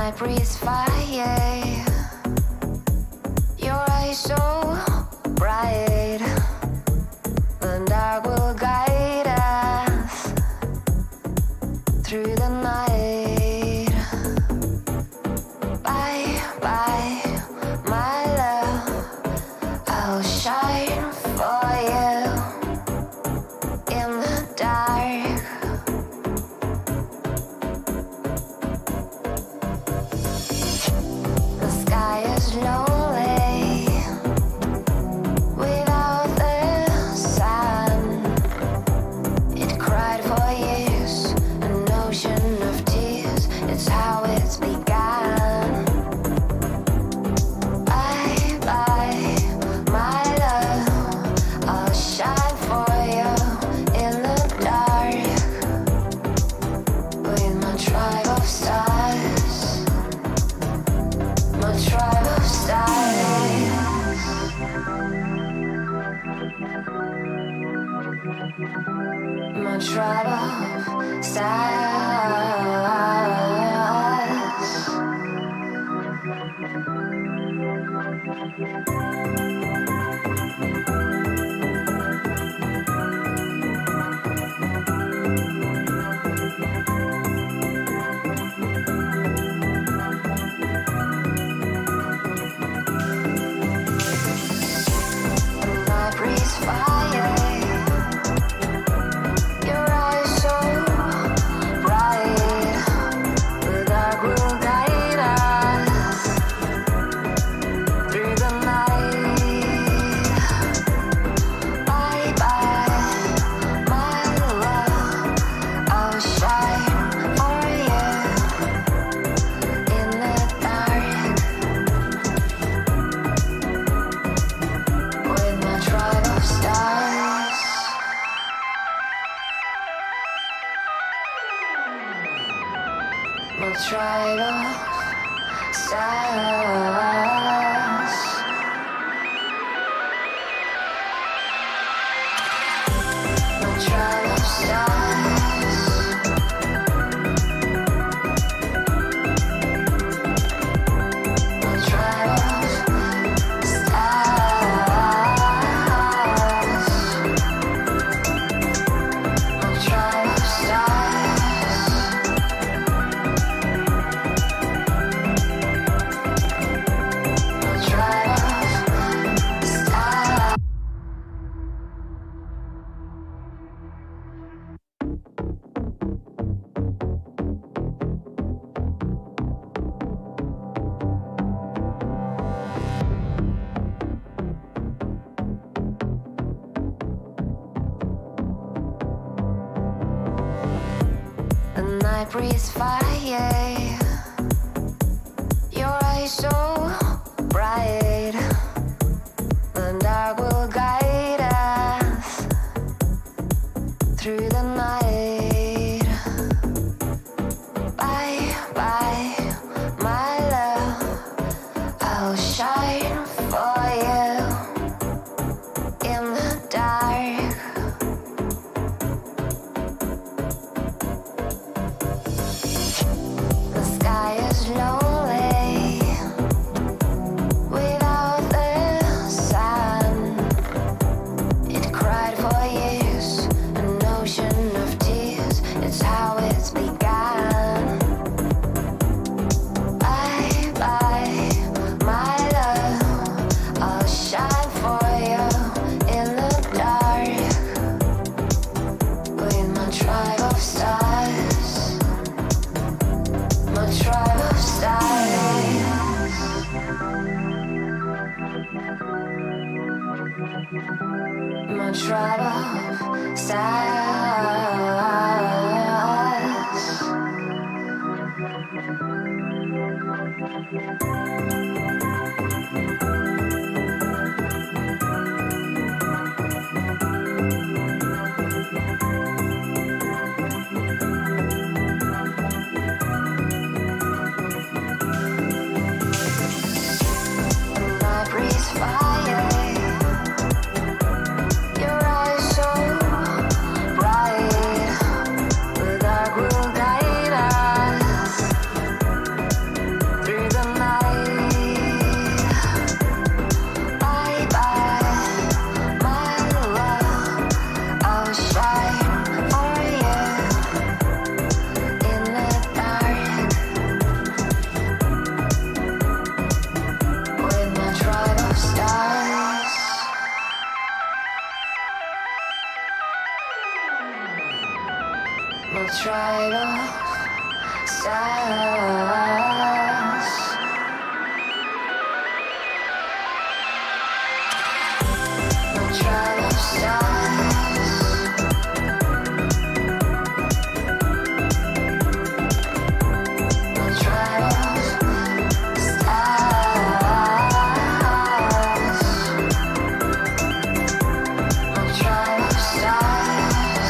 night breathes fire. Your eyes so bright. The dark will guide us through the night. Bye, bye, my love. I'll shine for you in the dark. The sky is lonely without the sun. It cried for years, an ocean of tears. It's how it's begun. Bye, bye, my love. I'll shine for you in the dark with my tribe of stars. My tribe of stars. My tribe of stars. The night breathes fire. Your eyes so bright. The dark will guide us through the night. Bye bye, my love. I'll shine for you in the dark with my tribe of stars. My tribe of stars. My tribe of stars. My tribe of stars. My tribe of stars. My tribe of stars. The night breathes fire. Your eyes so bright. The dark will guide us through the night. Bye, bye, my love. I'll shine for you in the dark. The sky is lonely tribe of stars. No tribe of stars. No tribe of stars. No tribe of stars.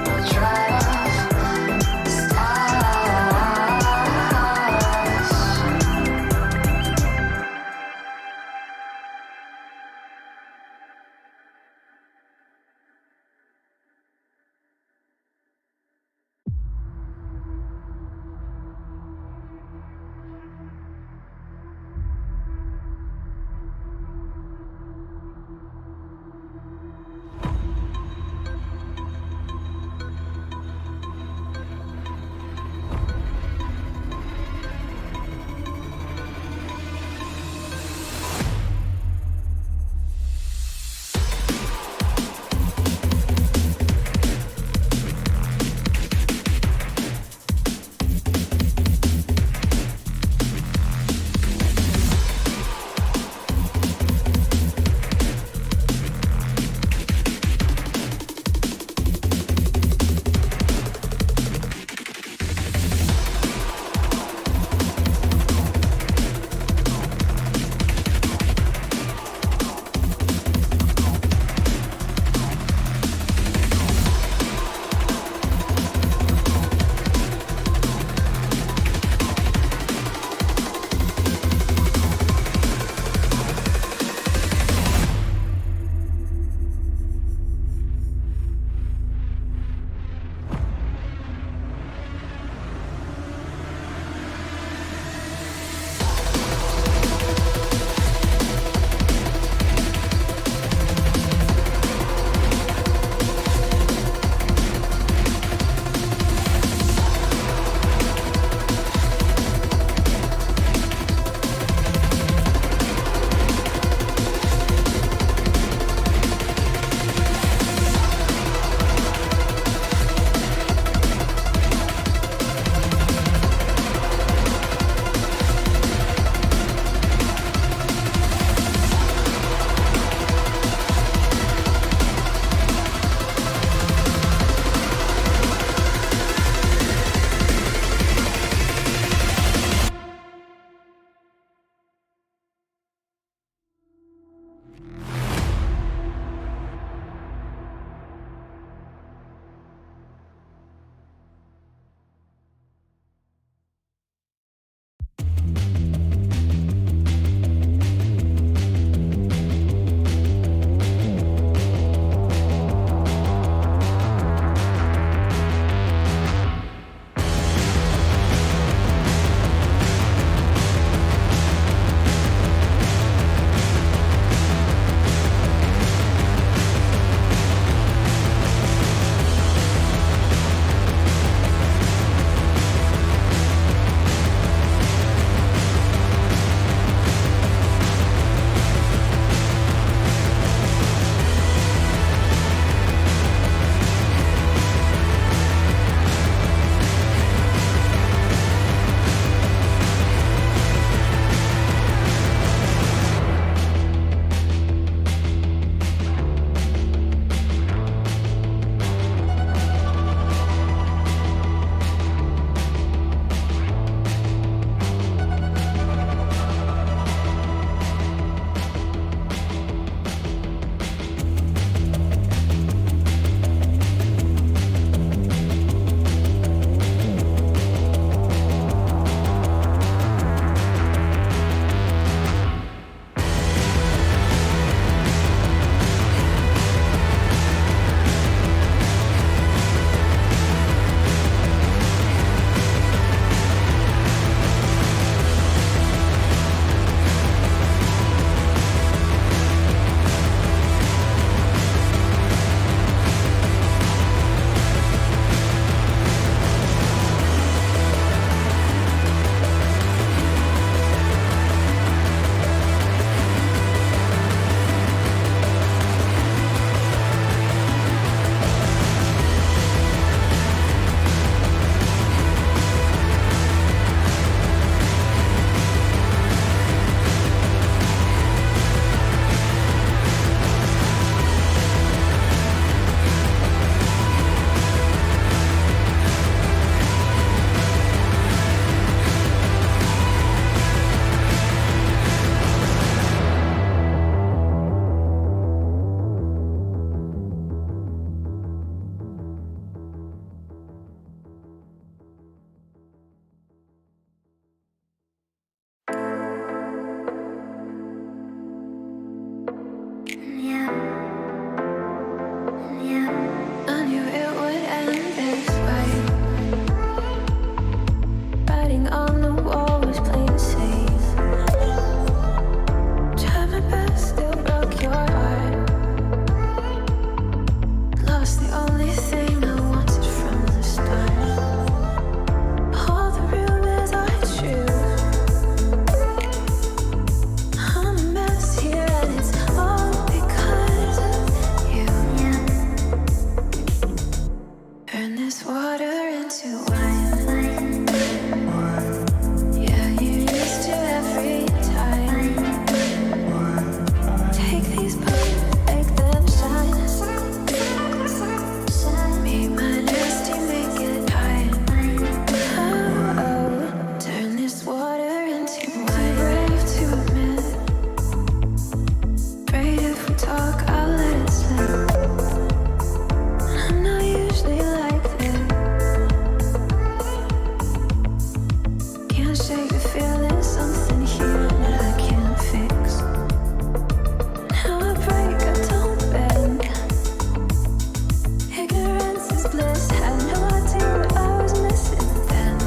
No slip. I'm not usually like this. Can't shake the feeling, something here that I can't fix. Now I break, I don't bend. Ignorance is bliss. Had no idea what I was missing then.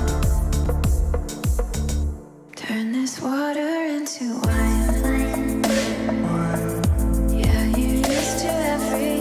Turn this water into wine. Yeah, you're used to every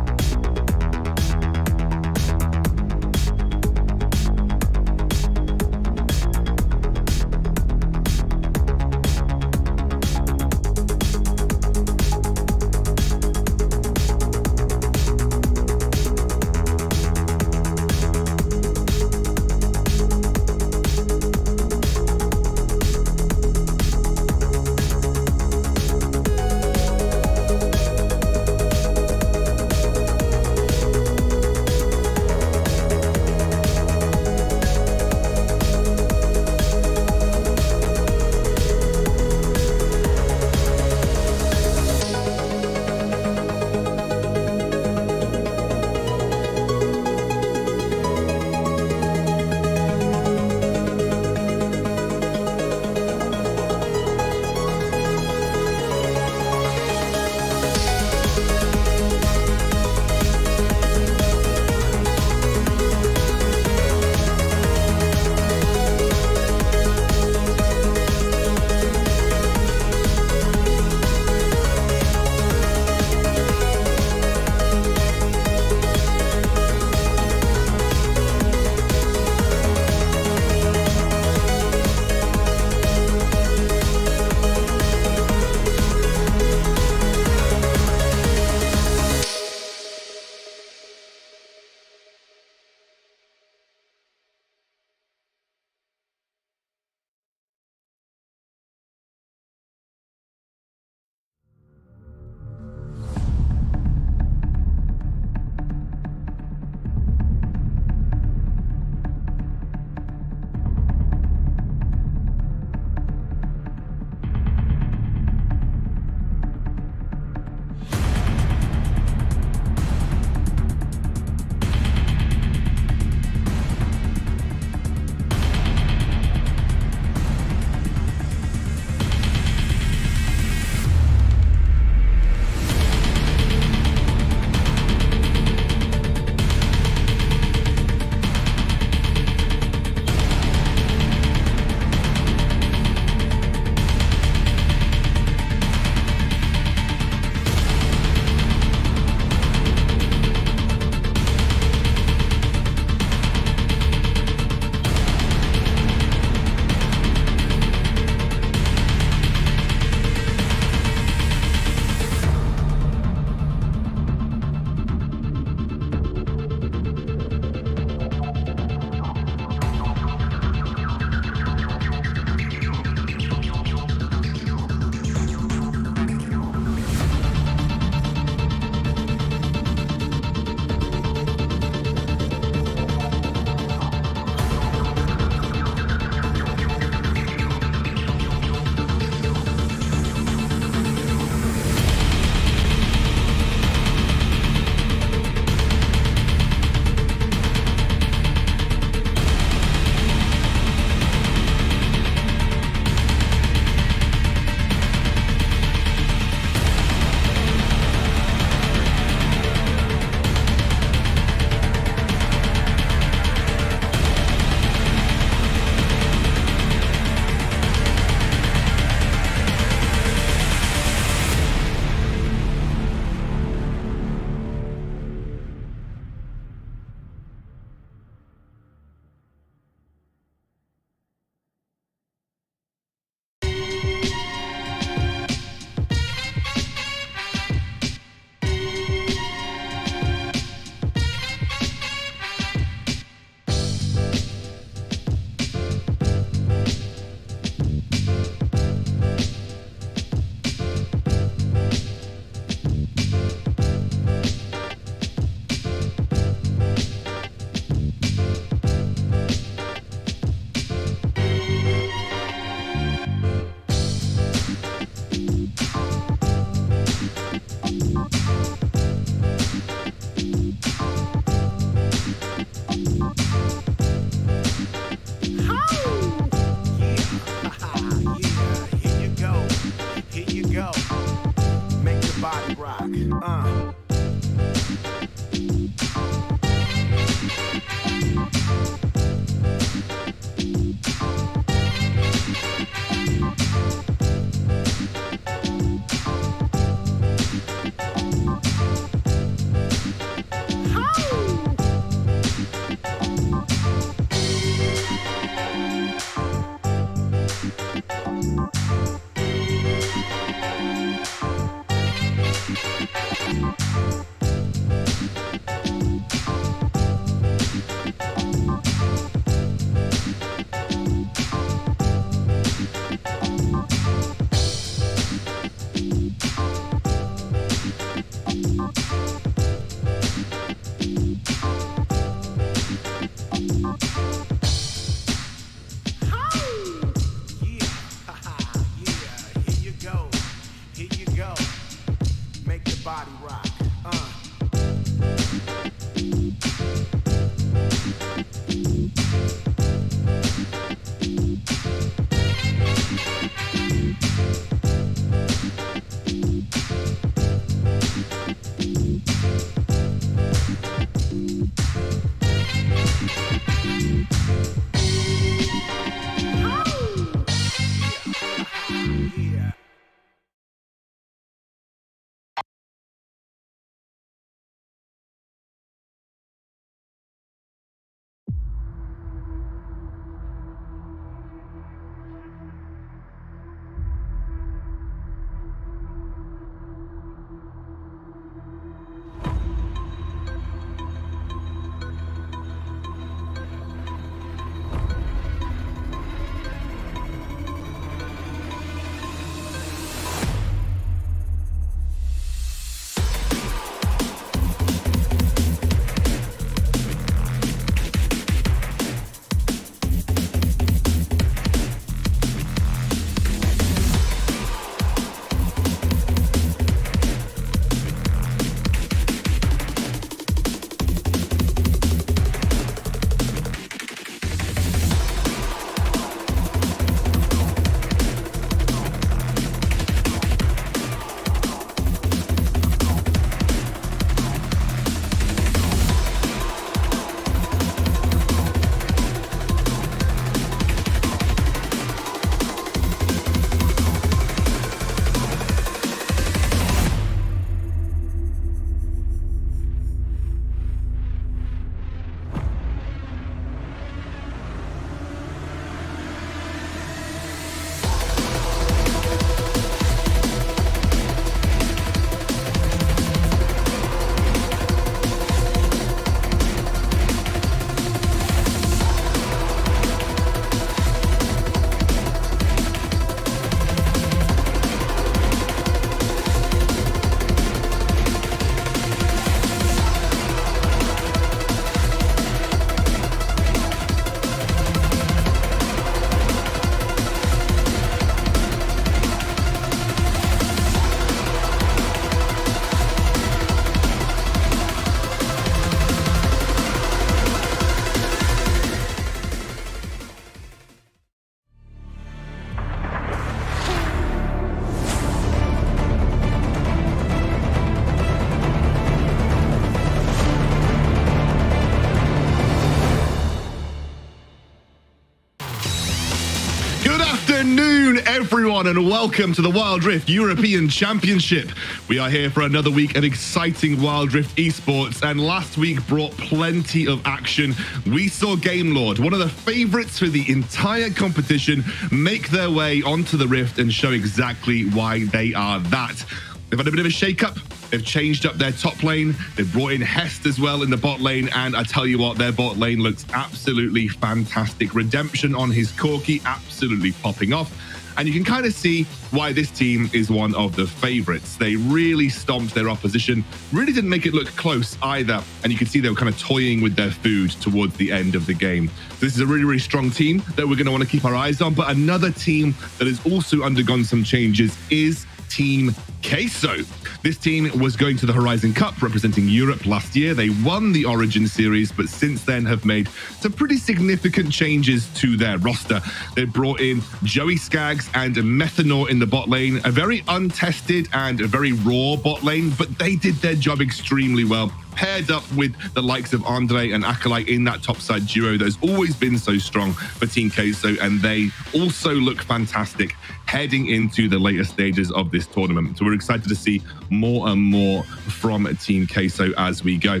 everyone, and welcome to the Wild Rift European Championship. We are here for another week of exciting Wild Rift esports, and last week brought plenty of action. We saw Game Lord, one of the favorites for the entire competition, make their way onto the Rift and show exactly why they are that. They've had a bit of a shake-up. They've changed up their top lane. They've brought in Hest as well in the bot lane. And I tell you what, their bot lane looks absolutely fantastic. Redemption on his Corki, absolutely popping off. And you can kind of see why this team is one of the favorites. They really stomped their opposition, really didn't make it look close either. And you can see they were kind of toying with their food towards the end of the game. So this is a really, really strong team that we're going to want to keep our eyes on. But another team that has also undergone some changes is Team Queso. This team was going to the Horizon Cup representing Europe last year. They won the Origin series, but since then have made some pretty significant changes to their roster. They brought in Joey Skaggs and Methanor in the bot lane, a very untested and a very raw bot lane, but they did their job extremely well. Paired up with the likes of Andre and Acolyte in that topside duo that has always been so strong for Team Queso, and they also look fantastic heading into the later stages of this tournament. So we're excited to see more and more from Team Queso as we go.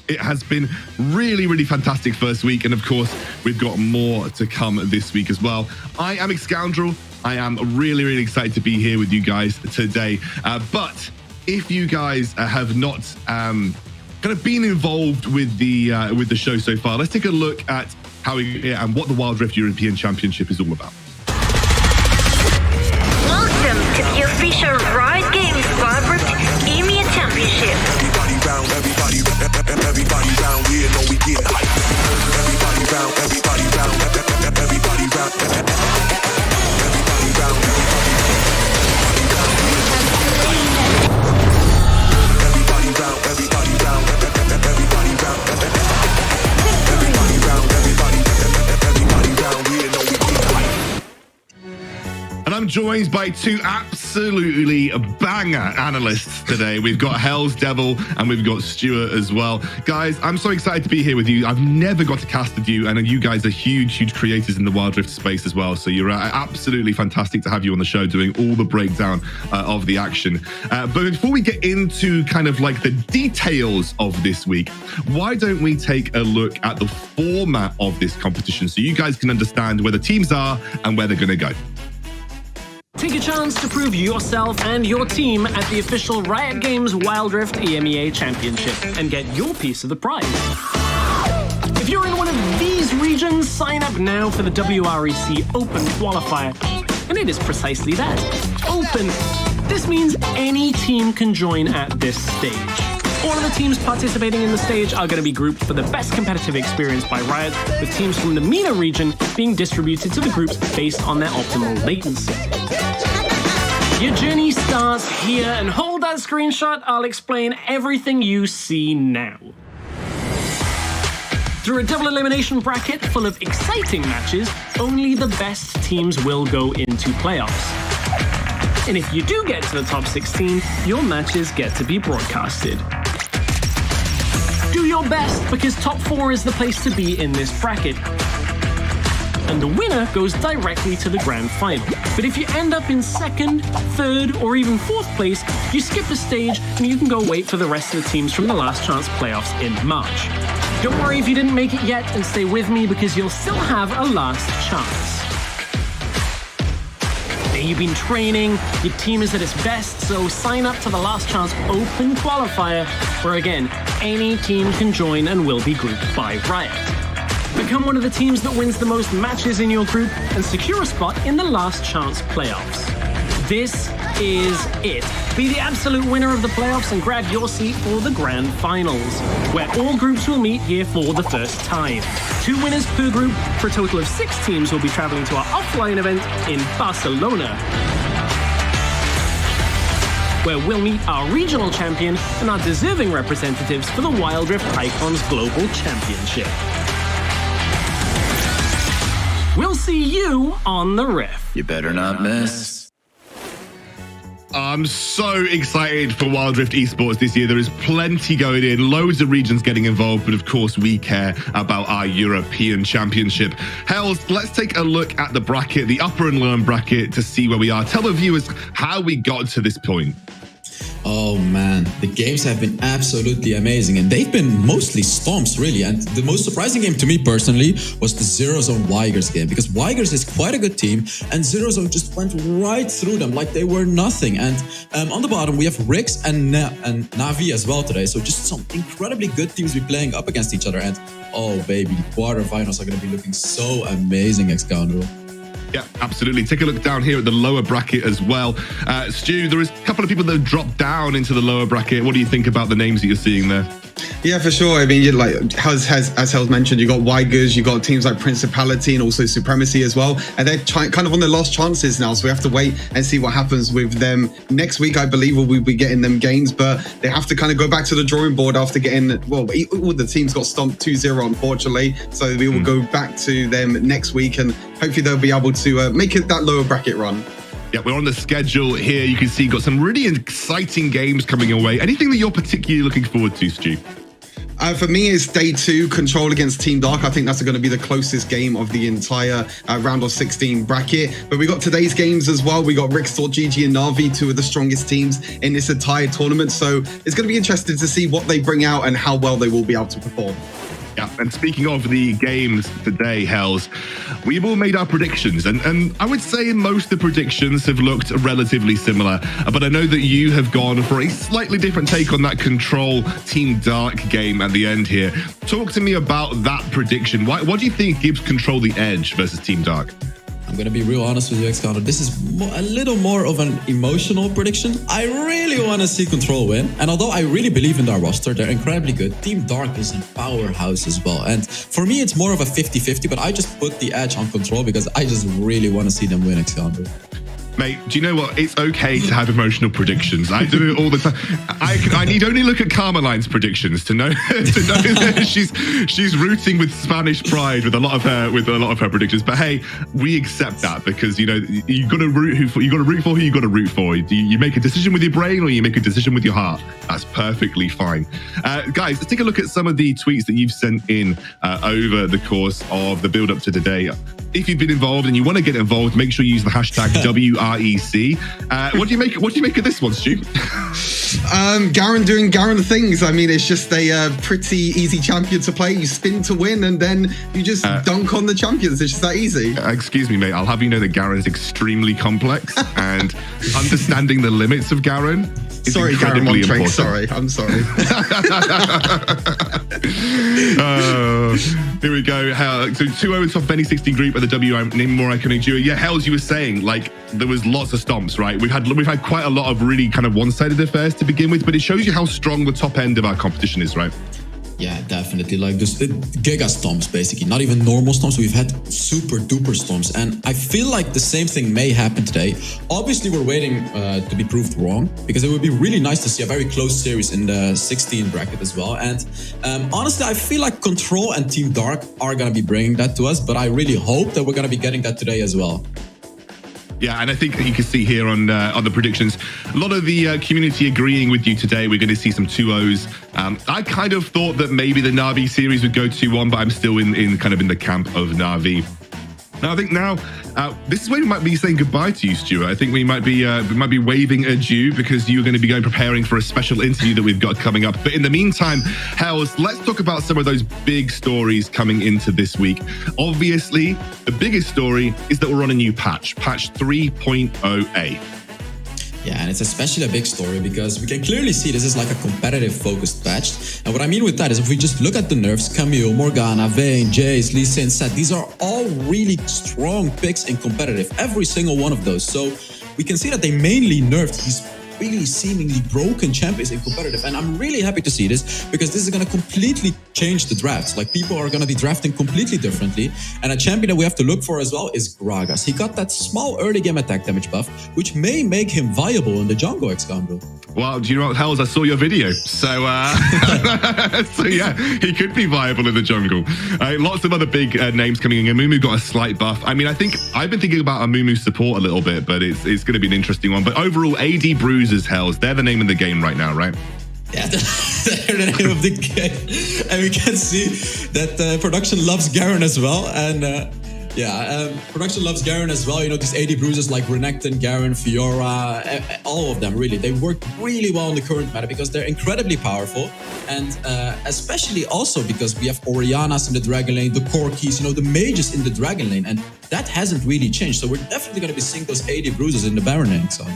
It has been really, really fantastic first week, and of course, we've got more to come this week as well. I am Scoundrel. I am really, really excited to be here with you guys today. But if you guys have not kind of been involved with the show so far, let's take a look at how and what the Wild Rift European Championship is all about. Welcome to the official Riot Games Wild Rift EMEA Championship. Everybody round, we know we get hype. Everybody round, everybody round, everybody round, everybody round, And I'm joined by two absolutely banger analysts today. We've got Hell's Devil and we've got Stuart as well. Guys, I'm so excited to be here with you. I've never got to cast with you, and you guys are huge, huge creators in the Wild Rift space as well. So you're absolutely fantastic to have you on the show doing all the breakdown of the action. But before we get into kind of like the details of this week, why don't we take a look at the format of this competition so you guys can understand where the teams are and where they're going to go. Take a chance to prove yourself and your team at the official Riot Games Wild Rift EMEA Championship and get your piece of the prize. If you're in one of these regions, sign up now for the WREC Open Qualifier. And it is precisely that, open. This means any team can join at this stage. All of the teams participating in the stage are going to be grouped for the best competitive experience by Riot, with teams from the MENA region being distributed to the groups based on their optimal latency. Your journey starts here, and hold that screenshot, I'll explain everything you see now. Through a double elimination bracket full of exciting matches, only the best teams will go into playoffs. And if you do get to the top 16, your matches get to be broadcasted. Do your best, because top 4 is the place to be in this bracket. And the winner goes directly to the grand final. But if you end up in 2nd, 3rd, or even 4th place, you skip a stage and you can go wait for the rest of the teams from the Last Chance playoffs in March. Don't worry if you didn't make it yet, and stay with me because you'll still have a last chance. You've been training, your team is at its best, so sign up to the Last Chance Open Qualifier, where again, any team can join and will be grouped by Riot. Become one of the teams that wins the most matches in your group and secure a spot in the Last Chance playoffs. This is it. Be the absolute winner of the playoffs and grab your seat for the grand finals, where all groups will meet here for the first time. 2 winners per group, for a total of 6 teams will be traveling to our offline event in Barcelona, where we'll meet our regional champion and our deserving representatives for the Wild Rift Icons Global Championship. We'll see you on the Rift. You better not miss. I'm so excited for Wild Rift Esports this year. There is plenty going in, loads of regions getting involved, but of course we care about our European Championship. Hells, let's take a look at the bracket, the upper and lower bracket, to see where we are. Tell the viewers how we got to this point. Oh man, the games have been absolutely amazing, and they've been mostly stomps, really. And the most surprising game to me personally was the Zero Zone Weigers game, because Weigers is quite a good team, and Zero Zone just went right through them like they were nothing. And on the bottom we have WREC and Navi as well today, so just some incredibly good teams be playing up against each other. And oh baby, the quarterfinals are going to be looking so amazing, Excalibur. Yeah, absolutely. Take a look down here at the lower bracket as well. Stu, there is a couple of people that have dropped down into the lower bracket. What do you think about the names that you're seeing there? Yeah, for sure. I mean, you like as Hells mentioned, you got Weigers, you got teams like Principality and also Supremacy as well, and they're kind of on their last chances now. So we have to wait and see what happens with them next week. I believe we'll be getting them games, but they have to kind of go back to the drawing board after getting all the teams got stomped 2-0, unfortunately. So we will go back to them next week, and hopefully they'll be able to make it that lower bracket run. Yeah, we're on the schedule here. You can see got some really exciting games coming away. Anything that you're particularly looking forward to, Stu? For me, it's day 2, Control against Team Dark. I think that's going to be the closest game of the entire round of 16 bracket. But we got today's games as well. We got Rick, Gigi, and Navi, 2 of the strongest teams in this entire tournament. So it's going to be interesting to see what they bring out and how well they will be able to perform. Yeah, and speaking of the games today, Hells, we've all made our predictions, and I would say most of the predictions have looked relatively similar, but I know that you have gone for a slightly different take on that Control Team Dark game at the end here. Talk to me about that prediction. What do you think gives Control the edge versus Team Dark? I'm going to be real honest with you, Excalibur. This is a little more of an emotional prediction. I really want to see Control win. And although I really believe in their roster, they're incredibly good, Team Dark is a powerhouse as well. And for me, it's more of a 50-50, but I just put the edge on Control because I just really want to see them win, Excalibur. Mate, do you know what? It's okay to have emotional predictions. I do it all the time. I need only look at Carmeline's predictions to know that she's rooting with Spanish pride with a lot of her predictions. But hey, we accept that because you got to root for who you got to root for. You make a decision with your brain or you make a decision with your heart. That's perfectly fine. Guys, let's take a look at some of the tweets that you've sent in over the course of the build up to today. If you've been involved and you want to get involved, make sure you use the hashtag WREC. What do you make of this one, Stu? Garen doing Garen things. I mean, it's just a pretty easy champion to play. You spin to win, and then you just dunk on the champions. It's just that easy. Excuse me, mate. I'll have you know that Garen's extremely complex, and understanding the limits of Garen is incredibly important. Sorry, I'm sorry. Here we go. So 2-0 top of any 16 group at the name more iconic duo. Yeah, Hells, you were saying like there was lots of stomps, right? We've had quite a lot of really kind of one-sided affairs to begin with, but it shows you how strong the top end of our competition is, right? Yeah, definitely. Like this Giga stomps, basically. Not even normal stomps. We've had super duper stomps. And I feel like the same thing may happen today. Obviously, we're waiting to be proved wrong because it would be really nice to see a very close series in the 16 bracket as well. And honestly, I feel like Control and Team Dark are going to be bringing that to us. But I really hope that we're going to be getting that today as well. Yeah, and I think you can see here on the predictions, a lot of the community agreeing with you today. We're going to see some 2-0s. I kind of thought that maybe the Na'Vi series would go 2-1, but I'm still in the camp of Na'Vi. Now, I think this is where we might be saying goodbye to you, Stuart. I think we might be waving adieu because you're going to be preparing for a special interview that we've got coming up. But in the meantime, Hells, let's talk about some of those big stories coming into this week. Obviously, the biggest story is that we're on a new patch 3.0A. Yeah, and it's especially a big story because we can clearly see this is like a competitive focused patch. And what I mean with that is if we just look at the nerfs, Camille, Morgana, Vayne, Jace, Lee Sin, Sett, these are all really strong picks in competitive, every single one of those. So we can see that they mainly nerfed these really seemingly broken champions in competitive. And I'm really happy to see this because this is going to completely change the drafts. Like people are going to be drafting completely differently. And a champion that we have to look for as well is Gragas. He got that small early game attack damage buff, which may make him viable in the jungle, Excalibur. Well, do you know what, Hells? I saw your video. So, so yeah, he could be viable in the jungle. Lots of other big names coming in. Amumu got a slight buff. I mean, I've been thinking about Amumu support a little bit, but it's going to be an interesting one. But overall, AD Bruisers, Hells, they're the name of the game right now, right? Yeah, they're the name of the game. And we can see that production loves Garen as well. And production loves Garen as well. You know, these AD bruisers like Renekton, Garen, Fiora, all of them, really. They work really well in the current meta because they're incredibly powerful. And especially also because we have Orianas in the Dragon Lane, the Corkis, you know, the mages in the Dragon Lane. And that hasn't really changed. So we're definitely going to be seeing those AD bruisers in the Baron lane. So.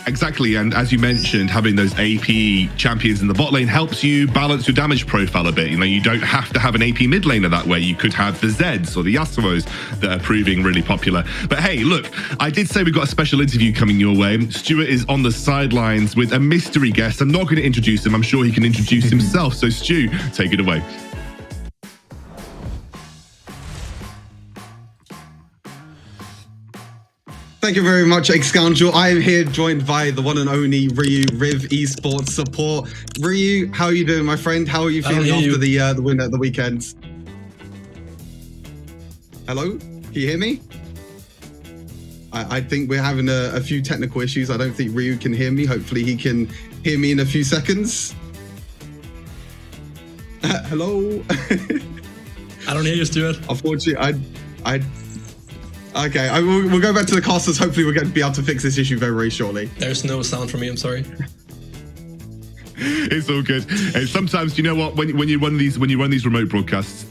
Exactly, and as you mentioned, having those AP champions in the bot lane helps you balance your damage profile a bit. You know, you don't have to have an AP mid laner that way. You could have the Zeds or the Yasuos that are proving really popular. But hey, look, I did say we've got a special interview coming your way. Stuart is on the sidelines with a mystery guest. I'm not going to introduce him. I'm sure he can introduce himself. So Stu, take it away. Thank you very much, Excalibur. I am here joined by the one and only Ryu, Riv Esports support. Ryu, how are you doing, my friend? How are you feeling after the win at the weekend? Hello? Can you hear me? I think we're having a few technical issues. I don't think Ryu can hear me. Hopefully he can hear me in a few seconds. Hello? I don't hear you, Stuart. Unfortunately, Okay, we'll go back to the casters. Hopefully we're going to be able to fix this issue very, very shortly. There's no sound from me, I'm sorry. It's all good. And sometimes, you know what? When you run these remote broadcasts,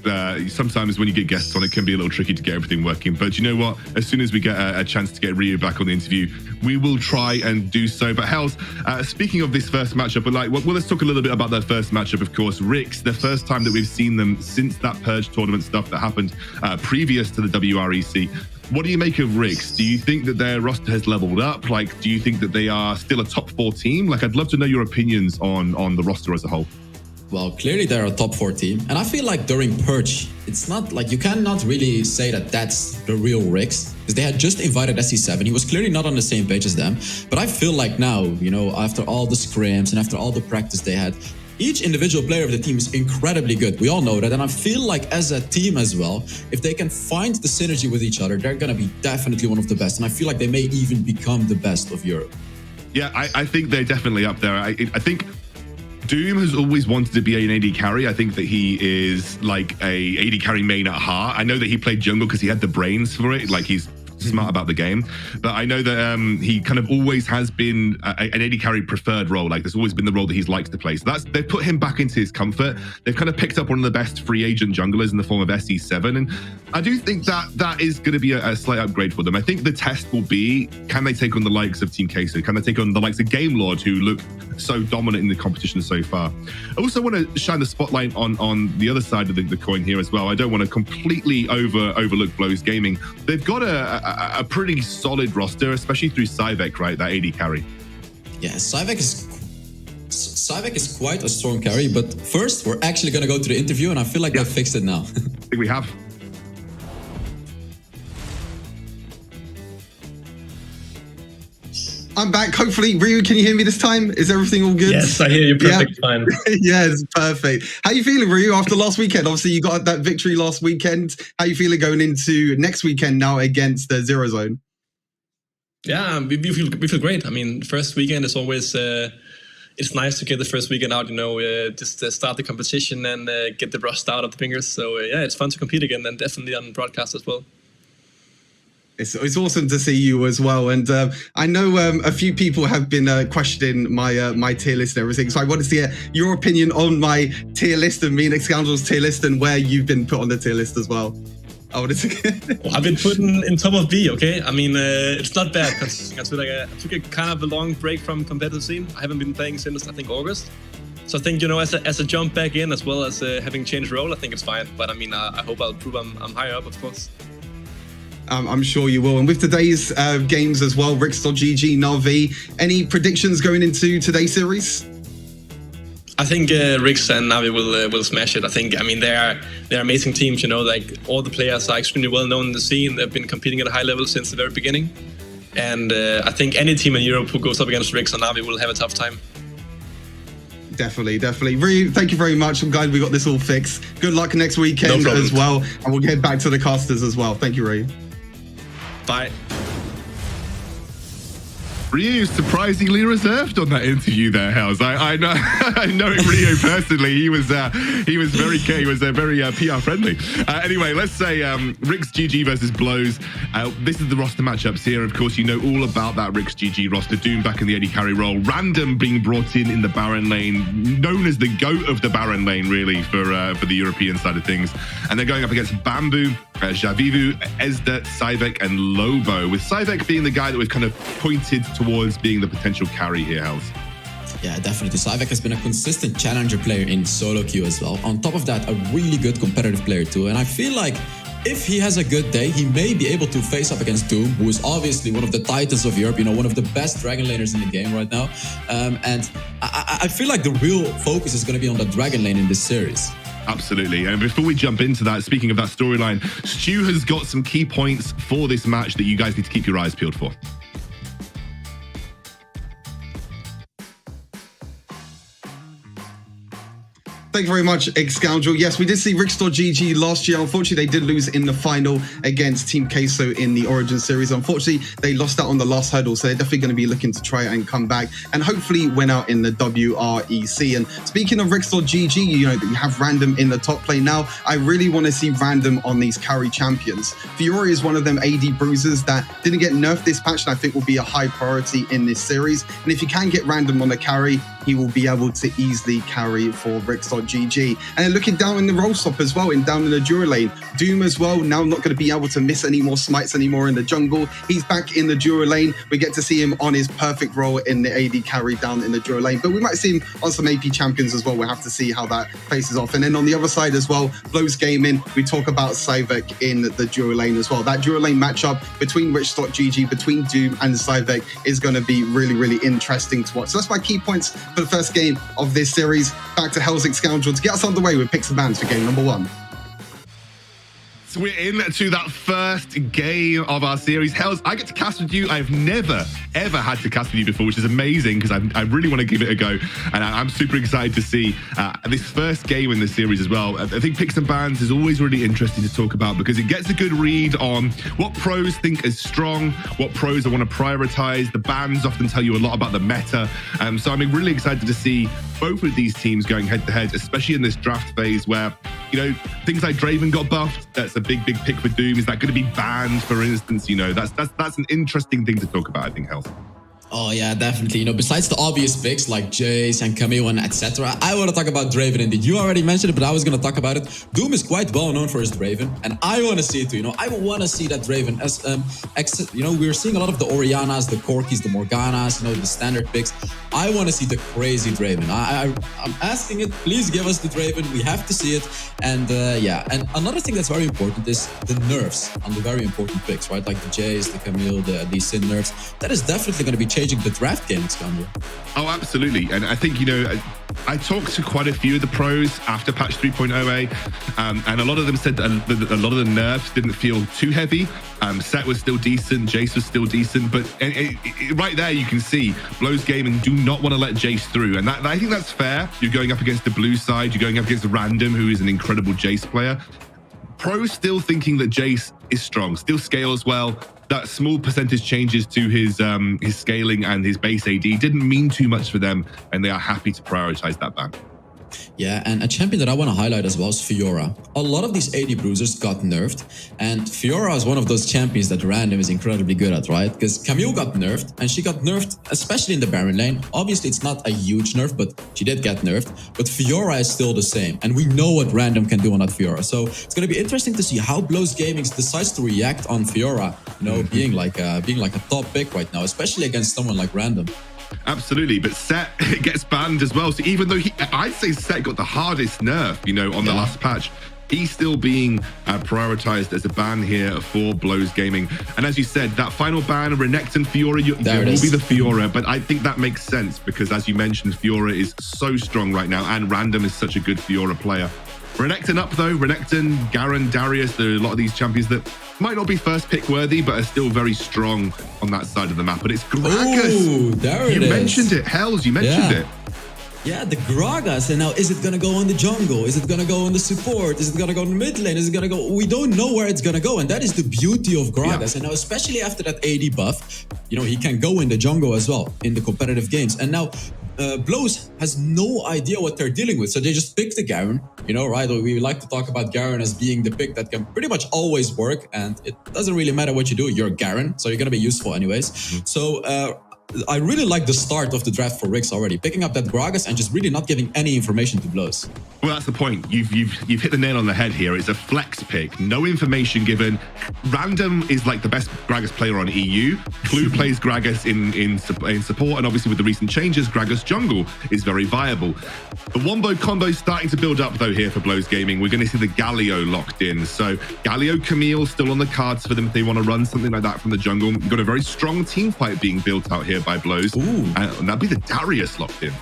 sometimes when you get guests on, it can be a little tricky to get everything working. But you know what? As soon as we get a chance to get Ryu back on the interview, we will try and do so. But Hells, speaking of this first matchup, let's talk a little bit about that first matchup. Of course, WREC, the first time that we've seen them since that Purge tournament stuff that happened previous to the WREC. What do you make of WREC? Do you think that their roster has leveled up? Like, do you think that they are still a top 4 team? Like, I'd love to know your opinions on the roster as a whole. Well, clearly they're a top 4 team. And I feel like during Purge, it's not like you cannot really say that that's the real WREC. Because they had just invited SC7. He was clearly not on the same page as them. But I feel like now, you know, after all the scrims and after all the practice they had, each individual player of the team is incredibly good. We all know that. And I feel like as a team as well, if they can find the synergy with each other, they're going to be definitely one of the best. And I feel like they may even become the best of Europe. Yeah, I think they're definitely up there. I think Doom has always wanted to be an AD carry. I think that he is like a AD carry main at heart. I know that he played jungle because he had the brains for it. Like he's smart about the game, but I know that he kind of always has been an AD carry preferred role. Like there's always been the role that he's liked to play. So they've put him back into his comfort. They've kind of picked up one of the best free agent junglers in the form of SE7, and I do think that is going to be a slight upgrade for them. I think the test will be, can they take on the likes of Team Queso? Can they take on the likes of Game Lord, who look so dominant in the competition so far? I also want to shine the spotlight on the other side of the coin here as well. I don't want to completely overlook Blows Gaming. They've got a pretty solid roster, especially through Cyvek, right? That AD carry. Yeah, Cyvek is quite a strong carry, but first we're actually going to go to the interview, and I feel like they fixed it now. I think we have. I'm back. Hopefully, Ryu, can you hear me this time? Is everything all good? Yes, I hear you perfectly fine. Yes, perfect. How you feeling, Ryu, after last weekend? Obviously, you got that victory last weekend. How you feeling going into next weekend now against the Zero Zone? Yeah, we feel great. I mean, first weekend is always it's nice to get the first weekend out. You know, just start the competition and get the rust out of the fingers. So yeah, it's fun to compete again, and definitely on broadcast as well. It's awesome to see you as well, and I know a few people have been questioning my tier list and everything. So I wanted to hear your opinion on my tier list and me and Excalibur's tier list, and where you've been put on the tier list as well. I wanted to. Well, I've been put in top of B. Okay, I mean it's not bad considering I took a kind of a long break from competitive scene. I haven't been playing since I think August. So I think, you know, as a jump back in, as well as having changed role, I think it's fine. But I mean, I hope I'll prove I'm higher up, of course. I'm sure you will. And with today's games as well, WREC.GG, Na'Vi, any predictions going into today's series? I think Rix and Navi will smash it. I mean, they're amazing teams. You know, like all the players are extremely well known in the scene. They've been competing at a high level since the very beginning. And I think any team in Europe who goes up against Rix and Navi will have a tough time. Definitely. Ryu, thank you very much. I'm glad we got this all fixed. Good luck next weekend as well. And we'll get back to the casters as well. Thank you, Ryu. Bye. Ryu surprisingly reserved on that interview there, Hells. I know I know Ryu personally. He was very PR friendly. Anyway, let's say WREC.GG versus Blows. This is the roster matchups here. Of course, you know all about that WREC.GG roster. Doom back in the AD carry role. Random being brought in the Baron lane, known as the GOAT of the Baron lane, really, for the European side of things. And they're going up against Bamboo, Javivu, Ezda, Cyvek, and Lobo, with Cyvek being the guy that we've kind of pointed towards being the potential carry here, Hells. Yeah, definitely. Cyvek has been a consistent challenger player in solo queue as well. On top of that, a really good competitive player too. And I feel like if he has a good day, he may be able to face up against Doom, who is obviously one of the titans of Europe, you know, one of the best Dragon laners in the game right now. And I feel like the real focus is going to be on the Dragon lane in this series. Absolutely. And before we jump into that, speaking of that storyline, Stu has got some key points for this match that you guys need to keep your eyes peeled for. Thank you very much, Ex-Scoundrel. Yes, we did see WREC.GG last year. Unfortunately, they did lose in the final against Team Queso in the Origin Series. Unfortunately, they lost out on the last hurdle, so they're definitely going to be looking to try and come back and hopefully win out in the WREC. And speaking of WREC.GG, you know that you have Random in the top lane now. I really want to see Random on these carry champions. Fiora is one of them AD bruisers that didn't get nerfed this patch, and I think will be a high priority in this series. And if you can get Random on the carry, he will be able to easily carry for WREC.GG. And then looking down in the role stop as well, down in the Dura lane, Doom as well, now not going to be able to miss any more smites anymore in the jungle. He's back in the Dura lane. We get to see him on his perfect role in the AD carry down in the Dura lane. But we might see him on some AP champions as well. We'll have to see how that faces off. And then on the other side as well, Blows Gaming, we talk about Cyvek in the Dura lane as well. That Dura lane matchup between WREC.GG, between Doom and Cyvek is going to be really, really interesting to watch. So that's my key points for the first game of this series. Back to Hell's Ex-Scoundrel to get us underway with picks and bans for game number 1. So we're into that first game of our series. Hells, I get to cast with you. I've never, ever had to cast with you before, which is amazing because I really want to give it a go. And I'm super excited to see this first game in the series as well. I think picks and bans is always really interesting to talk about because it gets a good read on what pros think is strong, what pros I want to prioritize. The bans often tell you a lot about the meta. So I'm really excited to see both of these teams going head to head, especially in this draft phase where, you know, things like Draven got buffed. That's a big pick for Doom. Is that going to be banned, for instance? You know, that's an interesting thing to talk about, I think, Health. Oh yeah, definitely. You know, besides the obvious picks like Jace and Camille and etc., I want to talk about Draven indeed. You already mentioned it, but I was going to talk about it. Doom is quite well known for his Draven, and I want to see it too. You know, I want to see that Draven as, you know, we're seeing a lot of the Orianas, the Corkis, the Morganas, you know, the standard picks. I want to see the crazy Draven. I'm asking it. Please give us the Draven. We have to see it. And yeah, and another thing that's very important is the nerfs on the very important picks, right? Like the Jace, the Camille, the Sin nerfs. That is definitely going to be changing the draft game, Scandal. Oh, absolutely. And I think, you know, I talked to quite a few of the pros after patch 3.0a, and a lot of them said that a lot of the nerfs didn't feel too heavy. Set was still decent, Jace was still decent, but right there you can see Blows Gaming do not want to let Jace through, and I think that's fair. You're going up against the blue side, you're going up against Random, who is an incredible Jace player. Pros still thinking that Jace is strong, still scales well. That small percentage changes to his scaling and his base AD didn't mean too much for them, and they are happy to prioritize that ban. Yeah, and a champion that I want to highlight as well is Fiora. A lot of these AD bruisers got nerfed, and Fiora is one of those champions that Random is incredibly good at, right? Because Camille got nerfed, and she got nerfed, especially in the Baron lane. Obviously, it's not a huge nerf, but she did get nerfed. But Fiora is still the same, and we know what Random can do on that Fiora. So it's going to be interesting to see how Blows Gaming decides to react on Fiora, you know, being like a top pick right now, especially against someone like Random. Absolutely, but Set gets banned as well. So even though I'd say Set got the hardest nerf, you know, on the last patch. he's still being prioritized as a ban here for Blows Gaming. And as you said, that final ban, Renekton Fiora, will be the Fiora, but I think that makes sense because, as you mentioned, Fiora is so strong right now, and Random is such a good Fiora player. Renekton up though, Renekton, Garen, Darius, there are a lot of these champions that might not be first pick worthy, but are still very strong on that side of the map. But it's Gragas. Ooh, there it is. You mentioned it, Hells, you mentioned it. Yeah, the Gragas. And now, is it going to go on the jungle? Is it going to go on the support? Is it going to go on the mid lane? Is it going to go? We don't know where it's going to go. And that is the beauty of Gragas. And now, especially after that AD buff, he can go in the jungle as well in the competitive games. And now, Blows has no idea what they're dealing with. So they just picked the Garen, right? We like to talk about Garen as being the pick that can pretty much always work. And it doesn't really matter what you do. You're Garen, so you're going to be useful anyways. So, I really like the start of the draft for Rix already, picking up that Gragas and just really not giving any information to Blows. Well, that's the point. You've hit the nail on the head here. It's a flex pick, no information given. Random is like the best Gragas player on EU. Clue plays Gragas in support, and obviously with the recent changes, Gragas jungle is very viable. The Wombo combo is starting to build up though here for Blows Gaming. We're going to see the Galio locked in. So Galio, Camille still on the cards for them if they want to run something like that from the jungle. You've got a very strong team fight being built out here by Blows. And that'll be the Darius locked in.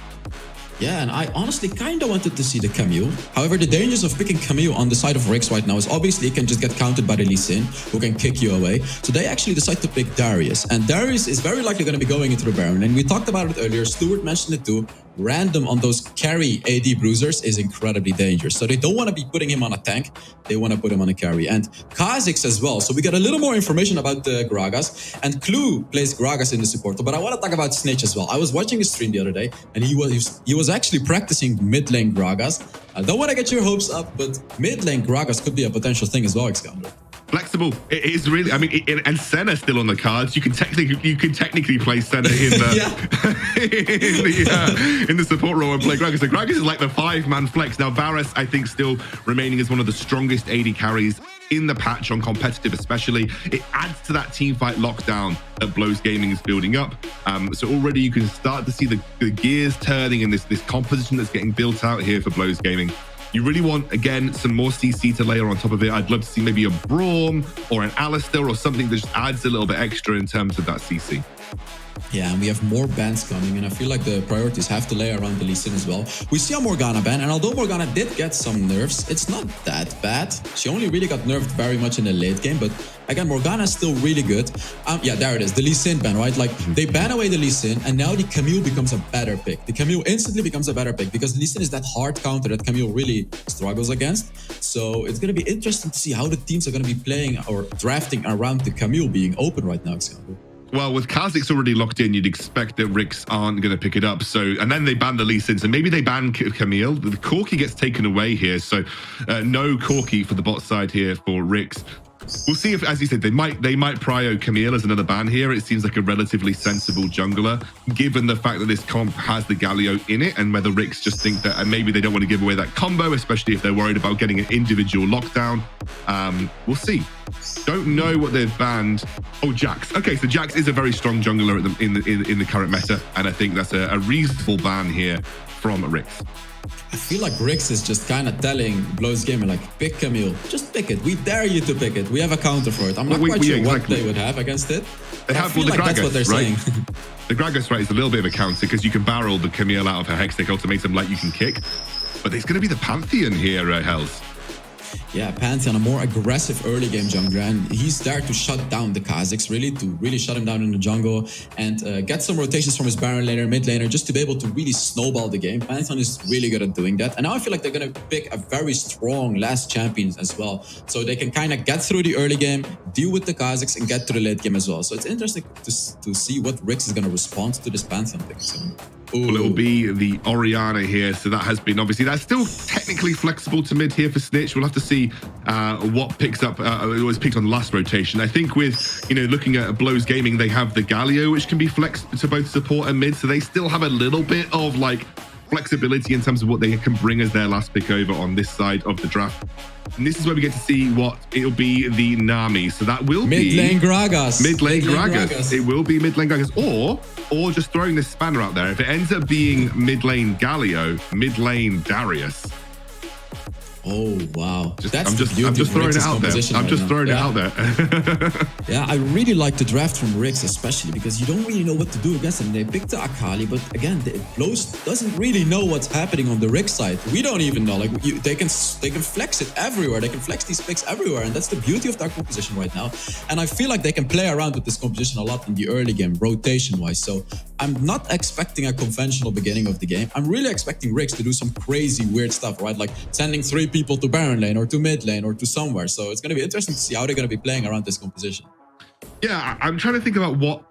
Yeah, and I honestly kind of wanted to see the Camille. However, the dangers of picking Camille on the side of Rix right now is obviously it can just get countered by the Lee Sin, who can kick you away. So they actually decide to pick Darius. And Darius is very likely going to be going into the Baron. And we talked about it earlier. Stuart mentioned it too. Random on those carry AD bruisers is incredibly dangerous. So they don't want to be putting him on a tank. They want to put him on a carry. And Kha'Zix as well. So we get a little more information about the Gragas. And Clue plays Gragas in the support. But I want to talk about Snitch as well. I was watching his stream the other day, and he was actually practicing mid lane Gragas. I don't want to get your hopes up, but mid lane Gragas could be a potential thing as well, Xcander. Flexible. It is really. I mean, and Senna's still on the cards. You can technically play Senna in the in the support role and play Gragas. So Gragas is like the 5-man flex. Now Varus, I think, still remaining as one of the strongest AD carries in the patch on competitive, especially. It adds to that team fight lockdown that Blows Gaming is building up. So already you can start to see the gears turning in this composition that's getting built out here for Blows Gaming. You really want, again, some more CC to layer on top of it. I'd love to see maybe a Braum or an Alistair or something that just adds a little bit extra in terms of that CC. Yeah, and we have more bans coming, and I feel like the priorities have to lay around the Lee Sin as well. We see a Morgana ban, and although Morgana did get some nerfs, it's not that bad. She only really got nerfed very much in the late game, but again, Morgana is still really good. Yeah, there it is, the Lee Sin ban, right? Like, they ban away the Lee Sin, and now the Camille becomes a better pick. The Camille instantly becomes a better pick, because Lee Sin is that hard counter that Camille really struggles against. So it's going to be interesting to see how the teams are going to be playing or drafting around the Camille being open right now, Xcander. Well, with Kha'Zix already locked in, you'd expect that Rix aren't going to pick it up. So, and then they ban the Lee Sin, so maybe they ban Camille. The Corki gets taken away here, so no Corki for the bot side here for Rix. We'll see if, as you said, they might prio Camille as another ban here. It seems like a relatively sensible jungler, given the fact that this comp has the Galio in it, and whether Rix just think that maybe they don't want to give away that combo, especially if they're worried about getting an individual lockdown. We'll see. Don't know what they've banned. Oh, Jax. Okay, so Jax is a very strong jungler in the current meta, and I think that's a reasonable ban here from Rix. I feel like Rix is just kind of telling Blows Gaming, like, pick Camille. Just pick it. We dare you to pick it. We have a counter for it. I'm not quite sure what they would have against it. They have the Gragas, that's what they're saying. The Gragas, right, is a little bit of a counter because you can barrel the Camille out of her Hextech ultimatum like you can kick. But there's going to be the Pantheon here, Hells. Yeah, Pantheon, a more aggressive early game jungler, and he's there to shut down the Kha'Zix, to really shut him down in the jungle and get some rotations from his Baron laner, mid laner, just to be able to really snowball the game. Pantheon is really good at doing that, and now I feel like they're going to pick a very strong last champions as well, so they can kind of get through the early game, deal with the Kha'Zix, and get to the late game as well. So it's interesting to see what Rix is going to respond to this Pantheon pick. Well, it'll be the Orianna here, so that has been obviously, that's still technically flexible to mid here for Snitch. We'll have to see what picks up. It was picked on the last rotation. I think with, looking at Blows Gaming, they have the Galio, which can be flexed to both support and mid, so they still have a little bit of like flexibility in terms of what they can bring as their last pick over on this side of the draft. And this is where we get to see what it'll be, the Nami. So that will be mid-lane Gragas. Mid-lane Gragas. It will be mid-lane Gragas. Or just throwing this spanner out there, if it ends up being mid-lane Galio, mid-lane Darius. Oh wow, I'm just throwing it out there. I'm just throwing it out there. Yeah, I really like the draft from Rix, especially because you don't really know what to do against them. They picked the Akali, but again, the Blows doesn't really know what's happening on the Rix side. We don't even know. Like they can flex it everywhere. They can flex these picks everywhere, and that's the beauty of their composition right now. And I feel like they can play around with this composition a lot in the early game, rotation-wise. So I'm not expecting a conventional beginning of the game. I'm really expecting Rix to do some crazy, weird stuff, right? Like sending 3 people to Baron lane or to mid lane or to somewhere. So it's going to be interesting to see how they're going to be playing around this composition. Yeah, I'm trying to think about what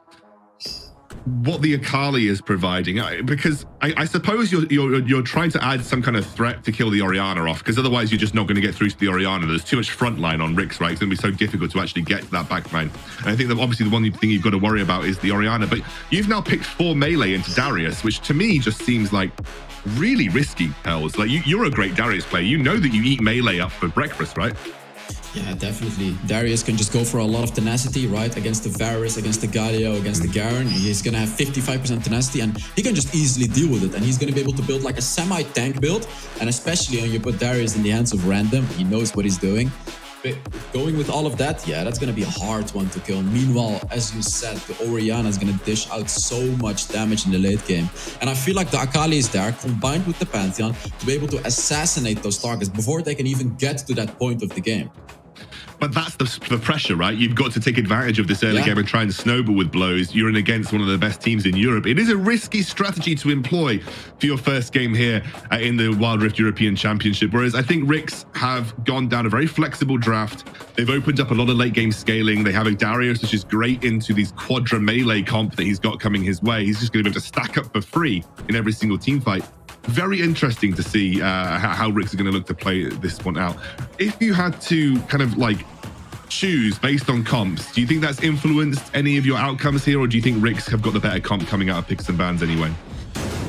the Akali is providing, because I suppose you're trying to add some kind of threat to kill the Orianna off, because otherwise you're just not going to get through to the Orianna. There's too much front line on Rix, right? It's going to be so difficult to actually get to that back line. And I think that obviously the one thing you've got to worry about is the Orianna, but you've now picked 4 melee into Darius, which to me just seems like really risky, Hells. Like you're a great Darius player. You know that you eat melee up for breakfast, right? Yeah, definitely. Darius can just go for a lot of tenacity, right? Against the Varus, against the Galio, against the Garen. He's going to have 55% tenacity, and he can just easily deal with it. And he's going to be able to build like a semi-tank build. And especially when you put Darius in the hands of random, he knows what he's doing. But going with all of that, yeah, that's going to be a hard one to kill. Meanwhile, as you said, the Orianna is going to dish out so much damage in the late game. And I feel like the Akali is there, combined with the Pantheon, to be able to assassinate those targets before they can even get to that point of the game. But that's the pressure, right? You've got to take advantage of this early game and try and snowball with blows. You're in against one of the best teams in Europe. It is a risky strategy to employ for your first game here in the Wild Rift European Championship. Whereas I think Rix have gone down a very flexible draft. They've opened up a lot of late game scaling. They have a Darius, which is great into these quadra melee comp that he's got coming his way. He's just going to be able to stack up for free in every single team fight. Very interesting to see how Rix are going to look to play this one out. If you had to kind of like choose based on comps, do you think that's influenced any of your outcomes here, or do you think Rix have got the better comp coming out of picks and bans anyway?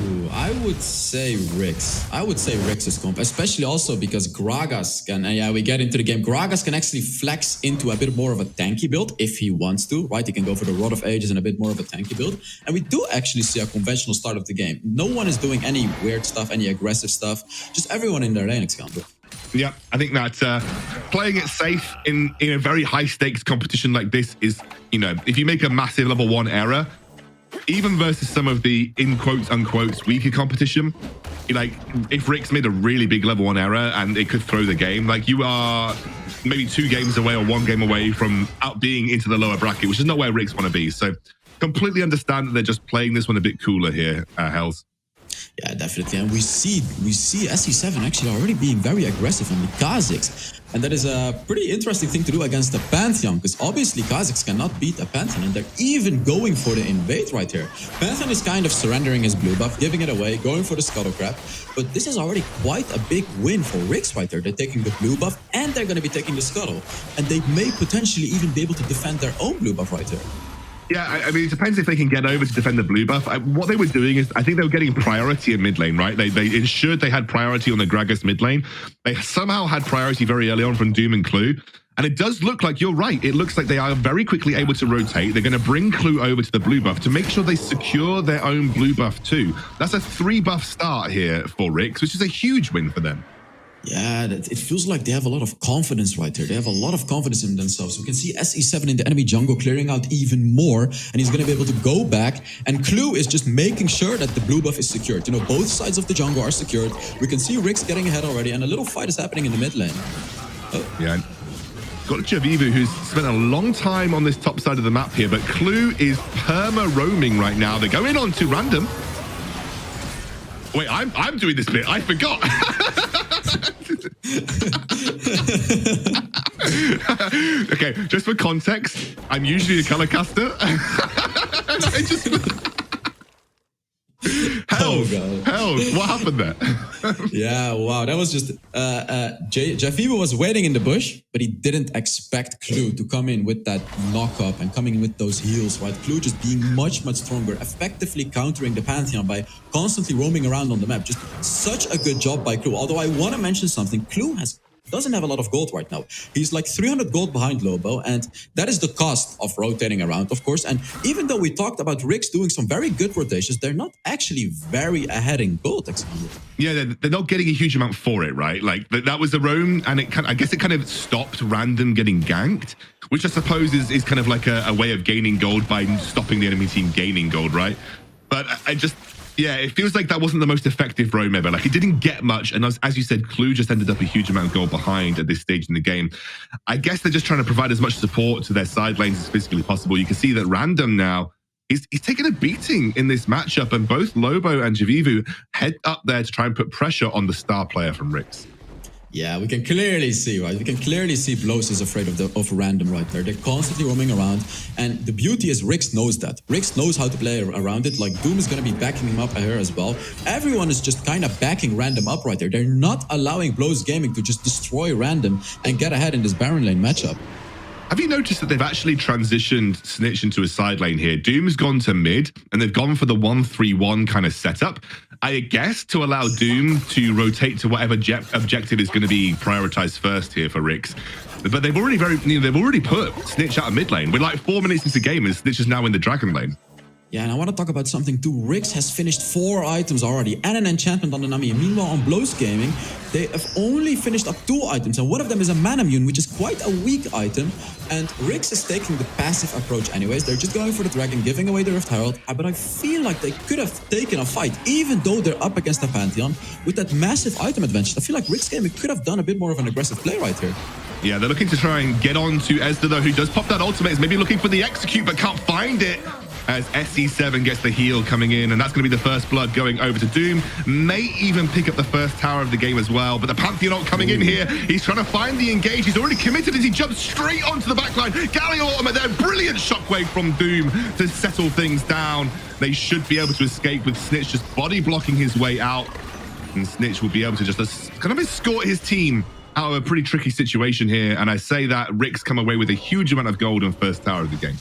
Ooh, I would say Rix. I would say Rix's comp, especially also because Gragas can, we get into the game. Gragas can actually flex into a bit more of a tanky build if he wants to, right? He can go for the Rod of Ages and a bit more of a tanky build. And we do actually see a conventional start of the game. No one is doing any weird stuff, any aggressive stuff. Just everyone in their lane example. Yeah, I think that playing it safe in a very high stakes competition like this is, you know, if you make a massive level 1 error, even versus some of the in quotes unquotes weaker competition, like if Rix made a really big level 1 error and it could throw the game, like you are maybe 2 games away or 1 game away from out being into the lower bracket, which is not where Rix want to be. So completely understand that they're just playing this one a bit cooler here, Hells. Yeah, definitely. And we see SC7 actually already being very aggressive on the Kha'Zix. And that is a pretty interesting thing to do against the Pantheon, because obviously Kha'Zix cannot beat a Pantheon, and they're even going for the invade right here. Pantheon is kind of surrendering his blue buff, giving it away, going for the Scuttle Crab. But this is already quite a big win for Rix right there. They're taking the blue buff, and they're going to be taking the Scuttle. And they may potentially even be able to defend their own blue buff right there. Yeah, I mean, it depends if they can get over to defend the blue buff. What they were doing is, I think they were getting priority in mid lane, right? They ensured they had priority on the Gragas mid lane. They somehow had priority very early on from Doom and Clue. And it does look like, you're right, it looks like they are very quickly able to rotate. They're going to bring Clue over to the blue buff to make sure they secure their own blue buff too. That's a 3 buff start here for Rix, which is a huge win for them. Yeah, it feels like they have a lot of confidence right there. They have a lot of confidence in themselves. We can see SE7 in the enemy jungle clearing out even more, and he's going to be able to go back. And Clue is just making sure that the blue buff is secured. You know, both sides of the jungle are secured. We can see Rix getting ahead already, and a little fight is happening in the mid lane. Yeah. Got Javivu, who's spent a long time on this top side of the map here, but Clue is perma-roaming right now. They're going on to random. Wait, I'm doing this bit. I forgot. Okay, just for context, I'm usually a color caster. Hell, what happened there? Yeah, wow, that was just Jafiba was waiting in the bush, but he didn't expect Clue to come in with that knock up and coming in with those heals, right? Clue just being much stronger, effectively countering the Pantheon by constantly roaming around on the map. Just such a good job by Clue. Although I want to mention something, Clue has doesn't have a lot of gold right now. He's like 300 gold behind Lobo, and that is the cost of rotating around, of course. And even though we talked about Ricks doing some very good rotations, they're not actually very ahead in gold, Alexander. Yeah, they're not getting a huge amount for it, right? Like that was the roam, and I guess it kind of stopped random getting ganked, which I suppose is kind of like a way of gaining gold by stopping the enemy team gaining gold, right? But it feels like that wasn't the most effective roam ever. Like, it didn't get much, and as you said, Clue just ended up a huge amount of gold behind at this stage in the game. I guess they're just trying to provide as much support to their side lanes as physically possible. You can see that Random now he's taking a beating in this matchup, and both Lobo and Javivu head up there to try and put pressure on the star player from Ricks. Yeah, we can clearly see, right? We can clearly see Blows is afraid of Random right there. They're constantly roaming around. And the beauty is Ricks knows that. Ricks knows how to play around it. Like, Doom is going to be backing him up here as well. Everyone is just kind of backing Random up right there. They're not allowing Blows Gaming to just destroy Random and get ahead in this Baron lane matchup. Have you noticed that they've actually transitioned Snitch into a side lane here? Doom's gone to mid, and they've gone for the 1-3-1 kind of setup, I guess, to allow Doom to rotate to whatever objective is going to be prioritized first here for Ricks. But they've already put Snitch out of mid lane. We're like 4 minutes into the game, and Snitch is now in the Dragon lane. Yeah, and I want to talk about something too. Ricks has finished 4 items already and an enchantment on the Nami. And meanwhile, on Blows Gaming, they have only finished up 2 items. And one of them is a Mana Mune, which is quite a weak item. And Ricks is taking the passive approach anyways. They're just going for the Dragon, giving away the Rift Herald. But I feel like they could have taken a fight, even though they're up against the Pantheon, with that massive item advantage. I feel like Ricks Gaming could have done a bit more of an aggressive play right here. Yeah, they're looking to try and get on to Ezda, though, who does pop that ultimate. Is maybe looking for the execute, but can't find it. As SE7 gets the heal coming in, and that's going to be the first blood going over to Doom. May even pick up the first tower of the game as well, but the Pantheon ult coming in here. He's trying to find the engage. He's already committed as he jumps straight onto the backline. Galio ultimate there. Brilliant shockwave from Doom to settle things down. They should be able to escape with Snitch just body blocking his way out. And Snitch will be able to just kind of escort his team out of a pretty tricky situation here. And I say that Ricks come away with a huge amount of gold on first tower of the game.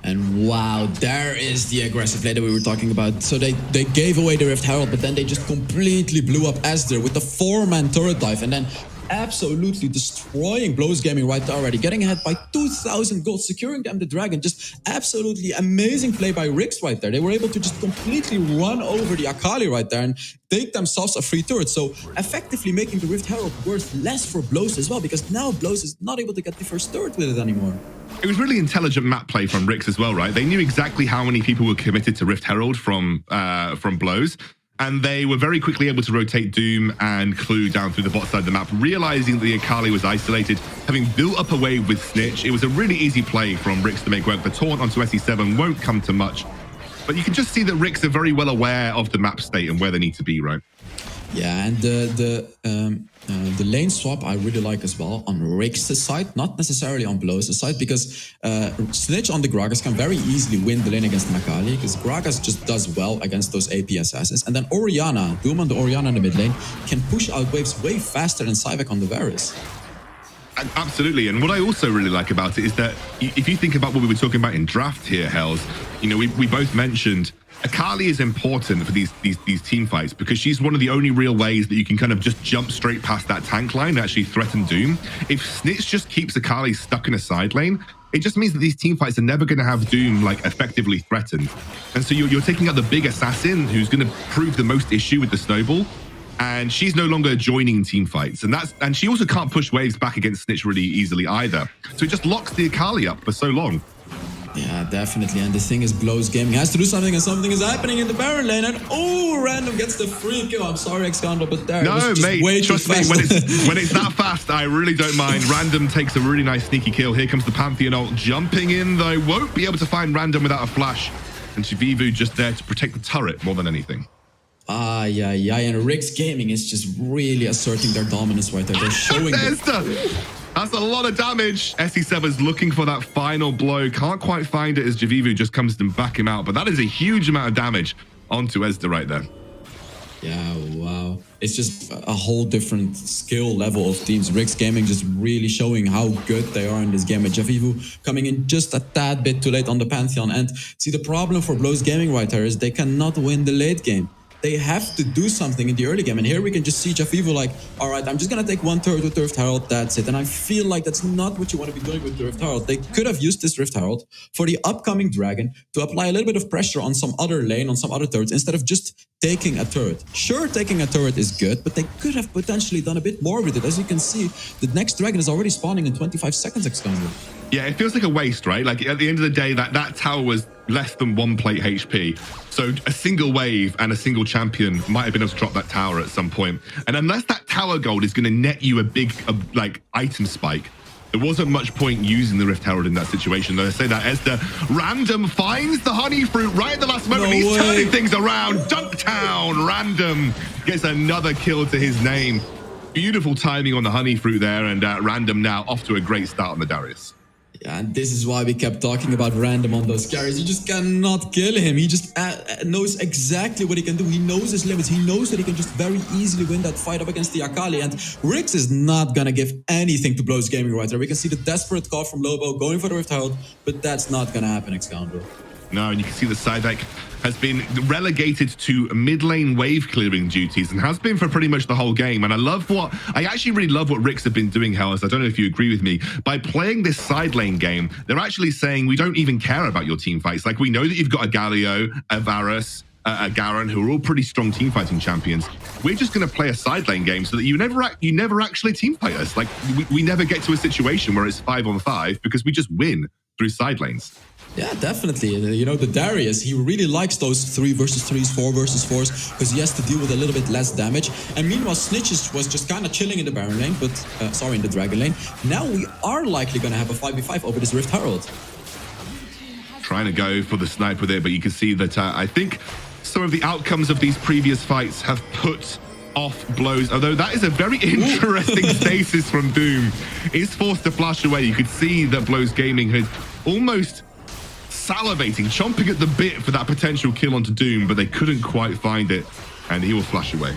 And wow, there is the aggressive play that we were talking about. So they gave away the Rift Herald, but then they just completely blew up Ezreal with the 4-man turret dive, and then absolutely destroying Blows Gaming right there already, getting ahead by 2,000 gold, securing them the Dragon. Just absolutely amazing play by Ricks right there. They were able to just completely run over the Akali right there and take themselves a free turret. So effectively making the Rift Herald worth less for Blows as well, because now Blows is not able to get the first turret with it anymore. It was really intelligent map play from Ricks as well, right? They knew exactly how many people were committed to Rift Herald from Blows, and they were very quickly able to rotate Doom and Clue down through the bot side of the map, realizing that the Akali was isolated, having built up a wave with Snitch. It was a really easy play from Ricks to make work. The taunt onto SE7 won't come to much, but you can just see that Ricks are very well aware of the map state and where they need to be, right? Yeah, and the lane swap I really like as well on Ricks' side, not necessarily on Blows' side, because Snitch on the Gragas can very easily win the lane against Akali, because Gragas just does well against those AP assassins. And then Orianna, Doom on the Orianna in the mid lane, can push out waves way faster than Cyvek on the Varus. Absolutely, and what I also really like about it is that if you think about what we were talking about in draft here, Hells, you know, we both mentioned Akali is important for these team fights because she's one of the only real ways that you can kind of just jump straight past that tank line and actually threaten Doom. If Snitch just keeps Akali stuck in a side lane, it just means that these team fights are never going to have Doom like effectively threatened. And so you're taking out the big assassin who's going to prove the most issue with the snowball, and she's no longer joining team fights. And she also can't push waves back against Snitch really easily either. So it just locks the Akali up for so long. Yeah, definitely. And the thing is, Blows Gaming has to do something, and something is happening in the Baron lane. And Random gets the free kill. I'm sorry, Xcander, but there. No, mate, trust me, when it's that fast, I really don't mind. Random takes a really nice sneaky kill. Here comes the Pantheon ult jumping in, though. Won't be able to find Random without a flash. And Javivu just there to protect the turret more than anything. Yeah. And Ricks Gaming is just really asserting their dominance right there. They're showing That's a lot of damage. SE7 is looking for that final blow. Can't quite find it as Javivu just comes to back him out. But that is a huge amount of damage onto Ezda right there. Yeah, wow. It's just a whole different skill level of teams. Ricks Gaming just really showing how good they are in this game. With Javivu coming in just a tad bit too late on the Pantheon. And see, the problem for Blows Gaming right there is they cannot win the late game. they have to do something in the early game. And here we can just see Jafivo like, all right, I'm just going to take one turret with the Rift Herald, that's it. And I feel like that's not what you want to be doing with the Rift Herald. They could have used this Rift Herald for the upcoming Dragon to apply a little bit of pressure on some other lane, on some other turrets, instead of just taking a turret. Sure, taking a turret is good, but they could have potentially done a bit more with it. As you can see, the next Dragon is already spawning in 25 seconds, Excalibur. Yeah, it feels like a waste, right? Like at the end of the day, that tower was less than 1 plate HP. So a single wave and a single champion might have been able to drop that tower at some point. And unless that tower gold is going to net you a big like item spike, there wasn't much point using the Rift Herald in that situation. Though I say that Ezda Random finds the honey fruit right at the last moment. He's turning things around. Dunktown. Random gets another kill to his name. Beautiful timing on the honey fruit there, and Random now off to a great start on the Darius. Yeah, and this is why we kept talking about Random on those carries. You just cannot kill him. He just knows exactly what he can do. He knows his limits. He knows that he can just very easily win that fight up against the Akali. And WREC is not going to give anything to Blows Gaming right there. We can see the desperate call from Lobo going for the Rift Herald, but that's not going to happen, Excalibur. No, and you can see the Cyvek has been relegated to mid lane wave clearing duties and has been for pretty much the whole game. And I actually really love what WREC have been doing, Hellas. I don't know if you agree with me. By playing this side lane game, they're actually saying we don't even care about your team fights. Like, we know that you've got a Galio, a Varus, a Garen, who are all pretty strong team fighting champions. We're just going to play a side lane game so that you never actually team fight us. Like, we never get to a situation where it's 5-on-5 because we just win through side lanes. Yeah, definitely. You know, the Darius, he really likes those 3 versus 3s, 4 versus 4s, because he has to deal with a little bit less damage. And meanwhile, Snitches was just kind of chilling in the Baron lane, but in the Dragon lane. Now we are likely going to have a 5v5 over this Rift Herald. Trying to go for the snipe with it, but you can see that I think some of the outcomes of these previous fights have put off Blows, although that is a very interesting stasis from Doom. He's forced to flash away. You could see that Blows Gaming had almost salivating, chomping at the bit for that potential kill onto Doom, but they couldn't quite find it, and he will flash away.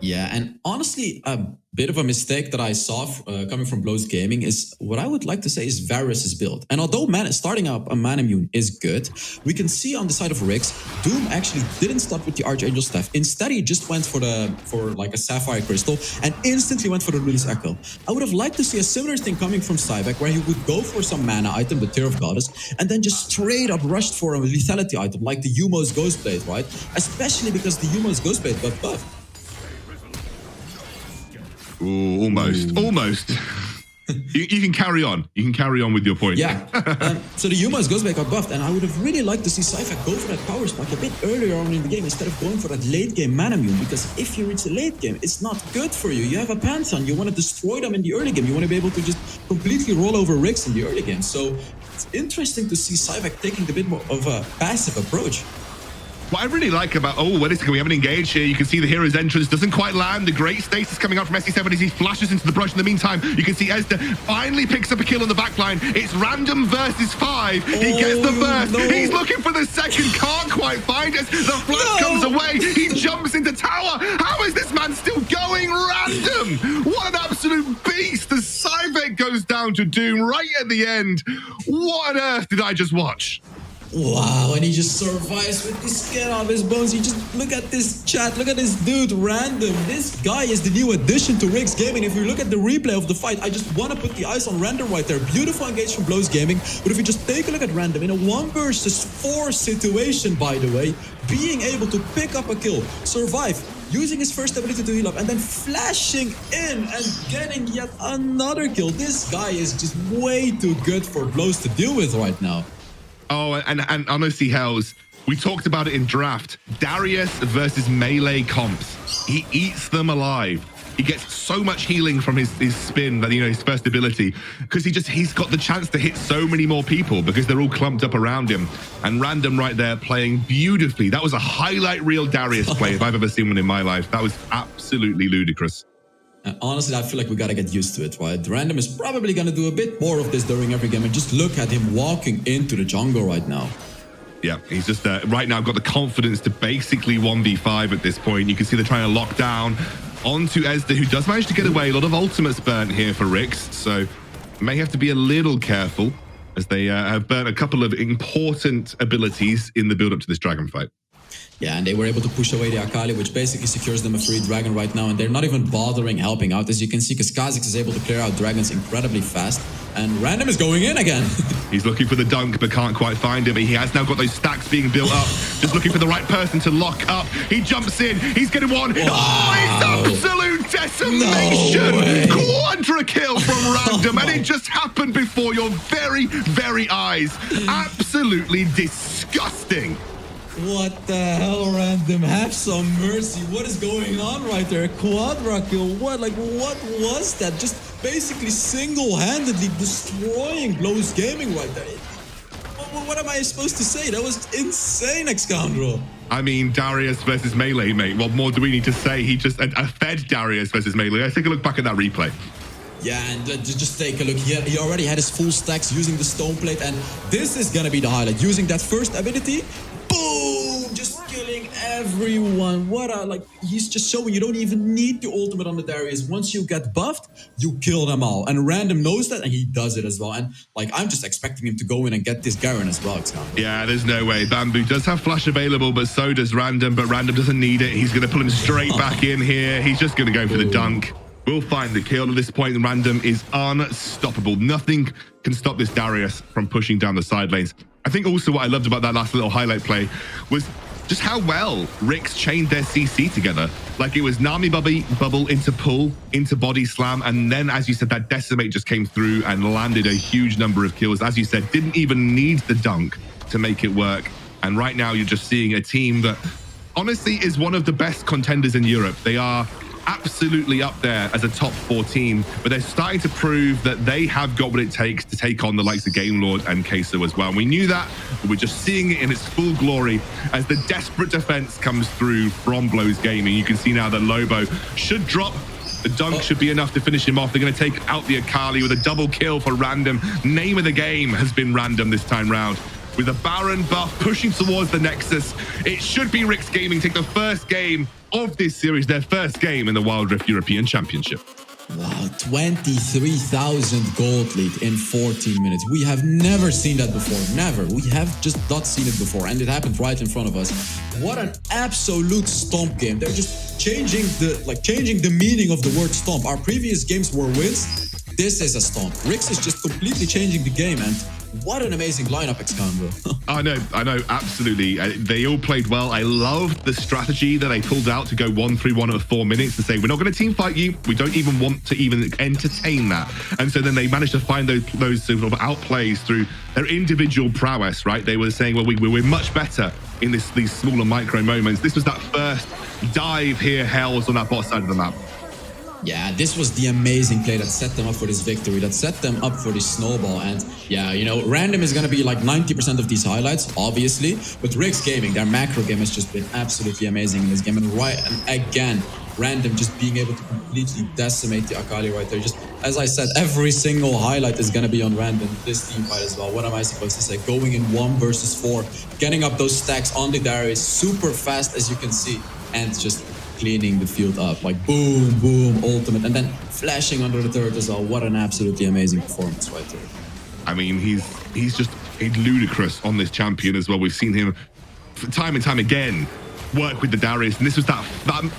Yeah, and honestly, a bit of a mistake that I saw coming from Blows Gaming is what I would like to say is Varus' build. And although starting up a man immune is good, we can see on the side of WREC, Doom actually didn't start with the Archangel Staff. Instead, he just went for like a Sapphire Crystal and instantly went for the Release Echo. I would have liked to see a similar thing coming from Cyvek, where he would go for some mana item, the Tear of Goddess, and then just straight up rushed for a lethality item like the Yumo's Ghostblade, right? Especially because the Yumo's Ghostblade got buffed. Ooh, almost. You can carry on. You can carry on with your point. Yeah. So the Yuma's Ghostblade got buffed, and I would have really liked to see Cypher go for that power spike a bit earlier on in the game instead of going for that late game mana immune, because if you reach the late game, it's not good for you. You have a Pantheon. You want to destroy them in the early game. You want to be able to just completely roll over WREC in the early game. So it's interesting to see Cypher taking a bit more of a passive approach. What I really like about, we haven't engaged here. You can see the hero's entrance doesn't quite land. The great stasis coming out from SC7 as he flashes into the brush. In the meantime, you can see Ezda finally picks up a kill on the backline. It's Random versus 5. He gets the burst. No. He's looking for the second, can't quite find it. The flash comes away. He jumps into tower. How is this man still going? Random! What an absolute beast. The Cyvek goes down to Doom right at the end. What on earth did I just watch? Wow, and he just survives with the skin off his bones. You just look at this chat, look at this dude, Random. This guy is the new addition to WREC Gaming. If you look at the replay of the fight, I just want to put the eyes on Random right there. Beautiful engage from Blows Gaming. But if you just take a look at Random in a 1 versus 4 situation, by the way, being able to pick up a kill, survive, using his first ability to heal up, and then flashing in and getting yet another kill. This guy is just way too good for Blows to deal with right now. Oh, and honestly, Hells, we talked about it in draft. Darius versus melee comps. He eats them alive. He gets so much healing from his spin, that, you know, his first ability, because he's got the chance to hit so many more people because they're all clumped up around him. And Random right there playing beautifully. That was a highlight reel Darius play if I've ever seen one in my life. That was absolutely ludicrous. And honestly, I feel like we gotta get used to it, right? Random is probably gonna do a bit more of this during every game, and just look at him walking into the jungle right now. Yeah, he's just right now got the confidence to basically 1v5 at this point. You can see they're trying to lock down onto Ezda, who does manage to get away. A lot of ultimates burnt here for WREC, so may have to be a little careful as they have burnt a couple of important abilities in the build-up to this dragon fight. Yeah, and they were able to push away the Akali, which basically secures them a free dragon right now, and they're not even bothering helping out, as you can see, because Kha'Zix is able to clear out dragons incredibly fast, and Random is going in again. He's looking for the dunk, but can't quite find him. He has now got those stacks being built up, just looking for the right person to lock up. He jumps in, he's getting one. Wow. Oh, it's absolute decimation! No way. Quadra kill from Random, and it just happened before your very, very eyes. Absolutely disgusting. What the hell, Random? Have some mercy. What is going on right there? Quadra kill. What was that? Just basically single-handedly destroying Blow's Gaming right there. What am I supposed to say? That was insane, Excandro. I mean, Darius versus Melee, mate. What more do we need to say? He just fed Darius versus Melee. Let's take a look back at that replay. Yeah, and just take a look. He already had his full stacks using the stone plate, and this is gonna be the highlight. Using that first ability, boom, just killing everyone. He's just showing you don't even need the ultimate on the Darius. Once you get buffed, you kill them all. And Random knows that, and he does it as well. And I'm just expecting him to go in and get this Garen as well. Yeah, there's no way. Bamboo does have flash available, but so does Random. But Random doesn't need it. He's going to pull him straight back in here. He's just going to go for the dunk. We'll find the kill. At this point, Random is unstoppable. Nothing can stop this Darius from pushing down the side lanes. I think also what I loved about that last little highlight play was just how well Ricks chained their CC together. Like, it was Nami bubble into pull, into body slam, and then, as you said, that decimate just came through and landed a huge number of kills. As you said, didn't even need the dunk to make it work. And right now, you're just seeing a team that honestly is one of the best contenders in Europe. They are absolutely up there as a top 4 team, but they're starting to prove that they have got what it takes to take on the likes of Game Lord and Queso as well. And we knew that, but we're just seeing it in its full glory as the desperate defense comes through from Blow's Gaming. You can see now that Lobo should drop. The dunk should be enough to finish him off. They're going to take out the Akali with a double kill for Random. Name of the game has been Random this time round. With a Baron buff pushing towards the Nexus, it should be Rick's Gaming take the first game of this series, their first game in the Wild Rift European Championship. Wow, 23,000 gold lead in 14 minutes. We have never seen that before. Never. We have just not seen it before. And it happened right in front of us. What an absolute stomp game. They're just changing the meaning of the word stomp. Our previous games were wins. This is a stomp. Rix is just completely changing the game, and what an amazing lineup, Excandro. I know, absolutely. They all played well. I loved the strategy that they pulled out to go 1-3-1 at 4 minutes to say, we're not going to team fight you. We don't even want to even entertain that. And so then they managed to find those sort of outplays through their individual prowess, right? They were saying, well, we're much better in these smaller micro moments. This was that first dive here, Hells, on that bot side of the map. Yeah, this was the amazing play that set them up for this victory, that set them up for this snowball. And yeah, you know, Random is going to be like 90% of these highlights, obviously. But Rick's Gaming, their macro game has just been absolutely amazing in this game. And again, Random just being able to completely decimate the Akali right there. Just, as I said, every single highlight is going to be on Random, this team fight as well. What am I supposed to say? Going in 1 versus 4, getting up those stacks on the Darius super fast, as you can see, and just cleaning the field up, like boom, boom, ultimate, and then flashing under the turret as well. What an absolutely amazing performance right there. I mean, he's just ludicrous on this champion as well. We've seen him time and time again work with the Darius, and this was that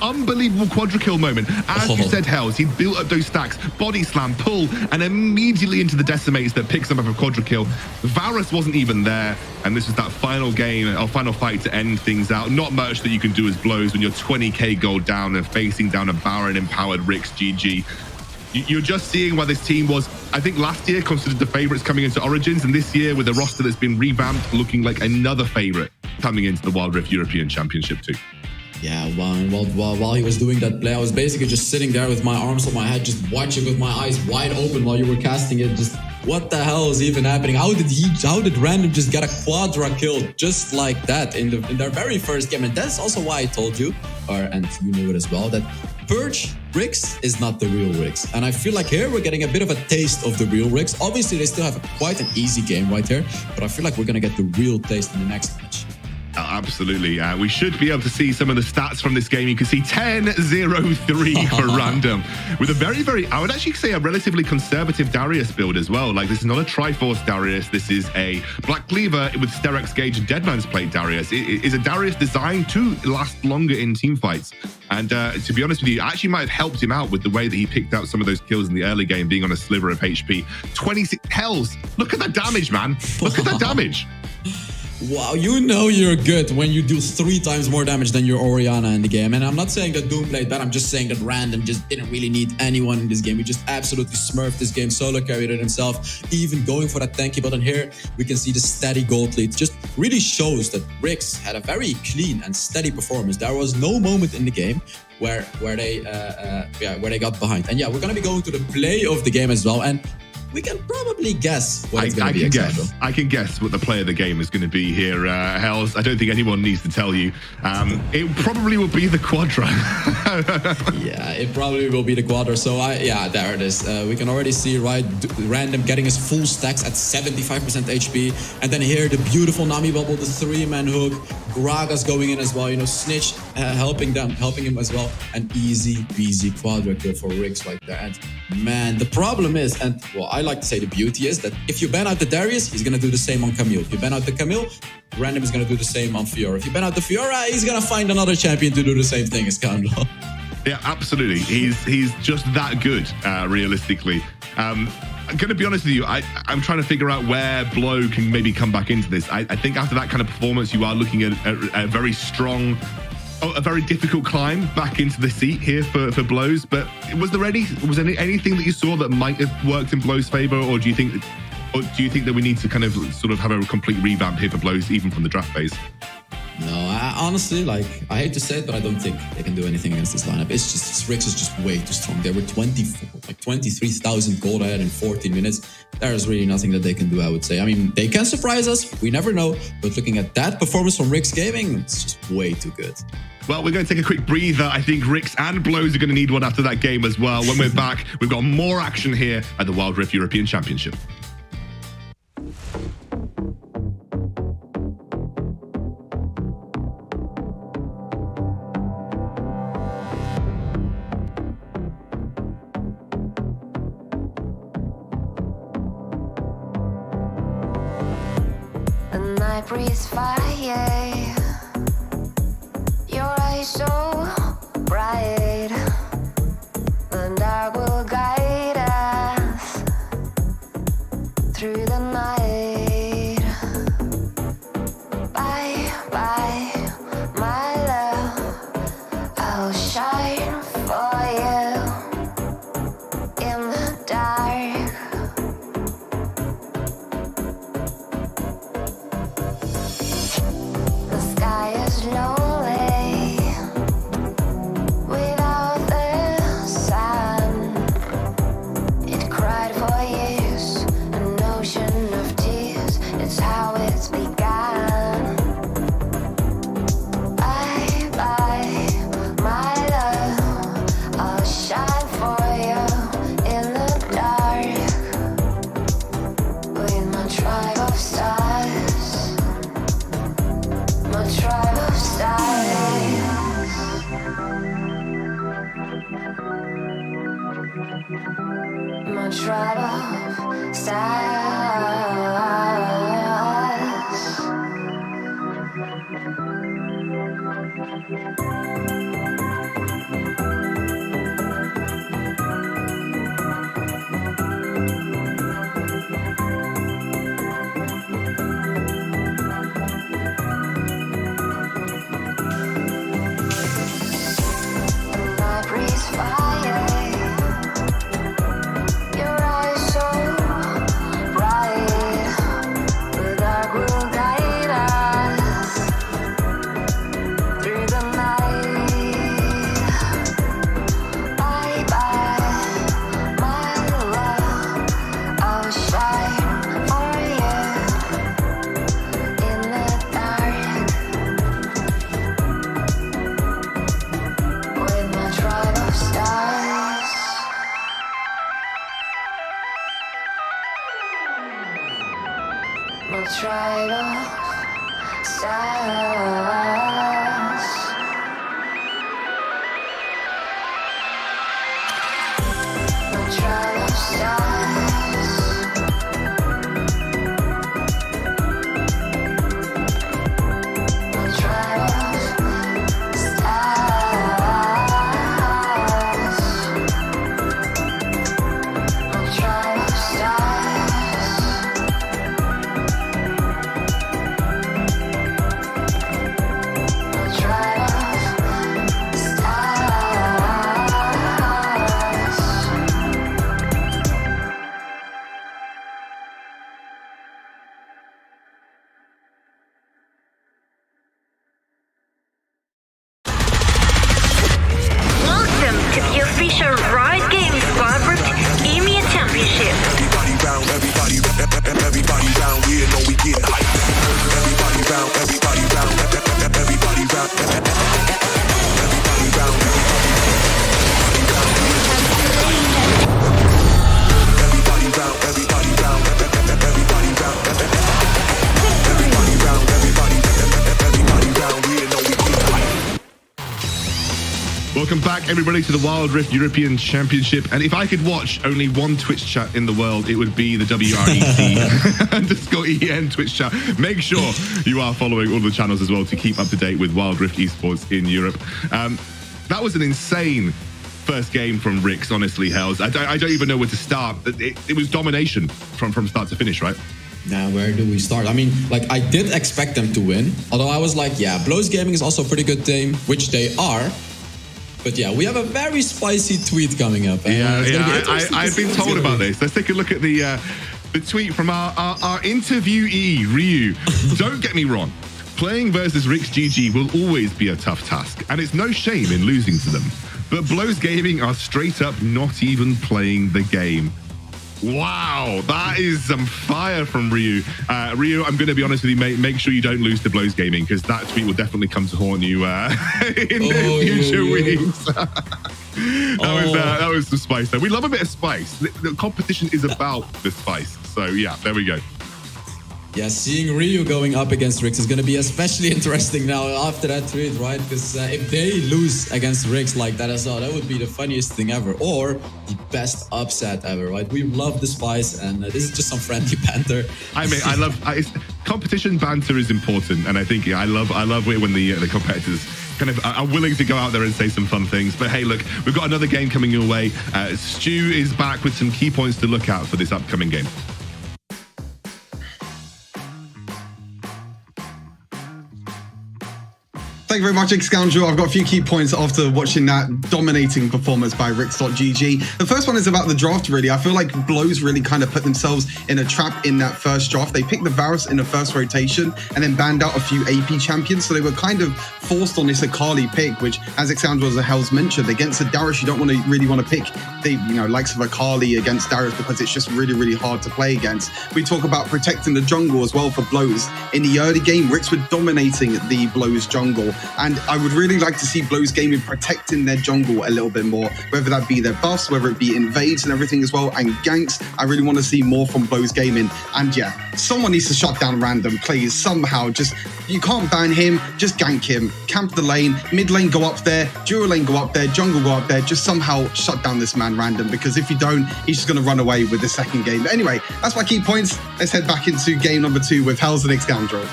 unbelievable quadra kill moment. As you said, Hells, he built up those stacks, body slam, pull, and immediately into the decimates that picks him up a quadra kill. Varus wasn't even there, and this was that final game, or final fight to end things out. Not much that you can do as Blows when you're 20k gold down and facing down a Baron empowered Rix GG. You're just seeing why this team was, I think last year, considered the favorites coming into Origins, and this year with a roster that's been revamped, looking like another favorite coming into the Wild Rift European Championship too. Yeah, while he was doing that play, I was basically just sitting there with my arms on my head, just watching with my eyes wide open while you were casting it. Just, what the hell is even happening? How did Random just get a quadra kill just like that in their very first game? And that's also why I told you, and you knew it as well, that Purge Rix is not the real Rix. And I feel like here we're getting a bit of a taste of the real Rix. Obviously, they still have quite an easy game right here, but I feel like we're going to get the real taste in the next match. Absolutely. We should be able to see some of the stats from this game. You can see 10-0-3 for random with a very, very, I would actually say a relatively conservative Darius build as well. Like, this is not a Triforce Darius. This is a Black Cleaver with Sterex Gauge and Deadman's Plate Darius. It is a Darius designed to last longer in team fights. And to be honest with you, I actually might have helped him out with the way that he picked out some of those kills in the early game, being on a sliver of HP. 26 hells. Look at that damage, man. Look at that damage. Wow, you know you're good when you do 3 times more damage than your Orianna in the game. And I'm not saying that Doom played bad, I'm just saying that Random just didn't really need anyone in this game. He just absolutely smurfed this game, solo carried it himself, even going for that tanky button here. We can see the steady gold lead. Just really shows that WREC had a very clean and steady performance. There was no moment in the game where they got behind. And yeah, we're gonna be going to the play of the game as well. And we can probably guess what it's going to be. I can guess what the play of the game is going to be here, Hells. I don't think anyone needs to tell you. It probably will be the Quadra. Yeah, it probably will be the Quadra. So, yeah, there it is. We can already see, right, Random getting his full stacks at 75% HP. And then here, the beautiful Nami Bubble, the 3-man hook. Gragas going in as well. You know, Snitch helping him as well. An easy peasy Quadra kill for WREC right there. And man, the problem is, and well, I like to say the beauty is that if you ban out the Darius, he's going to do the same on Camille. If you ban out the Camille, Random is going to do the same on Fiora. If you ban out the Fiora, he's going to find another champion to do the same thing as Kandlo. Yeah, absolutely. He's just that good, realistically. I'm going to be honest with you. I'm trying to figure out where Blow can maybe come back into this. I think after that kind of performance, you are looking at a very strong, a very difficult climb back into the seat here for Blow's. But was there anything that you saw that might have worked in Blow's favor, or do you think that we need to kind of sort of have a complete revamp here for Blow's, even from the draft phase? No, honestly, like, I hate to say it, but I don't think they can do anything against this lineup. It's just, WREC is just way too strong. They were 23,000 gold ahead in 14 minutes. There's really nothing that they can do, I would say. I mean, they can surprise us. We never know. But looking at that performance from WREC Gaming, it's just way too good. Well, we're going to take a quick breather. I think WREC and Blows are going to need one after that game as well. When we're back, we've got more action here at the Wild Rift European Championship. Breathe fire, your eyes so bright, the dark will guide us through the night. Bye, bye, my love, I'll shine for you in the dark. My tribe of stars. stars. My trial of stars. My trial of stars. My trial of stars. My trial of stars. Welcome to the official Riot Games Qualifier EMEA Championship. Everybody round, everybody round. We know we getting hype. Everybody round, everybody round, everybody round, everybody round, everybody round, everybody round, everybody round, everybody round, everybody round. We know we getting hype. Welcome back, everybody, to the Wild Rift European Championship. And if I could watch only one Twitch chat in the world, it would be the WREC _EN Twitch chat. Make sure you are following all the channels as well to keep up to date with Wild Rift Esports in Europe. That was an insane first game from WREC, honestly, Hells. I don't even know where to start. It was domination from start to finish, right? Now, where do we start? I mean, like, I did expect them to win. Although I was like, yeah, Blows Gaming is also a pretty good team, which they are. But yeah, we have a very spicy tweet coming up. I've been told about this. Let's take a look at the tweet from our interviewee, Ryu. Don't get me wrong. Playing versus WREC's GG will always be a tough task, and it's no shame in losing to them. But Blows Gaming are straight up not even playing the game. Wow, that is some fire from Ryu. Ryu, I'm going to be honest with you, mate. Make sure you don't lose to Blows Gaming, because that tweet will definitely come to haunt you in the future weeks. That was some spice there. We love a bit of spice. The competition is about the spice. So yeah, there we go. Yeah, seeing Ryu going up against WREC is going to be especially interesting now after that tweet, right? Because if they lose against WREC like that as well, that would be the funniest thing ever, or the best upset ever, right? We love the spice, and this is just some friendly banter. I mean, competition banter is important, and I think I love it when the competitors kind of are willing to go out there and say some fun things. But hey, look, we've got another game coming your way. Stu is back with some key points to look out for this upcoming game. Thank you very much, Scoundrel. I've got a few key points after watching that dominating performance by WREC.GG. The first one is about the draft, really. I feel like Blows really kind of put themselves in a trap in that first draft. They picked the Varus in the first rotation and then banned out a few AP champions. So they were kind of forced on this Akali pick, which, as Scoundrel as a Hells mentioned, against a Darius, you don't really want to pick the likes of Akali against Darius, because it's just really, really hard to play against. We talk about protecting the jungle as well for Blows. In the early game, WREC were dominating the Blows jungle. And I would really like to see Blows Gaming protecting their jungle a little bit more, whether that be their buffs, whether it be invades and everything as well, and ganks. I really want to see more from Blows Gaming. And yeah, someone needs to shut down Random, please, somehow. Just, you can't ban him, just gank him. Camp the lane, mid lane go up there, dual lane go up there, jungle go up there. Just somehow shut down this man Random, because if you don't, he's just going to run away with the second game. But anyway, that's my key points. Let's head back into game number 2 with Hells and Scoundrel.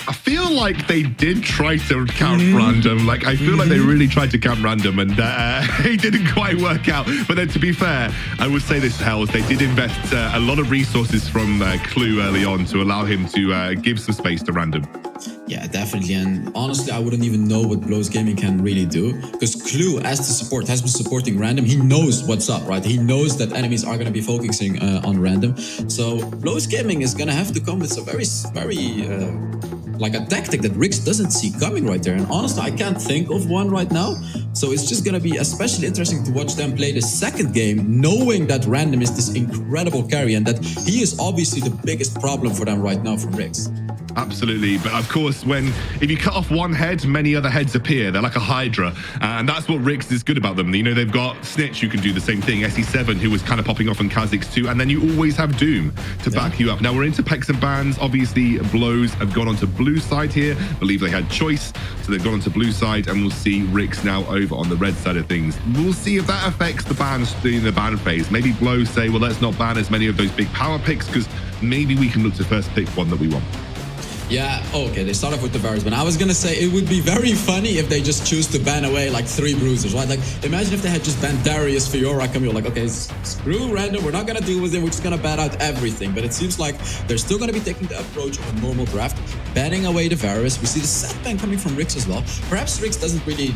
I feel like they did try to camp Random. Like, I feel like they really tried to camp Random, and it didn't quite work out. But then, to be fair, I would say this, Hells, they did invest a lot of resources from Clue early on to allow him to give some space to Random. Yeah, definitely. And honestly, I wouldn't even know what Blows Gaming can really do, because Clue, as the support, has been supporting Random. He knows what's up, right? He knows that enemies are going to be focusing on Random. So Blows Gaming is going to have to come with some very like a tactic that WREC doesn't see coming right there. And honestly, I can't think of one right now. So it's just going to be especially interesting to watch them play the second game, knowing that Random is this incredible carry and that he is obviously the biggest problem for them right now from WREC. Absolutely, but of course, if you cut off one head, many other heads appear. They're like a hydra, and that's what WREC is good about them. You know, they've got Snitch who can do the same thing, SE7 who was kind of popping off on Kha'Zix too, and then you always have Doom to back you up. Now we're into picks and bans. Obviously, Blows have gone onto blue side here. I believe they had choice, so they've gone onto blue side, and we'll see WREC now over on the red side of things. We'll see if that affects the bans in the ban phase. Maybe Blows say, well, let's not ban as many of those big power picks because maybe we can look to first pick one that we want. Yeah, okay, they start off with the Varus, but I was gonna say it would be very funny if they just choose to ban away like 3 bruisers, right? Like, imagine if they had just banned Darius, Fiora, Camille, like, okay, screw random, we're not gonna deal with it, we're just gonna ban out everything. But it seems like they're still gonna be taking the approach of a normal draft, banning away the Varus. We see the set ban coming from WREC as well. Perhaps WREC doesn't really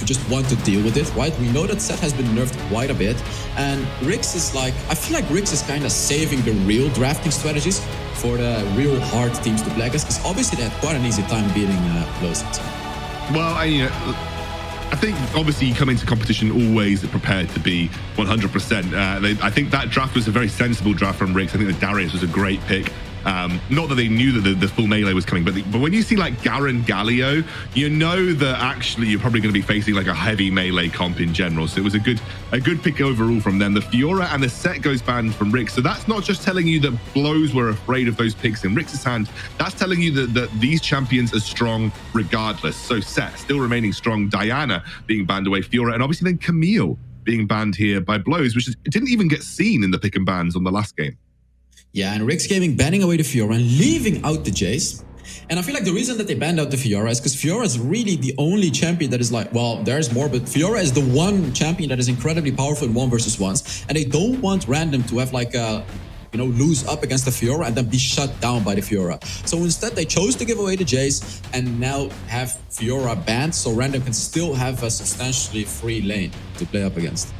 just want to deal with it, right? We know that set has been nerfed quite a bit, and WREC is like, I feel like WREC is kind of saving the real drafting strategies for the real hard teams to play against, because obviously they had quite an easy time beating Blows. Well, I think obviously you come into competition always prepared to be 100%. I think that draft was a very sensible draft from WREC. I think that Darius was a great pick. Not that they knew that the full melee was coming, but when you see like Garen Galio, you know that actually you're probably going to be facing like a heavy melee comp in general. So it was a good pick overall from them. The Fiora and the set goes banned from WREC. So that's not just telling you that Blows were afraid of those picks in WREC's hand. That's telling you that these champions are strong regardless. So set still remaining strong. Diana being banned away, Fiora, and obviously then Camille being banned here by Blows, which didn't even get seen in the pick and bans on the last game. Yeah, and WREC Gaming banning away the Fiora and leaving out the Jace. And I feel like the reason that they banned out the Fiora is because Fiora is really the only champion that is like, well, there's more, but Fiora is the one champion that is incredibly powerful in 1v1s. And they don't want random to have like a, lose up against the Fiora and then be shut down by the Fiora. So instead, they chose to give away the Jace and now have Fiora banned so random can still have a substantially free lane to play up against.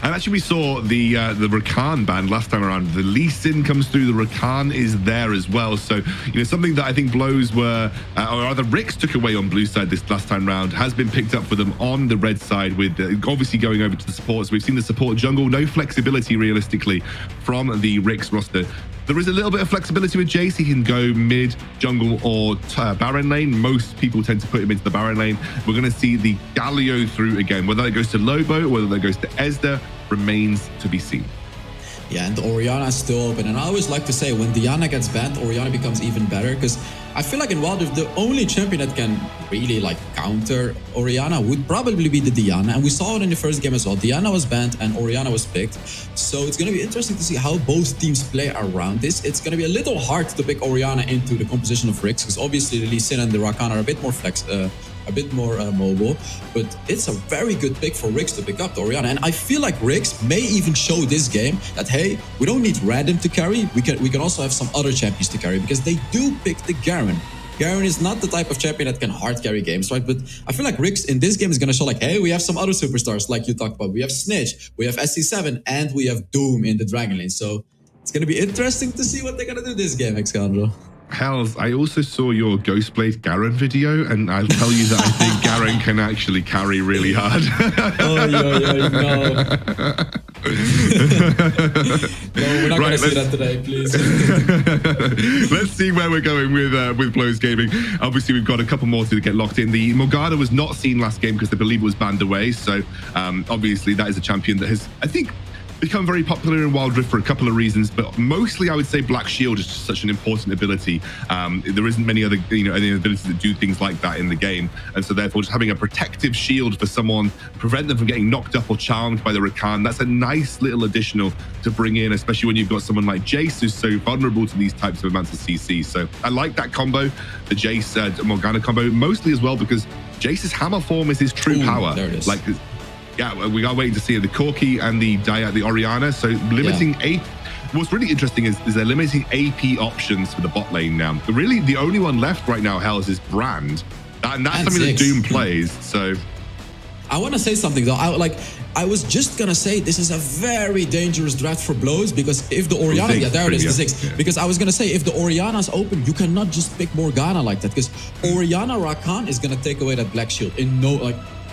And actually, we saw the Rakan ban last time around. The Lee Sin comes through. The Rakan is there as well. So, something that I think Blows were, or rather WREC took away on blue side this last time round has been picked up for them on the red side with obviously going over to the supports. We've seen the support jungle, no flexibility realistically from the WREC roster. There is a little bit of flexibility with Jace. He can go mid, jungle, or Baron lane. Most people tend to put him into the Baron lane. We're going to see the Galio through again. Whether that goes to Lobo, whether that goes to Ezda, remains to be seen. Yeah, and Orianna is still open. And I always like to say, when Diana gets banned, Orianna becomes even better. Because I feel like in Wild Rift, the only champion that can really counter Orianna would probably be the Diana. And we saw it in the first game as well. Diana was banned and Orianna was picked. So it's going to be interesting to see how both teams play around this. It's going to be a little hard to pick Orianna into the composition of WREC, because obviously the Lee Sin and the Rakan are a bit more a bit more mobile, but it's a very good pick for WREC to pick up the Orianna. And I feel like WREC may even show this game that, hey, we don't need random to carry. We can also have some other champions to carry, because they do pick the Garen. Garen is not the type of champion that can hard carry games, right? But I feel like WREC in this game is going to show like, hey, we have some other superstars like you talked about. We have Snitch, we have SC7, and we have Doom in the Dragon Lane. So it's going to be interesting to see what they're going to do this game, Alexandro. Hells, I also saw your Ghostblade Garen video, and I'll tell you that I think Garen can actually carry really hard. No, we're not going to see that today, please. Let's see where we're going with Blows Gaming. Obviously, we've got a couple more to get locked in. The Morgana was not seen last game because I believe it was banned away. So obviously, that is a champion that has, I think, become very popular in Wild Rift for a couple of reasons, but mostly I would say Black Shield is just such an important ability. There isn't many other, any abilities that do things like that in the game, and so therefore just having a protective shield for someone, prevent them from getting knocked up or charmed by the Rakan, that's a nice little additional to bring in, especially when you've got someone like Jace who's so vulnerable to these types of amounts of CC. So I like that combo, the Jace Morgana combo, mostly as well because Jace's hammer form is his true power. There it is. Yeah, we are waiting to see the Corki and the Orianna. So limiting what's really interesting is they're limiting AP options for the bot lane now. Really, the only one left right now, Hells, is Brand. And that's something that Doom plays. So I want to say something though. I was just gonna say this is a very dangerous draft for Blows, because if the Orianna, there it is, the 6. Yeah. Because I was gonna say if the Orianna's open, you cannot just pick Morgana like that, because Orianna Rakan is gonna take away that Black Shield.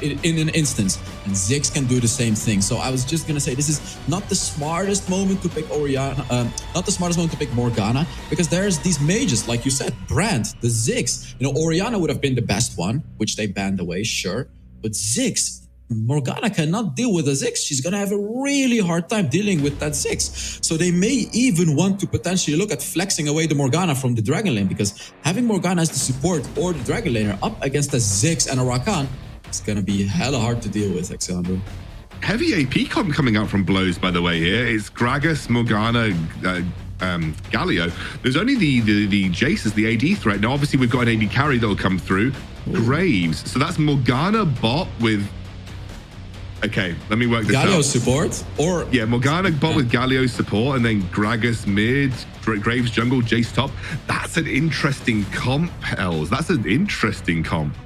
in an instance. And Ziggs can do the same thing. So I was just gonna say this is not the smartest moment to pick not the smartest moment to pick Morgana, because there's these mages, like you said, Brand, the Ziggs. You know, Orianna would have been the best one, which they banned away, sure. But Ziggs, Morgana cannot deal with a Ziggs. She's gonna have a really hard time dealing with that Ziggs. So they may even want to potentially look at flexing away the Morgana from the Dragon Lane, because having Morgana as the support or the Dragon Laner up against a Ziggs and a Rakan, it's gonna be hella hard to deal with, Alexander. Heavy AP comp coming out from Blows, by the way, here. It's Gragas, Morgana, Galio. There's only the Jace as the AD threat. Now, obviously, we've got an AD carry that will come through. Graves. So that's Morgana bot with... Okay, let me work this out. Galio support? Or yeah, Morgana bot with Galio support, and then Gragas mid, Graves jungle, Jace top. That's an interesting comp, Hells. That's an interesting comp.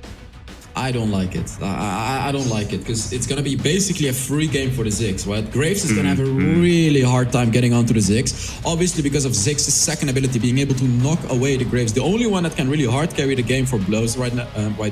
I don't like it. I don't like it, because it's going to be basically a free game for the Ziggs, right? Graves is going to have a really hard time getting onto the Ziggs. Obviously, because of Ziggs' second ability, being able to knock away the Graves. The only one that can really hard carry the game for Blows right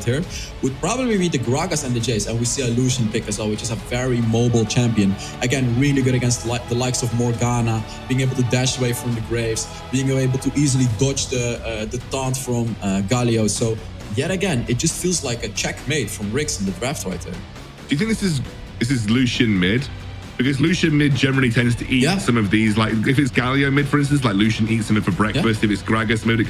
here would probably be the Gragas and the Jace. And we see a Lucian pick as well, which is a very mobile champion. Again, really good against the likes of Morgana, being able to dash away from the Graves, being able to easily dodge the taunt from Galio. So yet again, it just feels like a checkmate from WREC in the draft right there. Do you think this is Lucian mid? Because Lucian mid generally tends to eat some of these. Like if it's Galio mid, for instance, like Lucian eats some for breakfast. If it's Gragas mid,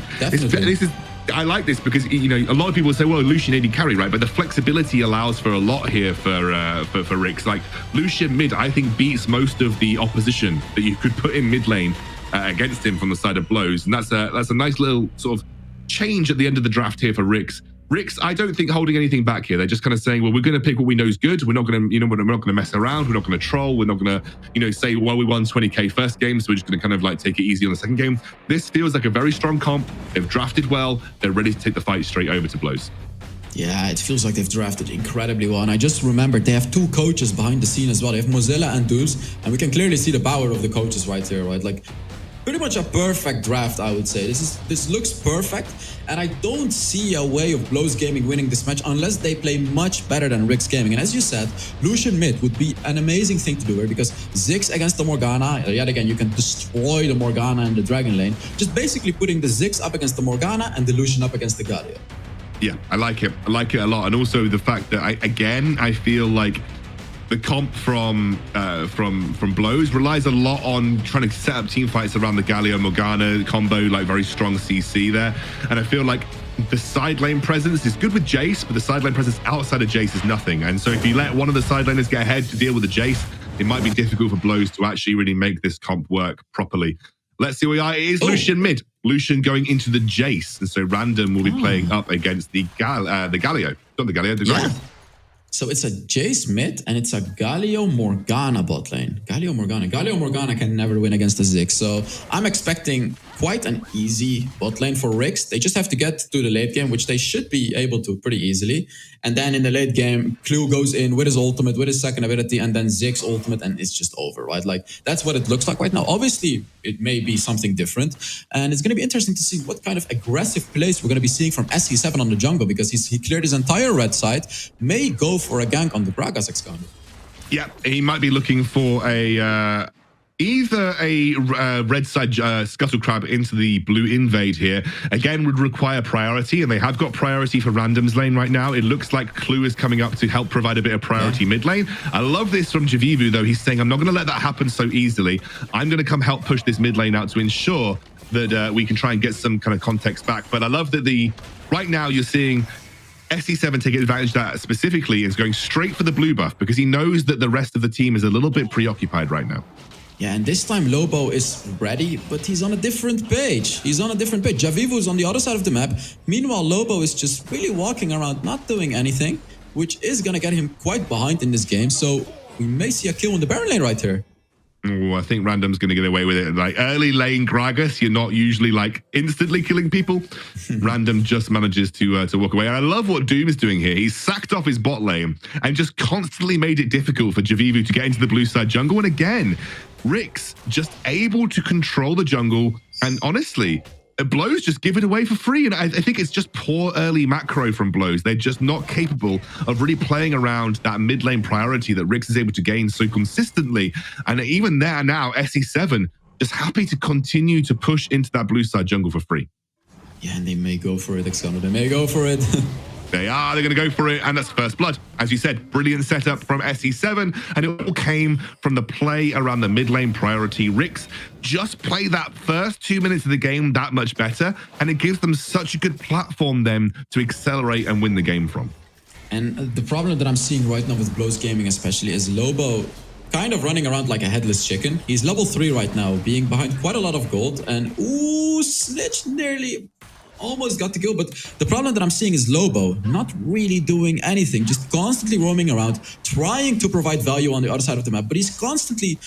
I like this because, you know, a lot of people say, well, Lucian AD carry, right? But the flexibility allows for a lot here for WREC. Like Lucian mid, I think beats most of the opposition that you could put in mid lane against him from the side of Blows, and that's a nice little sort of change at the end of the draft here for WREC. WREC, I don't think holding anything back here. They're just kind of saying, well, we're going to pick what we know is good. We're not going to, you know, we're not going to mess around. We're not going to troll. We're not going to, you know, say, well, we won 20K first game, so we're just going to kind of like take it easy on the second game. This feels like a very strong comp. They've drafted well. They're ready to take the fight straight over to Blows. Yeah, it feels like they've drafted incredibly well. And I just remembered they have two coaches behind the scene as well. They have Mozilla and Dubs, and we can clearly see the power of the coaches right here, right? Like, pretty much a perfect draft, I would say. This looks perfect, and I don't see a way of Blows Gaming winning this match unless they play much better than WREC Gaming. And as you said, Lucian mid would be an amazing thing to do here, because Ziggs against the Morgana, yet again, you can destroy the Morgana in the Dragon Lane, just basically putting the Ziggs up against the Morgana and the Lucian up against the Galio. Yeah, I like it. I like it a lot. And also the fact that I feel like the comp from Blows relies a lot on trying to set up team fights around the Galio Morgana combo, like very strong CC there. And I feel like the side lane presence is good with Jace, but the side lane presence outside of Jace is nothing. And so if you let one of the side laners get ahead to deal with the Jace, it might be difficult for Blows to actually really make this comp work properly. Let's see where we are. It is Lucian mid. Lucian going into the Jace. And so Random will be playing up against the Galio. Not the Galio, the Gragas. Yeah. So it's a Jace mid, and it's a Galio Morgana bot lane. Galio Morgana can never win against a Ziggs. So I'm expecting quite an easy bot lane for WREC. They just have to get to the late game, which they should be able to pretty easily. And then in the late game, Clue goes in with his ultimate, with his second ability, and then Ziggs ultimate, and it's just over, right? Like, that's what it looks like right now. Obviously, it may be something different. And it's going to be interesting to see what kind of aggressive plays we're going to be seeing from SC7 on the jungle, because he cleared his entire red side, may go for a gank on the Gragas Excalibur. Yeah, he might be looking for a either a red side Scuttle Crab into the blue invade here. Again, would require priority, and they have got priority for Random's lane right now. It looks like Clue is coming up to help provide a bit of priority mid lane. I love this from Javivu, though. He's saying, I'm not going to let that happen so easily. I'm going to come help push this mid lane out to ensure that we can try and get some kind of context back. But I love that right now you're seeing SC7 take advantage of that specifically, is going straight for the blue buff because he knows that the rest of the team is a little bit preoccupied right now. Yeah, and this time Lobo is ready, but he's on a different page. Javivu is on the other side of the map. Meanwhile, Lobo is just really walking around, not doing anything, which is going to get him quite behind in this game. So we may see a kill in the Baron lane right here. Oh, I think Random's going to get away with it. Like early lane Gragas, you're not usually like instantly killing people. Random just manages to walk away. And I love what Doom is doing here. He's sacked off his bot lane and just constantly made it difficult for Javivu to get into the blue side jungle. And again, WREC just able to control the jungle. And honestly, Blows just give it away for free. And I think it's just poor early macro from Blows. They're just not capable of really playing around that mid lane priority that Rix is able to gain so consistently. And even there now, SE7 just happy to continue to push into that blue side jungle for free. Yeah, and they may go for it, Xander. They may go for it. They're going to go for it, and that's first blood. As you said, brilliant setup from SE7, and it all came from the play around the mid lane priority. Rix just play that first 2 minutes of the game that much better, and it gives them such a good platform then to accelerate and win the game from. And the problem that I'm seeing right now with Blows Gaming especially is Lobo kind of running around like a headless chicken. He's level 3 right now, being behind quite a lot of gold, and Snitch nearly almost got the kill, but the problem that I'm seeing is Lobo not really doing anything, just constantly roaming around, trying to provide value on the other side of the map, but he's constantly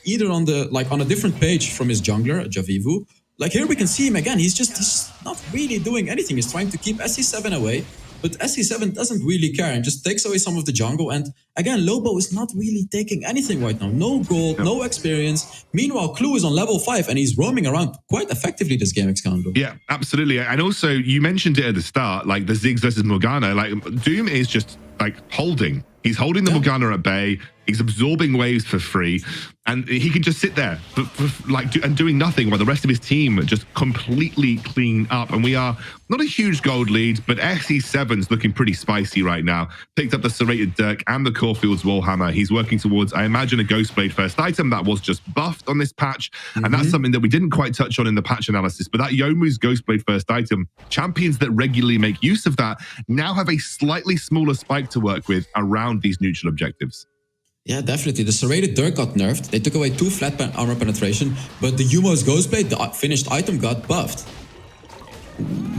either on a different page from his jungler, Javivu. Like here we can see him again, he's not really doing anything. He's trying to keep SE7 away, but SE7 doesn't really care and just takes away some of the jungle. And again, Lobo is not really taking anything right now. No gold, no experience. Meanwhile, Clue is on level 5 and he's roaming around quite effectively this game, Xcando. Yeah, absolutely. And also, you mentioned it at the start, like the Ziggs versus Morgana. Like Doom is just like holding. He's holding the Morgana at bay. He's absorbing waves for free, and he can just sit there and doing nothing while the rest of his team just completely clean up. And we are not a huge gold lead, but SE7's looking pretty spicy right now. Picked up the Serrated Dirk and the Caulfield's Wallhammer. He's working towards, I imagine, a Ghostblade first item that was just buffed on this patch, and that's something that we didn't quite touch on in the patch analysis. But that Yomu's Ghostblade first item, champions that regularly make use of that now have a slightly smaller spike to work with around these neutral objectives. Yeah, definitely. The Serrated Dirk got nerfed. They took away 2 flat armor penetration, but the Yumo's Ghostblade, the finished item, got buffed.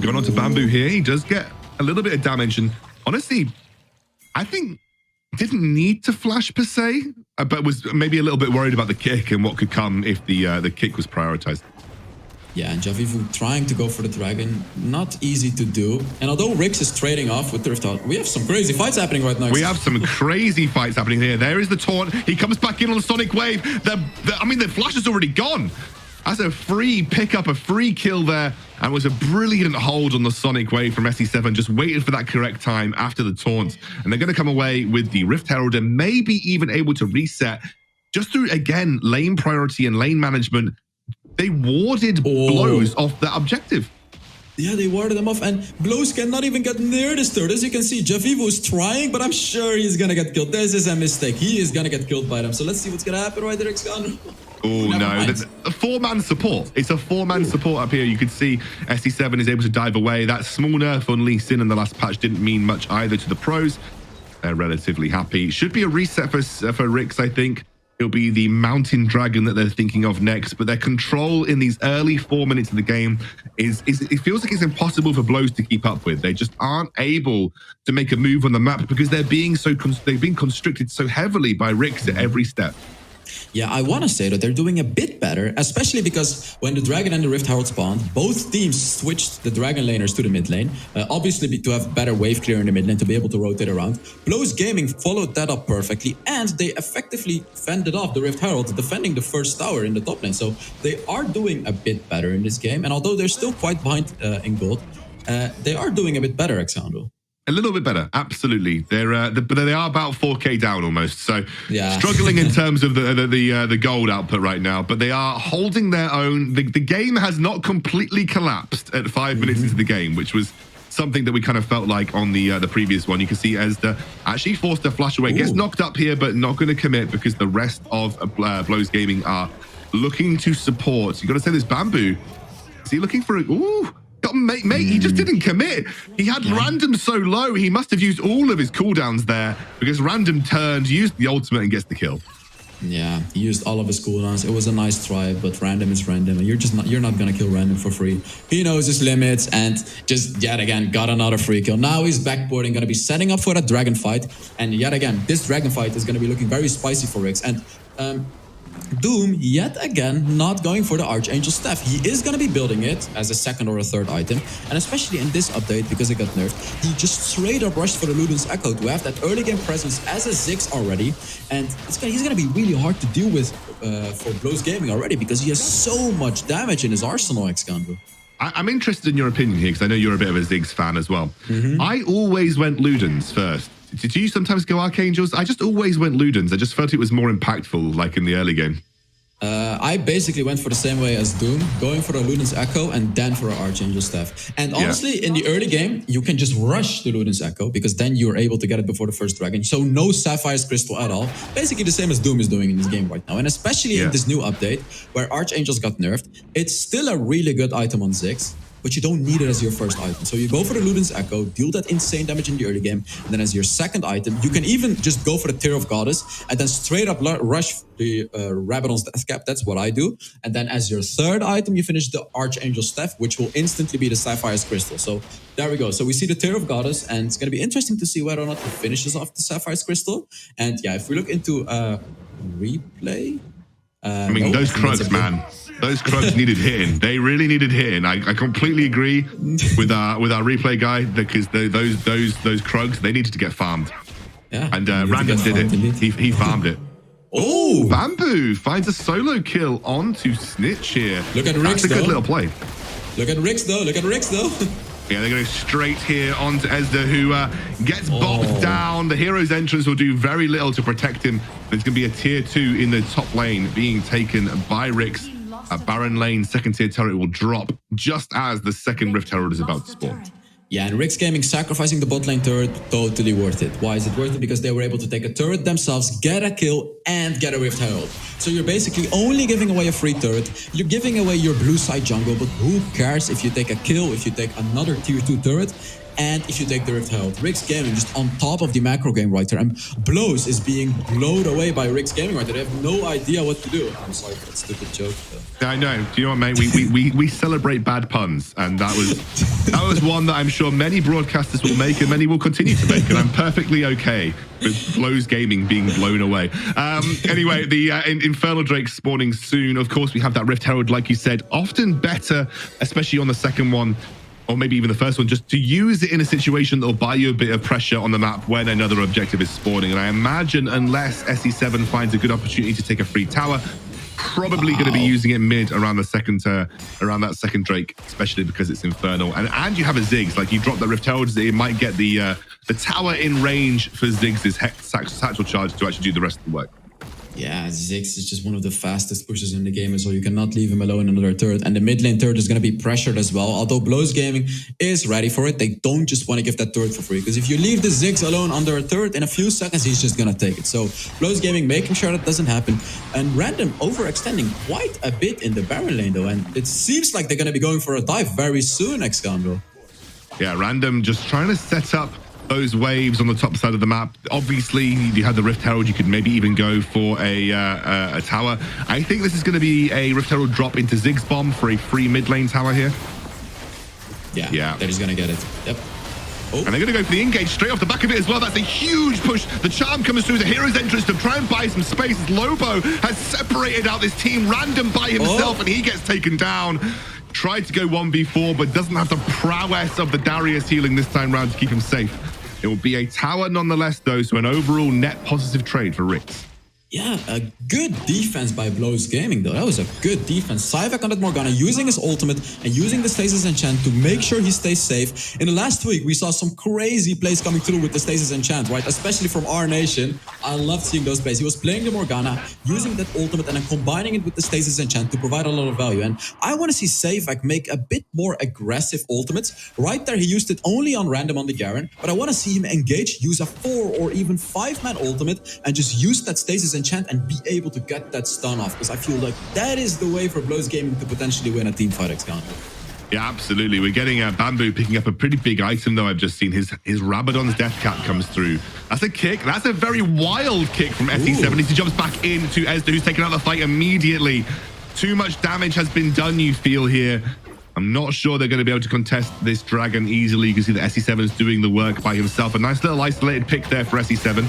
Going on to Bamboo here, he does get a little bit of damage, and honestly, I think didn't need to flash per se, but was maybe a little bit worried about the kick and what could come if the kick was prioritized. Yeah, and Javivu trying to go for the dragon, not easy to do. And although Rix is trading off with the Rift Out, we have some crazy fights happening right now. We have some crazy fights happening here. There is the taunt. He comes back in on the Sonic Wave. The flash is already gone. That's a free pickup, a free kill there, and was a brilliant hold on the Sonic Wave from SE7. Just waited for that correct time after the taunt. And they're going to come away with the Rift Herald and maybe even able to reset just through, again, lane priority and lane management. They warded Blows off that objective. Yeah, they warded them off, and Blows cannot even get near this turret. As you can see, Javivu is trying, but I'm sure he's gonna get killed. This is a mistake. He is gonna get killed by them. So let's see what's gonna happen right there, Xcan. Oh, no. That's a 4-man support. It's a 4-man support up here. You can see SE7 is able to dive away. That small nerf on Lee Sin in the last patch didn't mean much either to the pros. They're relatively happy. Should be a reset for Rix, I think. It'll be the Mountain Dragon that they're thinking of next, but their control in these early 4 minutes of the game is it feels like it's impossible for Blows to keep up with. They just aren't able to make a move on the map because they're being constricted so heavily by Rix at every step. Yeah, I want to say that they're doing a bit better, especially because when the Dragon and the Rift Herald spawned, both teams switched the Dragon laners to the mid lane, obviously to have better wave clear in the mid lane to be able to rotate around. Blows Gaming followed that up perfectly, and they effectively fended off the Rift Herald, defending the first tower in the top lane. So they are doing a bit better in this game, and although they're still quite behind in gold, they are doing a bit better, Xando. A little bit better, absolutely. But they are about 4K down almost, so yeah. Struggling in terms of the gold output right now. But they are holding their own. The game has not completely collapsed at 5 minutes into the game, which was something that we kind of felt like on the previous one. You can see Ezda actually forced to flash away, gets knocked up here, but not going to commit because the rest of Blows Gaming are looking to support. You got to say this Bamboo. Is he looking for a? Ooh. Mate, he just didn't commit. He had Random so low, he must have used all of his cooldowns there because Random turned, used the ultimate, and gets the kill. Yeah, he used all of his cooldowns. It was a nice try, but Random is Random, and you're not gonna kill Random for free. He knows his limits, and just yet again got another free kill. Now he's backboarding, gonna be setting up for that dragon fight, and yet again, this dragon fight is gonna be looking very spicy for Rix. And Doom, yet again, not going for the Archangel Staff. He is going to be building it as a second or a third item. And especially in this update, because it got nerfed, he just straight up rushed for the Luden's Echo to have that early game presence as a Ziggs already. And he's going to be really hard to deal with for Blows Gaming already because he has so much damage in his arsenal, Xcandu. I'm interested in your opinion here because I know you're a bit of a Ziggs fan as well. I always went Ludens first. Did you sometimes go Archangels? I just always went Ludens. I just felt it was more impactful, like in the early game. I basically went for the same way as Doom, going for a Luden's Echo and then for an Archangel Staff. And honestly, in the early game, you can just rush the Luden's Echo because then you're able to get it before the first dragon. So no Sapphire's Crystal at all. Basically the same as Doom is doing in this game right now. And especially in this new update where Archangels got nerfed, it's still a really good item on Ziggs, but you don't need it as your first item. So you go for the Luden's Echo, deal that insane damage in the early game, and then as your second item, you can even just go for the Tear of Goddess, and then straight up rush the Rabadon's Death Cap. That's what I do. And then as your third item, you finish the Archangel Staff, which will instantly be the Sapphire's Crystal. So there we go. So we see the Tear of Goddess, and it's going to be interesting to see whether or not he finishes off the Sapphire's Crystal. And yeah, if we look into replay... I mean, those Krugs, man. Those Krugs needed hitting. They really needed hitting. I completely agree with our replay guy because those Krugs, they needed to get farmed. Yeah, and Random did it. He farmed it. Oh, Bamboo finds a solo kill onto Snitch here. Look at Rix, That's a good little play. Look at Rix, though. Yeah, they're going straight here onto Ezda, who gets bopped down. The hero's entrance will do very little to protect him. There's going to be a tier 2 in the top lane being taken by Rix. A Baron lane second tier turret will drop just as the second Rift Herald is about to spawn. Yeah, and Rix Gaming sacrificing the bot lane turret, totally worth it. Why is it worth it? Because they were able to take a turret themselves, get a kill, and get a Rift Herald. So you're basically only giving away a free turret. You're giving away your blue side jungle, but who cares if you take a kill, if you take another tier 2 turret, and if you take the Rift Herald. Rix Gaming just on top of the macro game right there. And Blows is being blowed away by Rix Gaming right there. They have no idea what to do. I'm sorry for that stupid joke. Yeah, I know. Do you know what, mate? We celebrate bad puns, and that was one that I'm sure many broadcasters will make, and many will continue to make, and I'm perfectly okay with Blows Gaming being blown away. Anyway, the Infernal Drake spawning soon. Of course, we have that Rift Herald, like you said, often better, especially on the second one, or maybe even the first one, just to use it in a situation that will buy you a bit of pressure on the map when another objective is spawning. And I imagine unless SE7 finds a good opportunity to take a free tower, probably going to be using it mid around the second, around that second Drake, especially because it's Infernal. And you have a Ziggs, like you drop that Rift Herald, it might get the tower in range for Ziggs' Satchel Charge to actually do the rest of the work. Yeah, Ziggs is just one of the fastest pushes in the game as well. You cannot leave him alone in another turret. And the mid lane turret is going to be pressured as well. Although Blows Gaming is ready for it, they don't just want to give that turret for free. Because if you leave the Ziggs alone under a turret, in a few seconds, he's just going to take it. So Blows Gaming making sure that doesn't happen. And Random overextending quite a bit in the Baron lane though. And it seems like they're going to be going for a dive very soon, Excandro. Yeah, Random just trying to set up those waves on the top side of the map. Obviously, you had the Rift Herald. You could maybe even go for a tower. I think this is going to be a Rift Herald drop into Ziggs Bomb for a free mid lane tower here. Yeah, that he's going to get it. Yep. Oh. And they're going to go for the engage straight off the back of it as well. That's a huge push. The charm comes through the hero's entrance to try and buy some space. Lobo has separated out this team Random by himself, and he gets taken down. Tried to go 1v4, but doesn't have the prowess of the Darius healing this time round to keep him safe. It will be a tower nonetheless, though, so an overall net positive trade for Rix. Yeah, a good defense by Blows Gaming, though. That was a good defense. Syvek on that Morgana, using his ultimate and using the Stasis Enchant to make sure he stays safe. In the last week, we saw some crazy plays coming through with the Stasis Enchant, right? Especially from our nation. I loved seeing those plays. He was playing the Morgana, using that ultimate, and then combining it with the Stasis Enchant to provide a lot of value. And I want to see Syvek make a bit more aggressive ultimates. Right there, he used it only on Random on the Garen, but I want to see him engage, use a 4 or even 5-man ultimate, and just use that Stasis Enchant and be able to get that stun off, because I feel like that is the way for Blows Gaming to potentially win a team fight Excalibur. Yeah, absolutely. We're getting Bamboo picking up a pretty big item, though. I've just seen his Rabadon's Death Cap comes through. That's a kick. That's a very wild kick from SE7. He jumps back into Ezda, who's taken out the fight immediately. Too much damage has been done, you feel here. I'm not sure they're going to be able to contest this dragon easily. You can see that SE7 is doing the work by himself. A nice little isolated pick there for SE7.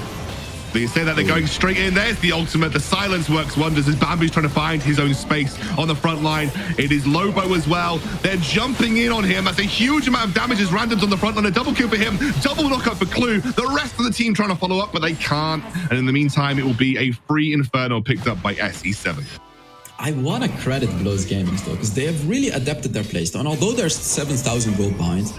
They say that they're going straight in. There's the ultimate. The silence works wonders as Bamboo's trying to find his own space on the front line. It is Lobo as well. They're jumping in on him. That's a huge amount of damage as Random's on the front line. A double kill for him. Double knockup for Clue. The rest of the team trying to follow up, but they can't. And in the meantime, it will be a free Inferno picked up by SE7. I want to credit Blows Gaming though, because they have really adapted their playstyle. And although they're 7,000 gold behind,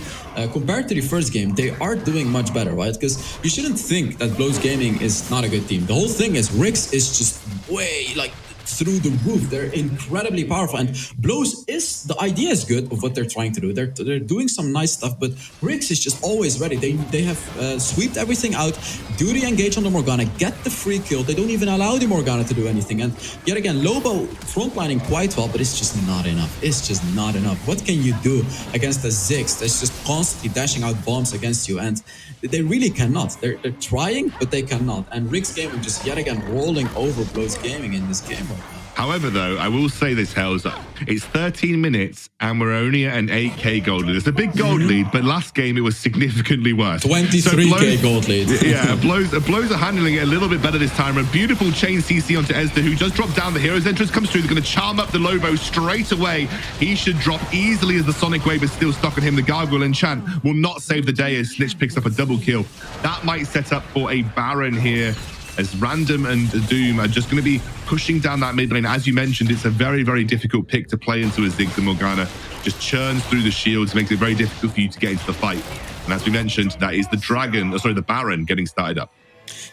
compared to the first game, they are doing much better, right? Because you shouldn't think that Blows Gaming is not a good team. The whole thing is WREC is just way like through the roof. They're incredibly powerful, and Blows is the idea is good of what they're trying to do. They're doing some nice stuff, but WREC is just always ready. They have swept everything out, do the engage on the Morgana, get the free kill. They don't even allow the Morgana to do anything. And yet again, Lobo frontlining quite well, but it's just not enough. It's just not enough. What can you do against a Ziggs that's just constantly dashing out bombs against you? And they really cannot. They're trying, but they cannot. And WREC Gaming just yet again rolling over Blows Gaming in this game right now. However, though, I will say this, Hells, it's 13 minutes and we're only at an 8k gold lead. It's a big gold lead, but last game it was significantly worse. 23k gold lead. Yeah, Blows are handling it a little bit better this time. A beautiful chain CC onto Ezda, who just dropped down. The Hero's Entrance comes through. They're going to charm up the Lobo straight away. He should drop easily as the Sonic Wave is still stuck on him. The Gargoyle Enchant will not save the day as Snitch picks up a double kill. That might set up for a Baron here, as Random and Doom are just going to be pushing down that mid lane. As you mentioned, it's a very, very difficult pick to play into a Ziggs and Morgana. Just churns through the shields, makes it very difficult for you to get into the fight. And as we mentioned, that is the Baron getting started up.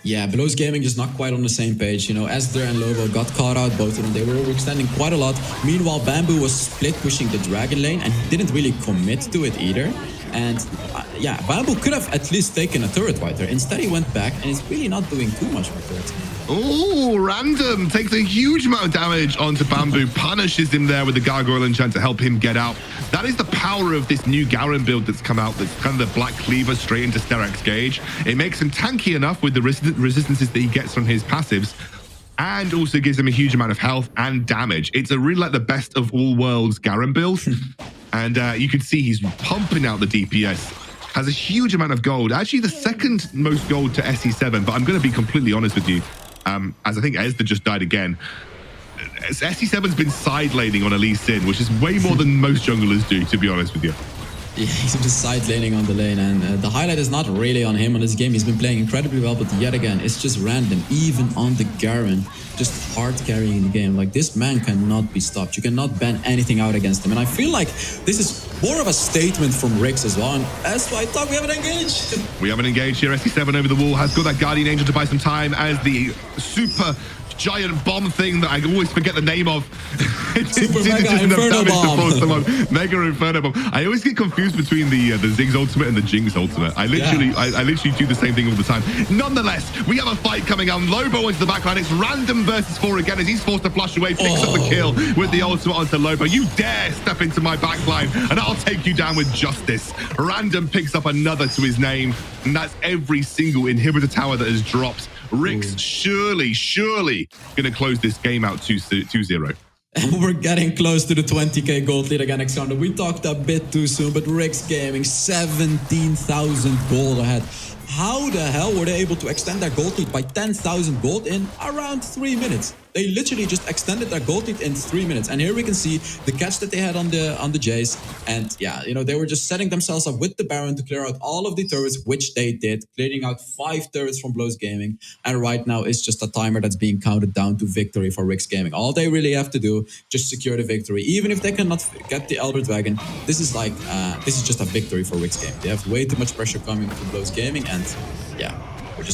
Yeah, Blows Gaming just not quite on the same page. You know, Ezra and Lobo got caught out, both of them. They were overextending quite a lot. Meanwhile, Bamboo was split pushing the Dragon lane and he didn't really commit to it either. And yeah, Bamboo could have at least taken a turret right there. Instead, he went back and he's really not doing too much with turrets. Oh, Random takes a huge amount of damage onto Bamboo, punishes him there with the Gargoyle Enchant to help him get out. That is the power of this new Garen build that's come out, that's kind of the Black Cleaver straight into Sterak's Gauge. It makes him tanky enough with the resistances that he gets from his passives, and also gives him a huge amount of health and damage. It's a really like the best of all worlds Garen build. And you can see he's pumping out the DPS. Has a huge amount of gold. Actually, the second most gold to SE7. But I'm going to be completely honest with you. As I think Ezda just died again. SE7's been side laning on a Lee Sin, which is way more than most junglers do, to be honest with you. Yeah, he's just side laning on the lane, and the highlight is not really on him on this game. He's been playing incredibly well, but yet again, it's just random, even on the Garen, just hard carrying the game. Like, this man cannot be stopped. You cannot ban anything out against him, and I feel like this is more of a statement from WREC as well, and that's why I thought we haven't engaged. We haven't engaged here. SE7 over the wall has got that Guardian Angel to buy some time as the super giant bomb thing that I always forget the name of. Super Mega Inferno Bomb. Mega Inferno Bomb. I always get confused between the Ziggs ultimate and the Jinx ultimate. I literally do the same thing all the time. Nonetheless, we have a fight coming on. Lobo into the backline. It's Random versus 4 again as he's forced to flush away, picks up the kill with the ultimate onto Lobo. You dare step into my backline and I'll take you down with justice. Random picks up another to his name, and that's every single inhibitor tower that has dropped. WREC's surely going to close this game out 2-0. And we're getting close to the 20k gold lead again, Alexander. We talked a bit too soon, but WREC Gaming, 17,000 gold ahead. How the hell were they able to extend their gold lead by 10,000 gold in around 3 minutes? They literally just extended their gold lead in 3 minutes. And here we can see the catch that they had on the Jace. And yeah, you know, they were just setting themselves up with the Baron to clear out all of the turrets, which they did, clearing out 5 turrets from Blows Gaming. And right now, it's just a timer that's being counted down to victory for WREC Gaming. All they really have to do, just secure the victory. Even if they cannot get the Elder Dragon, this is like, this is just a victory for WREC Gaming. They have way too much pressure coming from Blows Gaming, and yeah.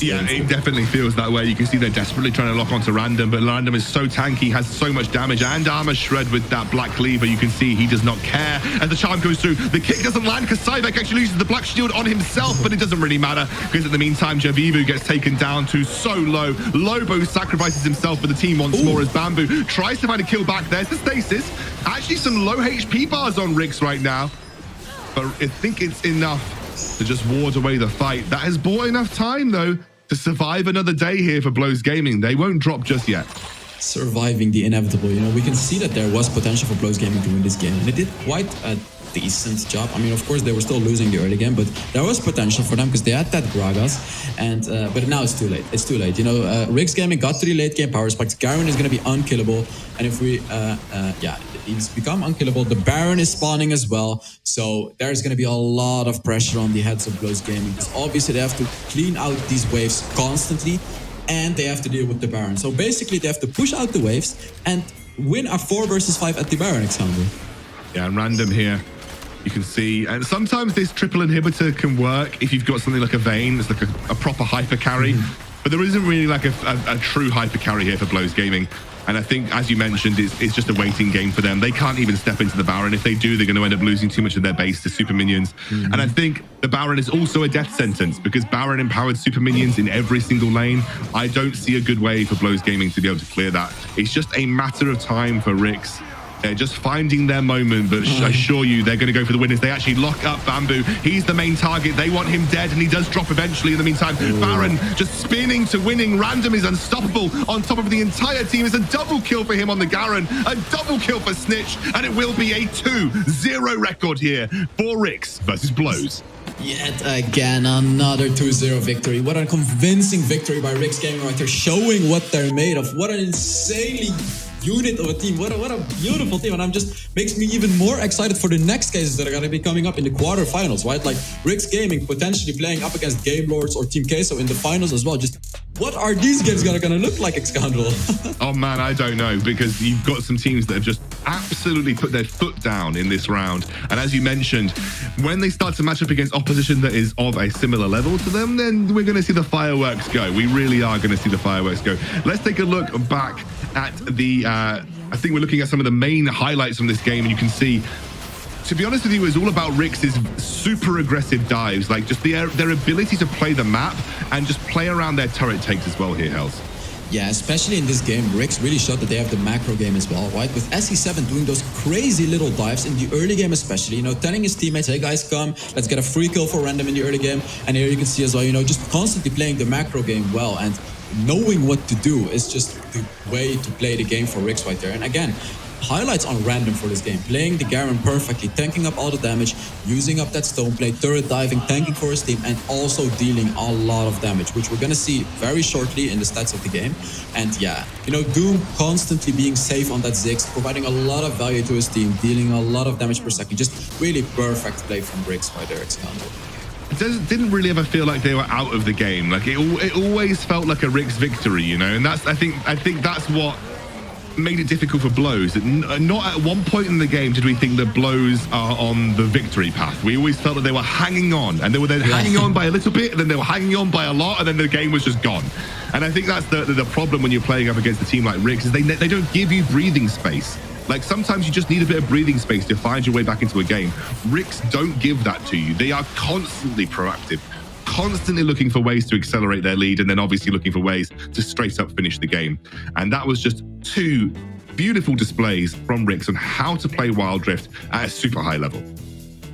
Yeah, it definitely feels that way. You can see they're desperately trying to lock onto Random, but Random is so tanky, has so much damage and armor shred with that Black Cleaver. You can see he does not care as the charm goes through. The kick doesn't land because Cybeck actually loses the Black Shield on himself, but it doesn't really matter because in the meantime, Javivu gets taken down to so low. Lobo sacrifices himself for the team once more as Bamboo tries to find a kill back. There's the stasis. Actually, some low HP bars on WREC right now, but I think it's enough to just ward away the fight. That has bought enough time, though, to survive another day here for Blows Gaming. They won't drop just yet. Surviving the inevitable. You know, we can see that there was potential for Blows Gaming to win this game, and they did quite a decent job. I mean, of course, they were still losing the early game, but there was potential for them because they had that Gragas, and but now it's too late. It's too late. You know, WREC Gaming got to the late game power spikes. Garen is going to be unkillable, and if we, yeah, he's become unkillable. The Baron is spawning as well, so there's going to be a lot of pressure on the heads of Blows Gaming because obviously they have to clean out these waves constantly, and they have to deal with the Baron. So basically, they have to push out the waves and win a 4 versus 5 at the Baron, Alexander. Yeah, and Random here. You can see, and sometimes this triple inhibitor can work if you've got something like a Vayne, it's like a proper hyper carry. But there isn't really like a true hyper carry here for Blows Gaming. And I think, as you mentioned, it's just a waiting game for them. They can't even step into the Baron. If they do, they're going to end up losing too much of their base to super minions. And I think the Baron is also a death sentence because Baron empowered super minions in every single lane. I don't see a good way for Blows Gaming to be able to clear that. It's just a matter of time for WREC. They're just finding their moment, but I assure you they're going to go for the winners. They actually lock up Bamboo. He's the main target. They want him dead, and he does drop eventually. In the meantime, Baron just spinning to winning. Random is unstoppable on top of the entire team. It's a double kill for him on the Garen, a double kill for Snitch, and it will be a 2-0 record here for WREC versus Blows. Yet again, another 2-0 victory. What a convincing victory by WREC Gaming right there, showing what they're made of. What an insanely unit of a team. What a beautiful team. And I'm just makes me even more excited for the next cases that are going to be coming up in the quarterfinals, right? Like WREC Gaming potentially playing up against Game Lords or Team Queso in the finals as well. Just what are these games going to look like, Excandrel? Oh man, I don't know, because you've got some teams that have just absolutely put their foot down in this round. And as you mentioned, when they start to match up against opposition that is of a similar level to them, then we're going to see the fireworks go. We really are going to see the fireworks go. Let's take a look back at the, I think we're looking at some of the main highlights from this game, and you can see, to be honest with you, it's all about WREC's super aggressive dives, like just their ability to play the map and just play around their turret takes as well here, Hells. Yeah, especially in this game, WREC really showed that they have the macro game as well, right? With SE7 doing those crazy little dives in the early game especially, you know, telling his teammates, hey guys, come, let's get a free kill for Random in the early game. And here you can see as well, you know, just constantly playing the macro game well and knowing what to do is just the way to play the game for WREC right there. And again, highlights on Random for this game, playing the Garen perfectly, tanking up all the damage, using up that stone play, turret diving, tanking for his team, and also dealing a lot of damage, which we're gonna see very shortly in the stats of the game. And yeah, you know, Doom constantly being safe on that Ziggs, providing a lot of value to his team, dealing a lot of damage per second. Just really perfect play from WREC right there, Excandrel. It didn't really ever feel like they were out of the game. Like it always felt like a WREC victory, you know, and that's I think that's what made it difficult for Blows. Not at one point in the game did we think that Blows are on the victory path. We always felt that they were hanging on, and they were then hanging on by a little bit, and then they were hanging on by a lot, and then the game was just gone. And I think that's the problem when you're playing up against a team like WREC, is they don't give you breathing space. Like sometimes you just need a bit of breathing space to find your way back into a game. WREC don't give that to you. They are constantly proactive, constantly looking for ways to accelerate their lead, and then obviously looking for ways to straight up finish the game. And that was just two beautiful displays from WREC on how to play Wild Rift at a super high level.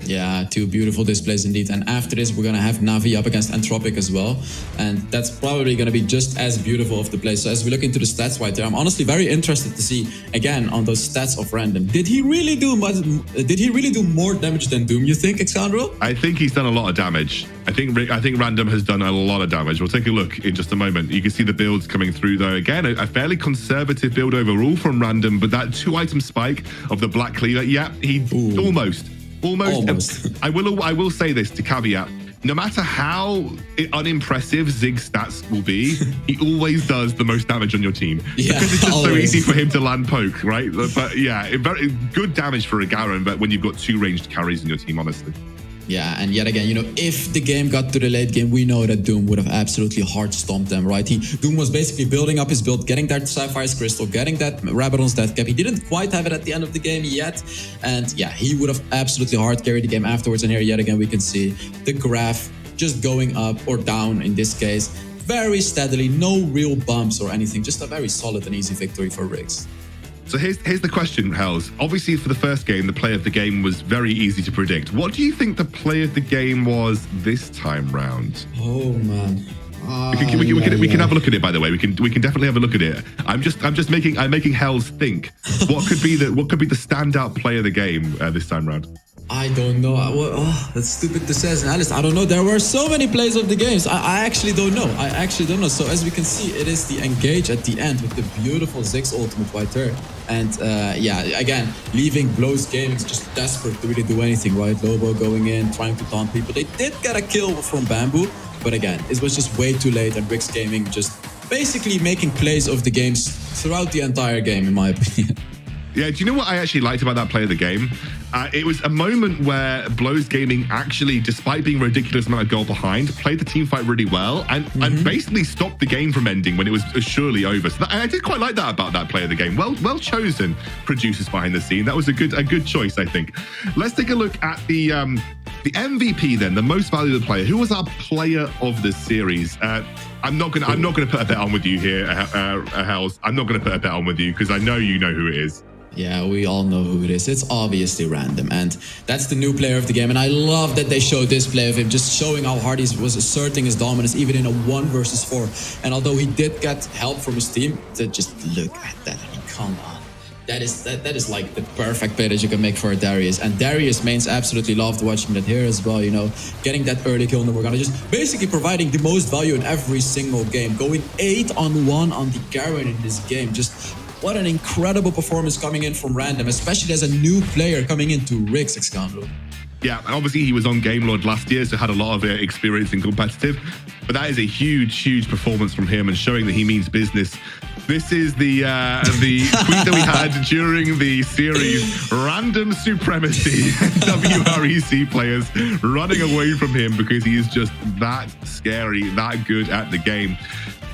Yeah, two beautiful displays indeed. And after this, we're going to have Navi up against Anthropic as well. And that's probably going to be just as beautiful of the play. So as we look into the stats right there, I'm honestly very interested to see, again, on those stats of Random. Did he really do more damage than Doom, you think, Excandrel? I think he's done a lot of damage. I think Random has done a lot of damage. We'll take a look in just a moment. You can see the builds coming through though. Again, a fairly conservative build overall from Random, but that 2-item spike of the Black Cleaver, yeah, he almost. I will say this to caveat. No matter how unimpressive Zig's stats will be, he always does the most damage on your team. Yeah, because it's just so easy for him to land poke, right? But yeah, very good damage for a Garen, but when you've got two ranged carries in your team, honestly. Yeah, and yet again, you know, if the game got to the late game, we know that Doom would have absolutely hard stomped them, right? Doom was basically building up his build, getting that Sapphire's Crystal, getting that Rabadon's Death Cap. He didn't quite have it at the end of the game yet. And yeah, he would have absolutely hard carried the game afterwards. And here yet again, we can see the graph just going up or down in this case, very steadily, no real bumps or anything, just a very solid and easy victory for WREC. So here's the question, Hells. Obviously, for the first game, the play of the game was very easy to predict. What do you think the play of the game was this time round? Oh man, we can have a look at it. By the way, we can definitely have a look at it. I'm making Hells think. What could be the standout play of the game this time round? I don't know. That's stupid to say as an analyst. I don't know. There were so many plays of the games. I actually don't know. So as we can see, it is the engage at the end with the beautiful Ziggs ultimate right there. And yeah, again, leaving Blows Gaming just desperate to really do anything, right? Lobo going in, trying to taunt people. They did get a kill from Bamboo, but again, it was just way too late, and WREC Gaming just basically making plays of the games throughout the entire game, in my opinion. Yeah, do you know what I actually liked about that play of the game? It was a moment where Blows Gaming actually, despite being a ridiculous amount of goal behind, played the team fight really well and basically stopped the game from ending when it was surely over. So and I did quite like that about that play of the game. Well chosen, producers behind the scene. That was a good choice, I think. Let's take a look at the MVP then, the most valuable player. Who was our player of the series? I'm not gonna put a bet on with you here, Hells. I'm not gonna put a bet on with you because I know you know who it is. Yeah, we all know who it is. It's obviously random, and that's the new player of the game. And I love that they showed this play of him, just showing how hard he was asserting his dominance, even in a 1 versus 4. And although he did get help from his team, just look at that. I mean, come on. That is like the perfect play that you can make for a Darius. And Darius mains absolutely loved watching that here as well, you know, getting that early kill in the Morgana, just basically providing the most value in every single game, going 8-on-1 on the Garen in this game. Just what an incredible performance coming in from Random, especially as a new player coming into WREC, Excalibur. Yeah, obviously he was on Game Lord last year, so had a lot of experience in competitive. But that is a huge performance from him and showing that he means business. This is the tweet that we had during the series. Random supremacy. WREC players running away from him because he is just that scary, that good at the game.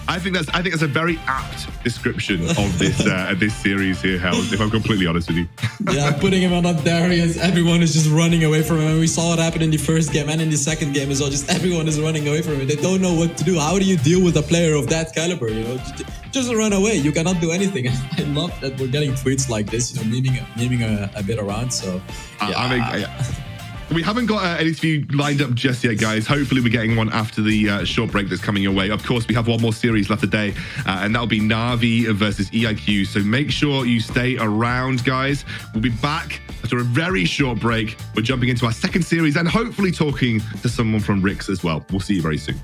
I think that's a very apt description of this series here, Hells, if I'm completely honest with you. Yeah, putting him on a Darius, everyone is just running away from him. And we saw it happen in the first game and in the second game as well. Just everyone is running away from him. They don't know what to do. How do you deal with a player of that caliber? You know, just run away. You cannot do anything. I love that we're getting tweets like this, you know, memeing a bit around. So yeah. We haven't got an interview lined up just yet, guys. Hopefully we're getting one after the short break that's coming your way. Of course, we have one more series left today, and that'll be Na'Vi versus EIQ. So make sure you stay around, guys. We'll be back after a very short break. We're jumping into our second series and hopefully talking to someone from WREC as well. We'll see you very soon.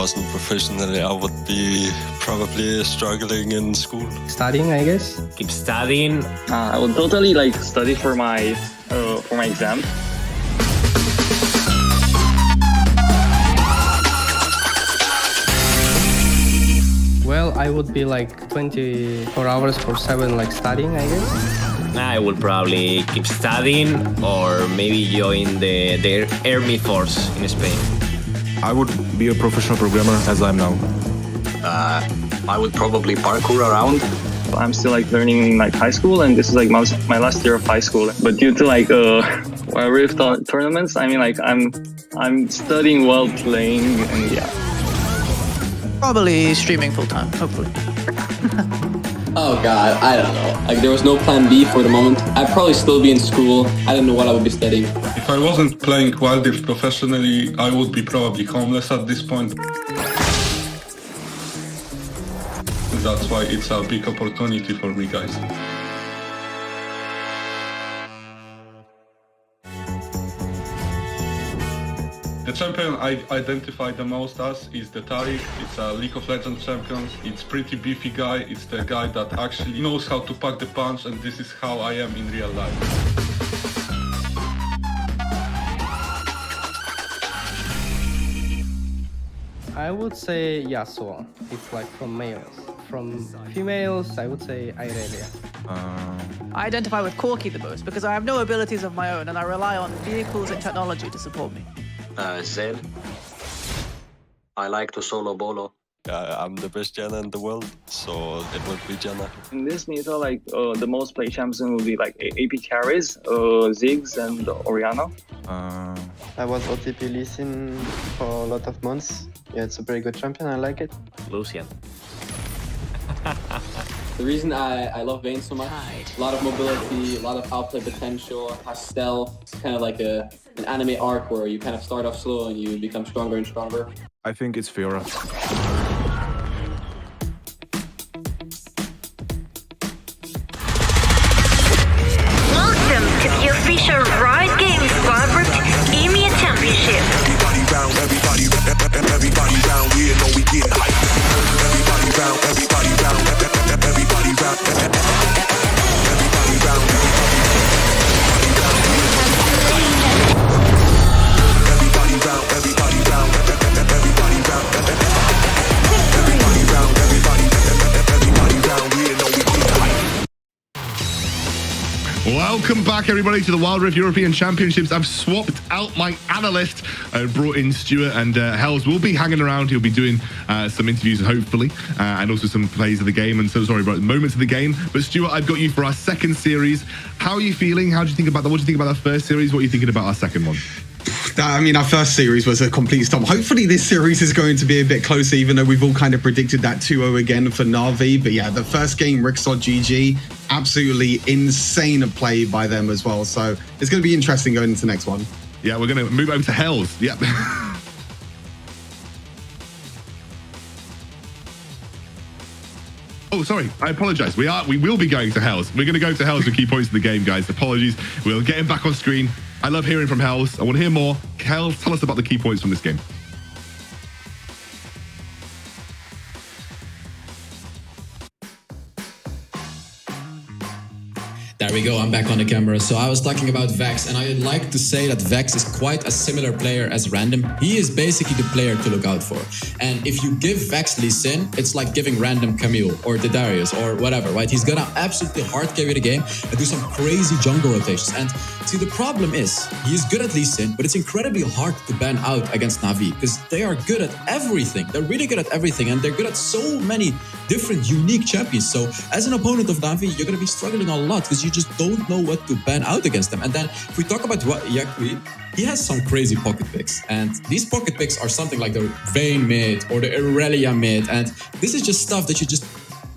wasn't professionally, I would be probably struggling in school. Studying, I guess. Keep studying. I would totally study for my exam. Well, I would be 24 hours for 7 studying, I guess. I would probably keep studying or maybe join the Army Force in Spain. I would be a professional programmer as I'm now. I would probably parkour around. I'm still learning high school, and this is my last year of high school. But due to Rift tournaments, I mean I'm studying while playing, and yeah. Probably streaming full time, hopefully. Oh god, I don't know. There was no plan B for the moment. I'd probably still be in school. I don't know what I would be studying. If I wasn't playing Wild Rift professionally, I would be probably homeless at this point. That's why it's a big opportunity for me, guys. The champion I identify the most as is the Tariq. It's a League of Legends champion. It's pretty beefy guy. It's the guy that actually knows how to pack the punch, and this is how I am in real life. I would say Yasuo. It's like from males. From females, I would say Irelia. I identify with Corki the most because I have no abilities of my own and I rely on vehicles and technology to support me. Zed. I like to solo bolo. I'm the best Janna in the world, so it would be Janna. In this meta, like the most played champion will be like AP carries, Ziggs and Orianna. I was OTP Lee Sin for a lot of months. Yeah, it's a very good champion. I like it. Lucian. The reason I love Vayne so much, a lot of mobility, a lot of outplay potential, has stealth. It's kind of like an anime arc where you kind of start off slow and you become stronger and stronger. I think it's Fiora. Welcome to the official Riot Games WREC EMEA Championship. Everybody round, everybody round here, know we get hype. Everybody round, everybody round, everybody round, everybody round, everybody round, everybody round, everybody round, everybody round here, know we get hype. Welcome back, everybody, to the Wild Rift European Championships. I've swapped out my analyst and brought in Stuart, and Hells will be hanging around. He'll be doing some interviews, hopefully, and also some plays of the game, and moments of the game. But Stuart, I've got you for our second series. How are you feeling? How do you think about that? What do you think about that first series? What are you thinking about our second one? I mean, our first series was a complete stop. Hopefully this series is going to be a bit closer, even though we've all kind of predicted that 2-0 again for Na'Vi. But yeah, the first game, Rixod GG, absolutely insane play by them as well. So it's going to be interesting going into the next one. Yeah, we're going to move over to Hells. Yep. Oh, sorry. I apologize. We will be going to Hells. We're going to go to Hells with key points of the game, guys. Apologies. We'll get him back on screen. I love hearing from Hells. I want to hear more. Hells, tell us about the key points from this game. There we go, I'm back on the camera. So I was talking about Vex, and I'd like to say that Vex is quite a similar player as Random. He is basically the player to look out for. And if you give Vex Lee Sin, it's like giving Random Camille or Didarius or whatever, right? He's gonna absolutely hard carry the game and do some crazy jungle rotations. And see, the problem is, he's good at Lee Sin, but it's incredibly hard to ban out against Na'Vi because they are good at everything. They're really good at everything, and they're good at so many different unique champions. So as an opponent of Na'Vi, you're gonna be struggling a lot because you just don't know what to ban out against them. And then if we talk about Yakui, he has some crazy pocket picks, and these pocket picks are something like the Vayne mid or the Irelia mid, and this is just stuff that you just,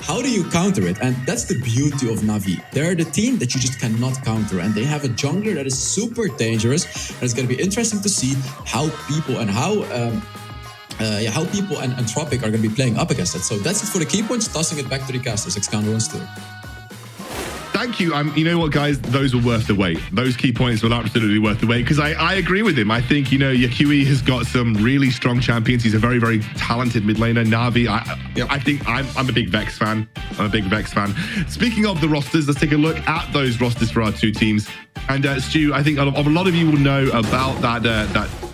how do you counter it? And that's the beauty of Na'Vi. They're the team that you just cannot counter, and they have a jungler that is super dangerous, and it's going to be interesting to see how people and how people and Tropic are going to be playing up against it. So that's it for the key points. Tossing it back to the casters, Excalibur and Stu. Thank you. You know what, guys? Those were worth the wait. Those key points were absolutely worth the wait, because I agree with him. I think, Yakui has got some really strong champions. He's a very, very talented mid laner. Na'Vi, I think I'm a big Vex fan. Speaking of the rosters, let's take a look at those rosters for our two teams. And Stu, I think a lot of you will know about that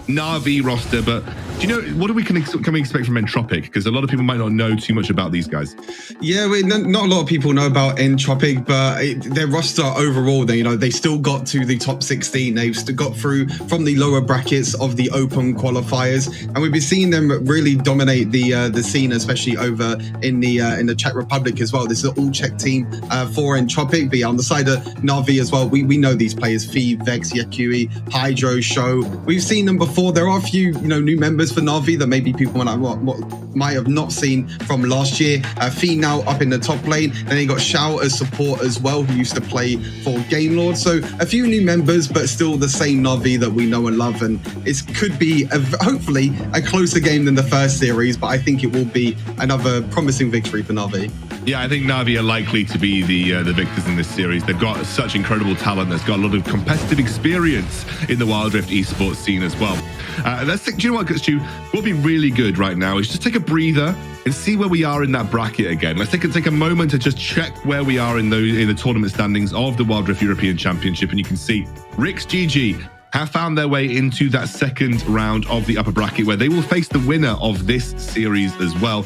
Na'Vi roster, but do you know, what can we expect from Entropic? Because a lot of people might not know too much about these guys. Yeah, not a lot of people know about Entropic, but their roster overall, they still got to the top 16. They've still got through from the lower brackets of the open qualifiers, and we've been seeing them really dominate the scene, especially over in the Czech Republic as well. This is an all Czech team for Entropic. But yeah, on the side of Na'Vi as well, we know these players: Fee, Vex, Yakui, Hydro, Show. We've seen them before. before. There are a few, new members for Na'Vi that maybe people might have not seen from last year. Fee now up in the top lane. Then you got Shao as support as well, who used to play for Game Lord. So a few new members, but still the same Na'Vi that we know and love. And it could be hopefully a closer game than the first series, but I think it will be another promising victory for Na'Vi. Yeah, I think Na'Vi are likely to be the victors in this series. They've got such incredible talent. There's got a lot of competitive experience in the Wild Rift esports scene as well. Do you know what, Stu? What would be really good right now is just take a breather and see where we are in that bracket again. Let's take a moment to just check where we are in the tournament standings of the Wild Rift European Championship, and you can see WREC's GG have found their way into that second round of the upper bracket, where they will face the winner of this series as well.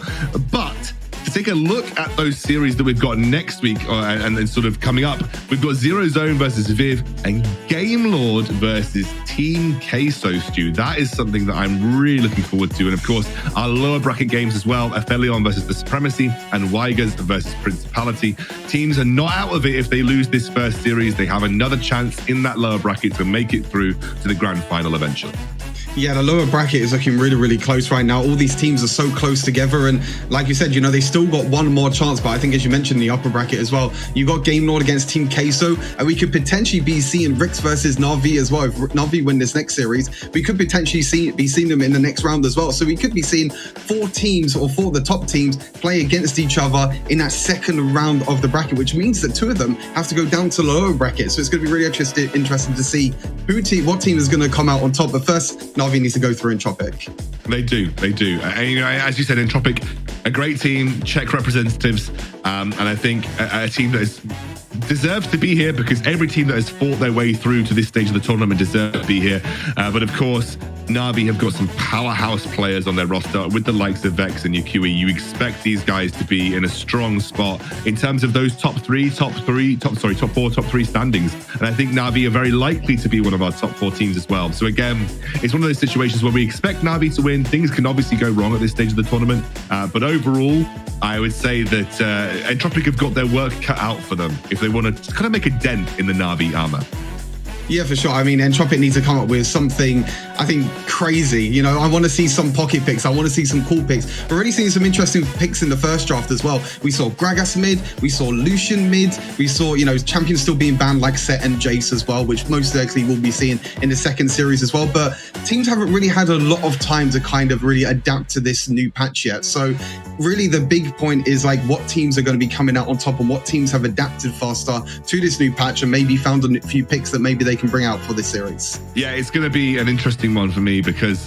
But to take a look at those series that we've got next week and then sort of coming up, we've got Zero Zone versus Viv and Game Lord versus Team Queso, Stu. That is something that I'm really looking forward to. And of course, our lower bracket games as well, Aphelion versus the Supremacy and Weigas versus Principality. Teams are not out of it if they lose this first series. They have another chance in that lower bracket to make it through to the grand final eventually. Yeah, the lower bracket is looking really, really close right now. All these teams are so close together. And like you said, they still got one more chance. But I think, as you mentioned, the upper bracket as well, you got Game Lord against Team Queso. And we could potentially be seeing WREC versus Na'Vi as well. If Na'Vi win this next series, we could potentially be seeing them in the next round as well. So we could be seeing 4 teams or 4 of the top teams play against each other in that second round of the bracket, which means that 2 of them have to go down to the lower bracket. So it's going to be really interesting to see what team is going to come out on top. But first, Na'Vi needs to go through Entropic. They do. And, as you said, Entropic, a great team, Czech representatives, and I think a team that deserves to be here, because every team that has fought their way through to this stage of the tournament deserves to be here. But of course, Na'Vi have got some powerhouse players on their roster with the likes of Vex and Yukui. You expect these guys to be in a strong spot in terms of those top 4, top 3 standings. And I think Na'Vi are very likely to be one of our top 4 teams as well. So again, it's one of those situations where we expect Na'Vi to win. Things can obviously go wrong at this stage of the tournament. But overall, I would say that Entropic have got their work cut out for them if they want to kind of make a dent in the Na'Vi armor. Yeah, for sure. I mean, Entropic needs to come up with something, I think, crazy. I want to see some pocket picks. I want to see some cool picks. We're already seeing some interesting picks in the first draft as well. We saw Gragas mid. We saw Lucian mid. We saw, champions still being banned like Set and Jace as well, which most likely we'll be seeing in the second series as well. But teams haven't really had a lot of time to kind of really adapt to this new patch yet. So really the big point is like what teams are going to be coming out on top and what teams have adapted faster to this new patch and maybe found a few picks that maybe they can bring out for this series. Yeah, it's going to be an interesting one for me because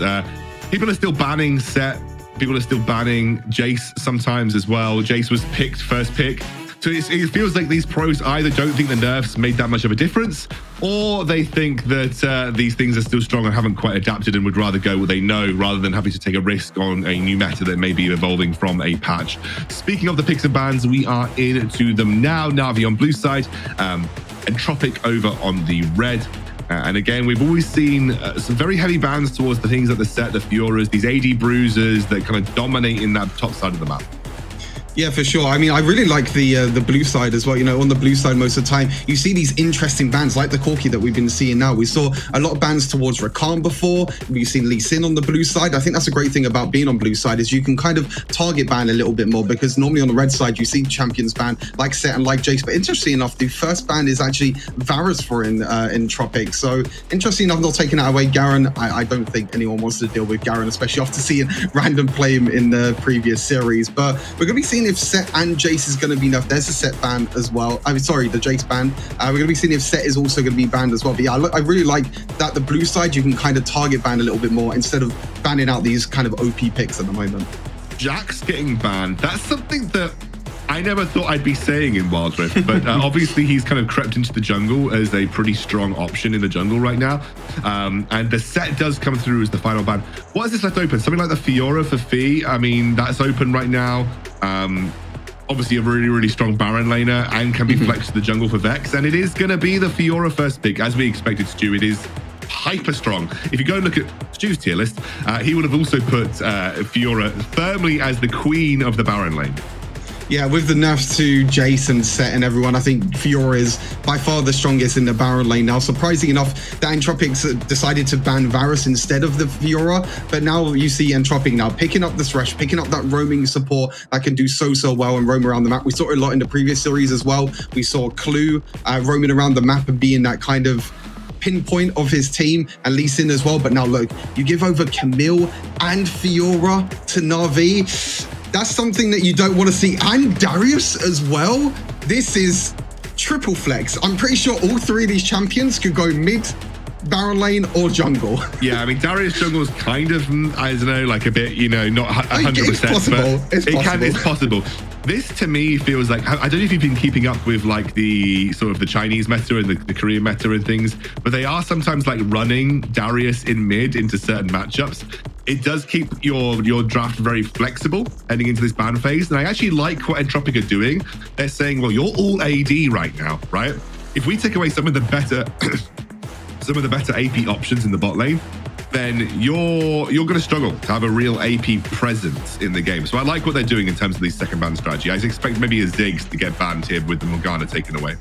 people are still banning Set. People are still banning Jace sometimes as well. Jace was picked first pick. So it feels like these pros either don't think the nerfs made that much of a difference, or they think that these things are still strong and haven't quite adapted and would rather go what they know rather than having to take a risk on a new meta that may be evolving from a patch. Speaking of the picks and bans, we are into them now. Na'Vi on blue side, Entropic over on the red. And again, we've always seen some very heavy bans towards the things like the Set, the Fioras, these AD bruisers that kind of dominate in that top side of the map. Yeah, for sure. I mean, I really like the blue side as well. On the blue side, most of the time, you see these interesting bans like the Corki that we've been seeing now. We saw a lot of bans towards Rakan before. We've seen Lee Sin on the blue side. I think that's a great thing about being on blue side is you can kind of target ban a little bit more because normally on the red side, you see champions ban like Set and like Jace. But interesting enough, the first ban is actually Varus for Entropic. So interesting enough, not taking that away. Garen, I don't think anyone wants to deal with Garen, especially after seeing random play him in the previous series. But we're going to be seeing if Set and Jace is going to be enough. There's a Set ban as well. I'm sorry, the Jace ban. We're going to be seeing if Set is also going to be banned as well. But yeah, I really like that the blue side, you can kind of target ban a little bit more instead of banning out these kind of OP picks at the moment. Jack's getting banned. That's something that I never thought I'd be saying in Wild Rift, but obviously he's kind of crept into the jungle as a pretty strong option in the jungle right now. And the Set does come through as the final ban. What is this left open? Something like the Fiora for Fee. I mean, that's open right now. Obviously a really, really strong Baron laner and can be flexed to the jungle for Vex. And it is going to be the Fiora first pick, as we expected, Stu. It is hyper strong. If you go and look at Stu's tier list, he would have also put Fiora firmly as the queen of the Baron lane. Yeah, with the nerfs to Jason set and everyone, I think Fiora is by far the strongest in the Baron lane now. Surprising enough, that Entropics decided to ban Varus instead of the Fiora, but now you see Entropic now picking up the Thresh, picking up that roaming support that can do so well and roam around the map. We saw it a lot in the previous series as well. We saw Clue roaming around the map and being that kind of pinpoint of his team, and Lee Sin as well. But now look, you give over Camille and Fiora to Na'Vi. That's something that you don't want to see. And Darius as well. This is triple flex. I'm pretty sure all three of these champions could go mid, Baron lane, or jungle. Yeah, I mean, Darius jungle is kind of, I don't know, like a bit, you know, not 100%. It's possible. It's possible. This to me feels like, I don't know if you've been keeping up with like the sort of the Chinese meta and the Korean meta and things, but they are sometimes like running Darius in mid into certain matchups. It does keep your draft very flexible heading into this ban phase. And I actually like what Entropic are doing. They're saying, well, you're all AD right now, right? If we take away some of the better AP options in the bot lane, then you're going to struggle to have a real AP presence in the game. So I like what they're doing in terms of these second ban strategy. I expect maybe a Ziggs to get banned here with the Morgana taken away.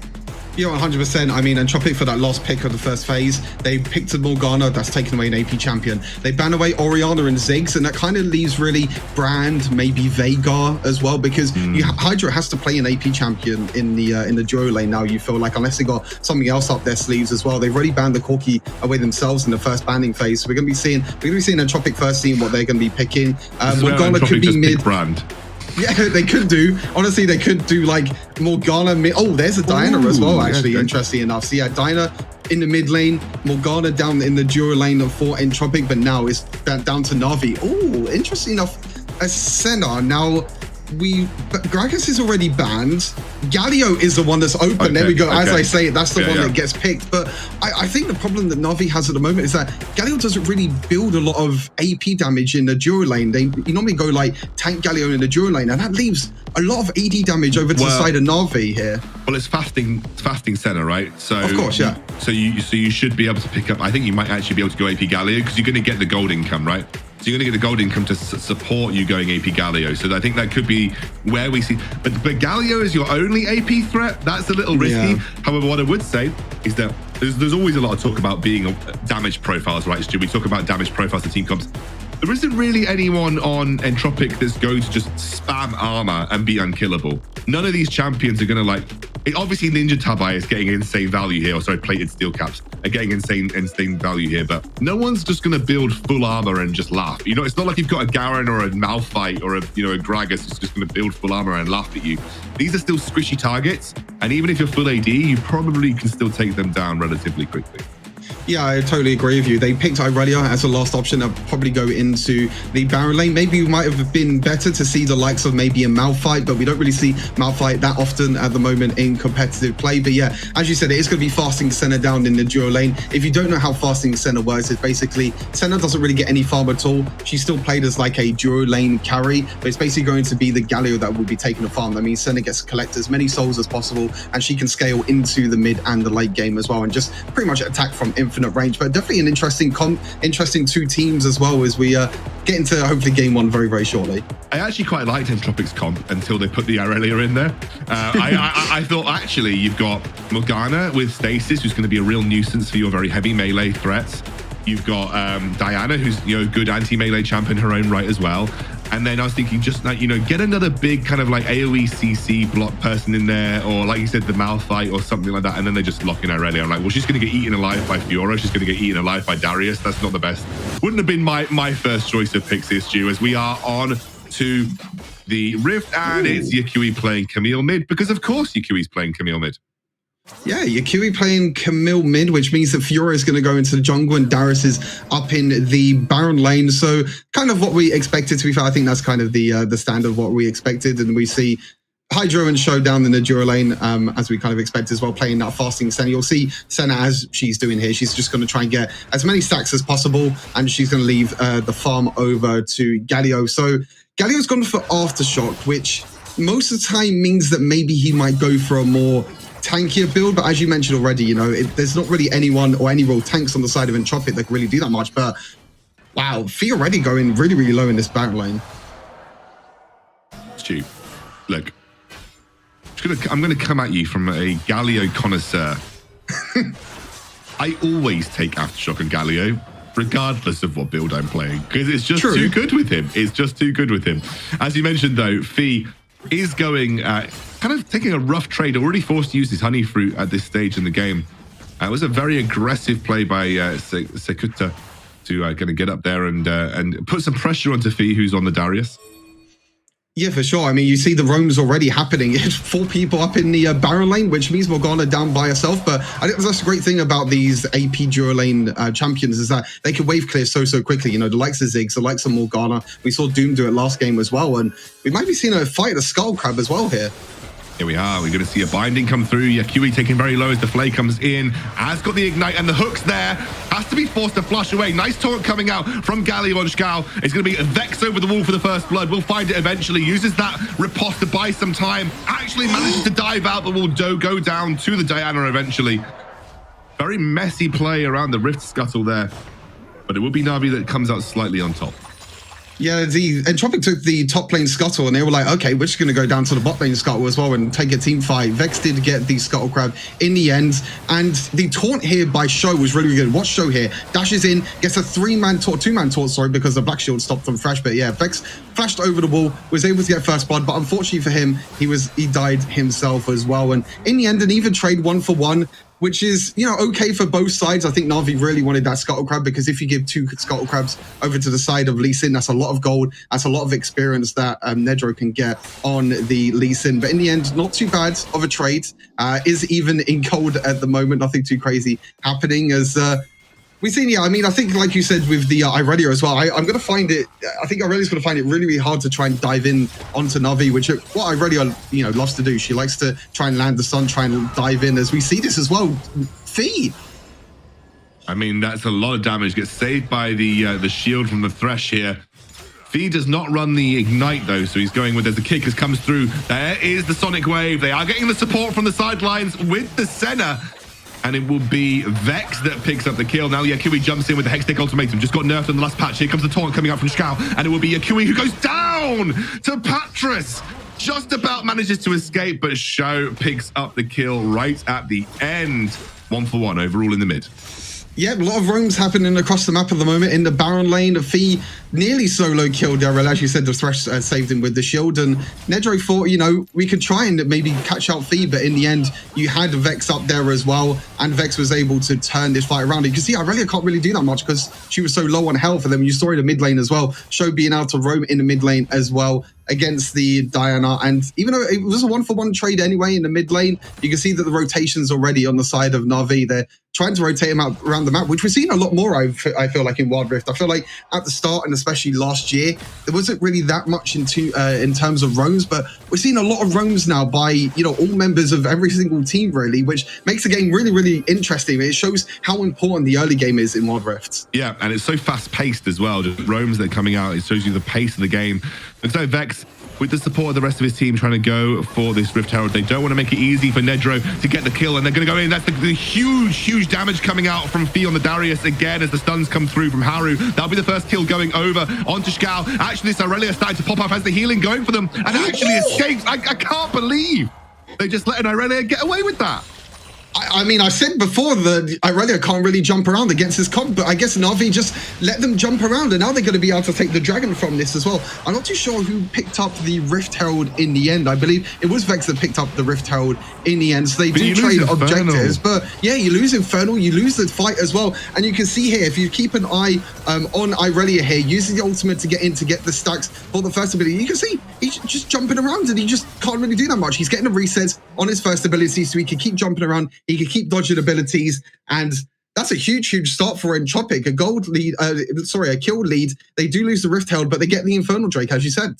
Yeah, 100%. I mean, Entropic for that last pick of the first phase, they picked a Morgana that's taken away an AP champion. They ban away Orianna and Ziggs, and that kind of leaves really Brand, maybe Veigar as well, because Hydra has to play an AP champion in the duo lane now, you feel like, unless they got something else up their sleeves as well. They've already banned the Corki away themselves in the first banning phase. So we're going to be seeing Entropic first, seeing what they're going to be picking. Morgana could be mid. Brand. Yeah, they could do. Honestly, they could do like Morgana mid. Oh, there's a Diana as well, actually, interesting enough. So yeah, Diana in the mid lane, Morgana down in the duo lane for Entropic, but now it's down to Na'Vi. Oh, interesting enough. A Senna. Now, Gragas is already banned. Galio is the one that's open. Okay, there we go. As I say, that's the one that gets picked. But I think the problem that Na'Vi has at the moment is that Galio doesn't really build a lot of AP damage in the duo lane. You normally go like tank Galio in the duo lane, and that leaves a lot of AD damage over to the side of Na'Vi here. Well, it's fasting Senna, right? So of course, yeah. So you should be able to pick up. I think you might actually be able to go AP Galio because you're going to get the gold income, right? So you're going to get the gold income to support you going AP Galio. So I think that could be where we see. But Galio is your only AP threat. That's a little risky. Yeah. However, what I would say is that there's always a lot of talk about being damage profiles, right, Stu? We talk about damage profiles and team comps. There isn't really anyone on Entropic that's going to just spam armor and be unkillable. None of these champions are going to like... Obviously, Ninja Tabai is getting insane value here. Or sorry, plated steel caps are getting insane value here. But no one's just going to build full armor and just laugh. You know, it's not like you've got a Garen or a Malphite or a Gragas who's just going to build full armor and laugh at you. These are still squishy targets. And even if you're full AD, you probably can still take them down relatively quickly. Yeah, I totally agree with you. They picked Irelia as a last option. I'll probably go into the Baron lane. Maybe it might have been better to see the likes of maybe a Malphite, but we don't really see Malphite that often at the moment in competitive play. But yeah, as you said, it is going to be fasting Senna down in the duo lane. If you don't know how fasting Senna works, it's basically Senna doesn't really get any farm at all. She's still played as like a duo lane carry, but it's basically going to be the Galio that will be taking the farm. That means Senna gets to collect as many souls as possible, and she can scale into the mid and the late game as well, and just pretty much attack from infinite range. But definitely an interesting two teams as well as we get into hopefully game one very shortly. I actually quite liked Entropic's comp until they put the Irelia in there. I thought actually you've got Morgana with Stasis, who's going to be a real nuisance for your very heavy melee threats. You've got Diana, who's a good anti-melee champ in her own right as well. And then I was thinking just like, get another big kind of like AoE CC block person in there, or like you said, the Malphite or something like that. And then they just lock in Irelia. I'm like, well, she's going to get eaten alive by Fiora. She's going to get eaten alive by Darius. That's not the best. Wouldn't have been my first choice of picks here, Stu, as we are on to the Rift, and it's Yakui playing Camille mid, because of course Yakui's playing Camille mid. Yeah, Yakui playing Camille mid, which means that Fiora is going to go into the jungle and Darius is up in the Baron lane. So kind of what we expected, to be fair. I think that's kind of the standard of what we expected. And we see Hydro and Showdown in the duo lane, as we kind of expect as well, playing that fasting Senna. You'll see Senna as she's doing here. She's just going to try and get as many stacks as possible, and she's going to leave the farm over to Galio. So Galio's gone for Aftershock, which most of the time means that maybe he might go for a more tankier build, but as you mentioned already, there's not really anyone or any real tanks on the side of Entropic that can really do that much. But wow, Fee already going really low in this back lane. Stu, look, I'm gonna come at you from a Galio connoisseur. I always take Aftershock and Galio, regardless of what build I'm playing, because it's just too good with him. It's just too good with him. As you mentioned, though, Fee is going, kind of taking a rough trade, already forced to use his honey fruit at this stage in the game. It was a very aggressive play by Sekuta to kind of get up there and put some pressure onto Fee, who's on the Darius. Yeah, for sure. I mean, you see the roams already happening. It's 4 people up in the Baron lane, which means Morgana down by herself. But I think that's a great thing about these AP dual lane champions is that they can wave clear so quickly. You know, the likes of Ziggs, the likes of Morgana. We saw Doom do it last game as well. And we might be seeing a fight, a Skull Crab as well here. Here we are. We're going to see a binding come through. Yakui taking very low as the Flay comes in. Has got the ignite and the hook's there. Has to be forced to flush away. Nice taunt coming out from Galio on Skau. It's going to be a Vex over the wall for the first blood. We'll find it eventually. Uses that riposte to buy some time. Actually manages to dive out, but will go down to the Diana eventually. Very messy play around the Rift Scuttle there. But it will be Na'Vi that comes out slightly on top. Yeah, the Entropic took the top lane Scuttle and they were like, okay, we're just going to go down to the bot lane Scuttle as well and take a team fight. Vex did get the Scuttle Crab in the end. And the taunt here by Show was really good. Watch Show here. Dashes in, gets a 2-man taunt, sorry, because the Black Shield stopped from Thresh. But yeah, Vex flashed over the wall, was able to get first blood. But unfortunately for him, he died himself as well. And in the end, an even trade 1-for-1. Which is, you know, okay for both sides. I think Na'Vi really wanted that Scuttle Crab because if you give 2 Scuttle Crabs over to the side of Lee Sin, that's a lot of gold. That's a lot of experience that Nedro can get on the Lee Sin. But in the end, not too bad of a trade. Is even in gold at the moment. Nothing too crazy happening as... We've seen, yeah, I mean, I think, like you said, with the Irelia as well, I'm going to find it, I think Irelia's going to find it really hard to try and dive in onto Na'Vi, which what Irelia, you know, loves to do. She likes to try and land the stun, try and dive in, as we see this as well. Fee. I mean, that's a lot of damage. Gets saved by the shield from the Thresh here. Fee does not run the ignite, though, so he's going with, as the kickers comes through, there is the Sonic Wave. They are getting the support from the sidelines with the Senna. And it will be Vex that picks up the kill. Now Yakui jumps in with the Hextech Ultimatum. Just got nerfed in the last patch. Here comes the taunt coming out from Skau. And it will be Yakui who goes down to Patras. Just about manages to escape, but Show picks up the kill right at the end. 1-for-1 overall in the mid. Yeah, a lot of roams happening across the map at the moment. In the Baron lane, Fee nearly solo killed Darrell. As you said, the Thresh saved him with the shield. And Nedro thought, you know, we could try and maybe catch out Fee, but in the end, you had Vex up there as well. And Vex was able to turn this fight around. You can see Irelia can't really do that much because she was so low on health. And then you saw in the mid lane as well. Show being able to roam in the mid lane as well against the Diana. And even though it was a 1-for-1 trade anyway in the mid lane, you can see that the rotation's already on the side of Na'Vi. They're trying to rotate him out around the map, which we're seeing a lot more, I feel like, in Wild Rift. I feel like at the start, and especially last year, there wasn't really that much in terms of roams, but we're seeing a lot of roams now by, you know, all members of every single team, really, which makes the game really interesting. It shows how important the early game is in Wild Rift. Yeah, and it's so fast-paced as well. Just roams that are coming out, it shows you the pace of the game. And so Vex, with the support of the rest of his team, trying to go for this Rift Herald. They don't want to make it easy for Nedro to get the kill, and they're going to go in. That's the huge damage coming out from Fee on the Darius again as the stuns come through from Haru. That'll be the first kill going over onto Skau. Actually, this Irelia starting to pop up as the healing going for them, and actually escapes. I can't believe they just let an Irelia get away with that. I mean, I said before that Irelia can't really jump around against his comp, but I guess Na'Vi just let them jump around, and now they're going to be able to take the dragon from this as well. I'm not too sure who picked up the Rift Herald in the end. I believe it was Vex that picked up the Rift Herald in the end, so they do trade objectives. But yeah, you lose Infernal, you lose the fight as well, and you can see here, if you keep an eye on Irelia here, using the ultimate to get in to get the stacks for the first ability, you can see he's just jumping around, and he just can't really do that much. He's getting the resets on his first ability, so he can keep jumping around. He can keep dodging abilities, and that's a huge start for Entropic. A gold lead, a kill lead. They do lose the Rift Herald, but they get the Infernal Drake, as you said.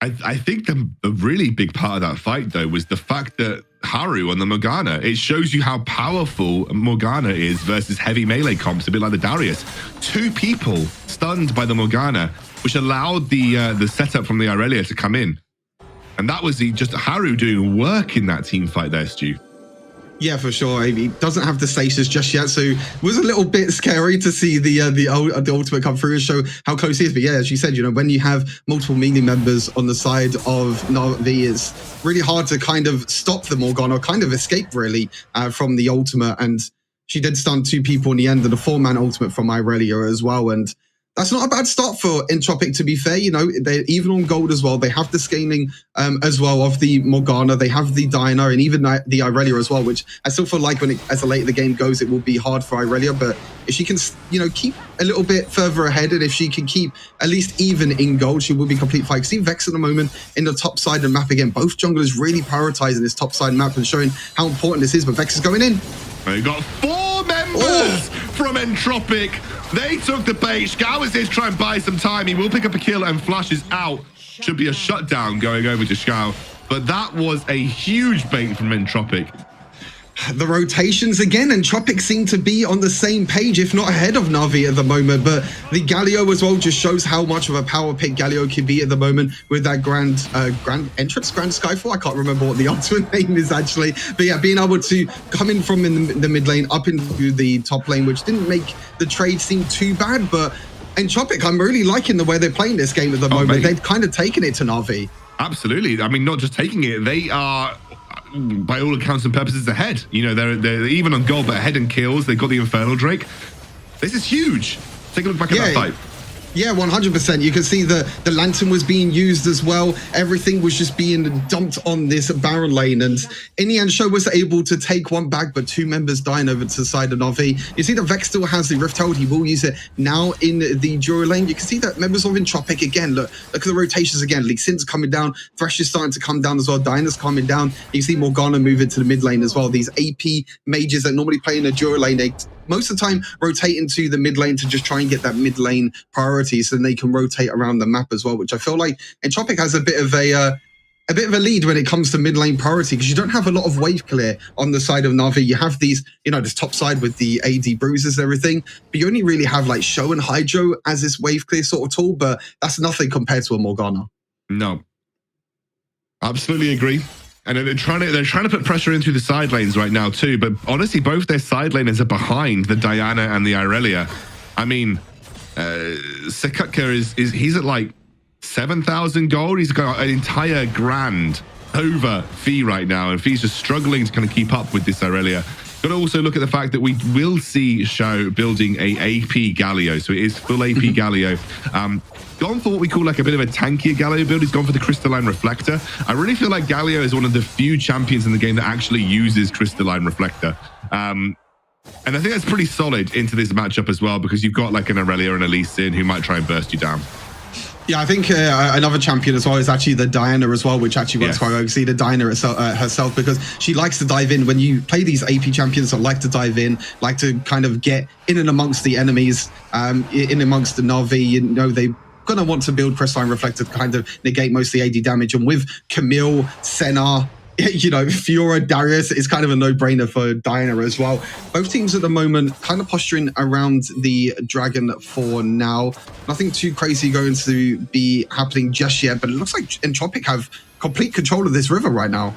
I think the really big part of that fight, though, was the fact that Haru on the Morgana, it shows you how powerful Morgana is versus heavy melee comps, a bit like the Darius. 2 people stunned by the Morgana, which allowed the setup from the Irelia to come in. And that was just Haru doing work in that team fight there, Stu. Yeah, for sure. He doesn't have the status just yet, so it was a little bit scary to see the ultimate come through and show how close he is. But yeah, as you said, you know, when you have multiple melee members on the side of Na'Vi, it's really hard to kind of stop the Morgana, or kind of escape really from the ultimate. And she did stun 2 people in the end of the 4-man ultimate from Irelia as well. And that's not a bad start for Entropic, to be fair. You know, they're even on gold as well. They have the scaling as well of the Morgana. They have the Diana and even the Irelia as well, which I still feel like as the later the game goes, it will be hard for Irelia. But if she can, you know, keep a little bit further ahead, and if she can keep at least even in gold, she will be complete fight. See Vex at the moment in the top side of the map again. Both junglers really prioritizing this top side map and showing how important this is. But Vex is going in. We got 4 members from Entropic. They took the bait. Shao is there to try and buy some time. He will pick up a kill and flashes out. Should be a shutdown going over to Shao. But that was a huge bait from Entropic. The rotations again, Entropic seem to be on the same page, if not ahead of Na'Vi at the moment. But the Galio as well just shows how much of a power pick Galio can be at the moment with that grand entrance, Grand Skyfall. I can't remember what the ultimate name is actually. But yeah, being able to come in from the mid lane up into the top lane, which didn't make the trade seem too bad. But Entropic, I'm really liking the way they're playing this game at the moment. Mate. They've kind of taken it to Na'Vi. Absolutely. I mean, not just taking it, they are, by all accounts and purposes, ahead. You know, they're even on gold, but ahead in kills. They've got the Infernal Drake. This is huge. Take a look back at that fight. Yeah, 100%. You can see the lantern was being used as well. Everything was just being dumped on this Baron lane. And in the end, Show was able to take one back, but 2 members dying over to the side of Na'Vi. You see that Vex still has the Rift Herald. He will use it now in the Jura lane. You can see that members of Entropic again. Look at the rotations again. Lee Sin's coming down. Thresh is starting to come down as well. Diana's coming down. You see Morgana move into the mid lane as well. These AP mages that normally play in the Jura lane, they most of the time rotate into the mid lane to just try and get that mid lane priority, so then they can rotate around the map as well, which I feel like Entropic has a bit of a lead when it comes to mid lane priority, because you don't have a lot of wave clear on the side of Na'Vi. You have these, you know, this top side with the AD bruises and everything, but you only really have like Show and Hydro as this wave clear sort of tool, but that's nothing compared to a Morgana. No. Absolutely agree. And they're trying to put pressure into the side lanes right now too. But honestly, both their side laners are behind the Diana and the Irelia. I mean, Sekutka he's at like 7,000 gold. He's got an entire grand over Fee right now, and Fee's just struggling to kind of keep up with this Irelia. Got to also look at the fact that we will see Shao building a AP Galio, so it is full AP Galio. Gone for what we call like a bit of a tankier Galio build. He's gone for the Crystalline Reflector. I really feel like Galio is one of the few champions in the game that actually uses Crystalline Reflector. And I think that's pretty solid into this matchup as well, because you've got like an Irelia and a Lee Sin who might try and burst you down. Yeah, I think another champion as well is actually the Diana as well, which actually works quite well. You see the Diana herself, because she likes to dive in. When you play these AP champions that like to dive in, like to kind of get in and amongst the enemies, in amongst the Na'Vi, you know, they gonna want to build Crystalline Reflector to kind of negate most of the AD damage. And with Camille, Senna, you know, Fiora, Darius, it's kind of a no-brainer for Diana as well. Both teams at the moment kind of posturing around the Dragon for now. Nothing too crazy going to be happening just yet, but it looks like Entropic have complete control of this river right now.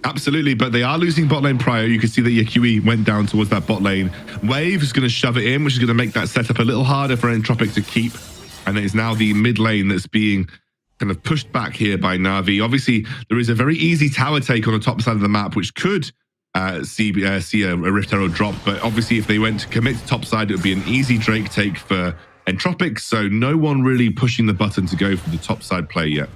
Absolutely, but they are losing bot lane prior. You can see that Yakui went down towards that bot lane. Wave is going to shove it in, which is going to make that setup a little harder for Entropic to keep. And it is now the mid lane that's being kind of pushed back here by Na'Vi. Obviously, there is a very easy tower take on the top side of the map, which could see a Rift Herald drop. But obviously, if they went to commit to top side, it would be an easy Drake take for Entropic. So no one really pushing the button to go for the top side play yet.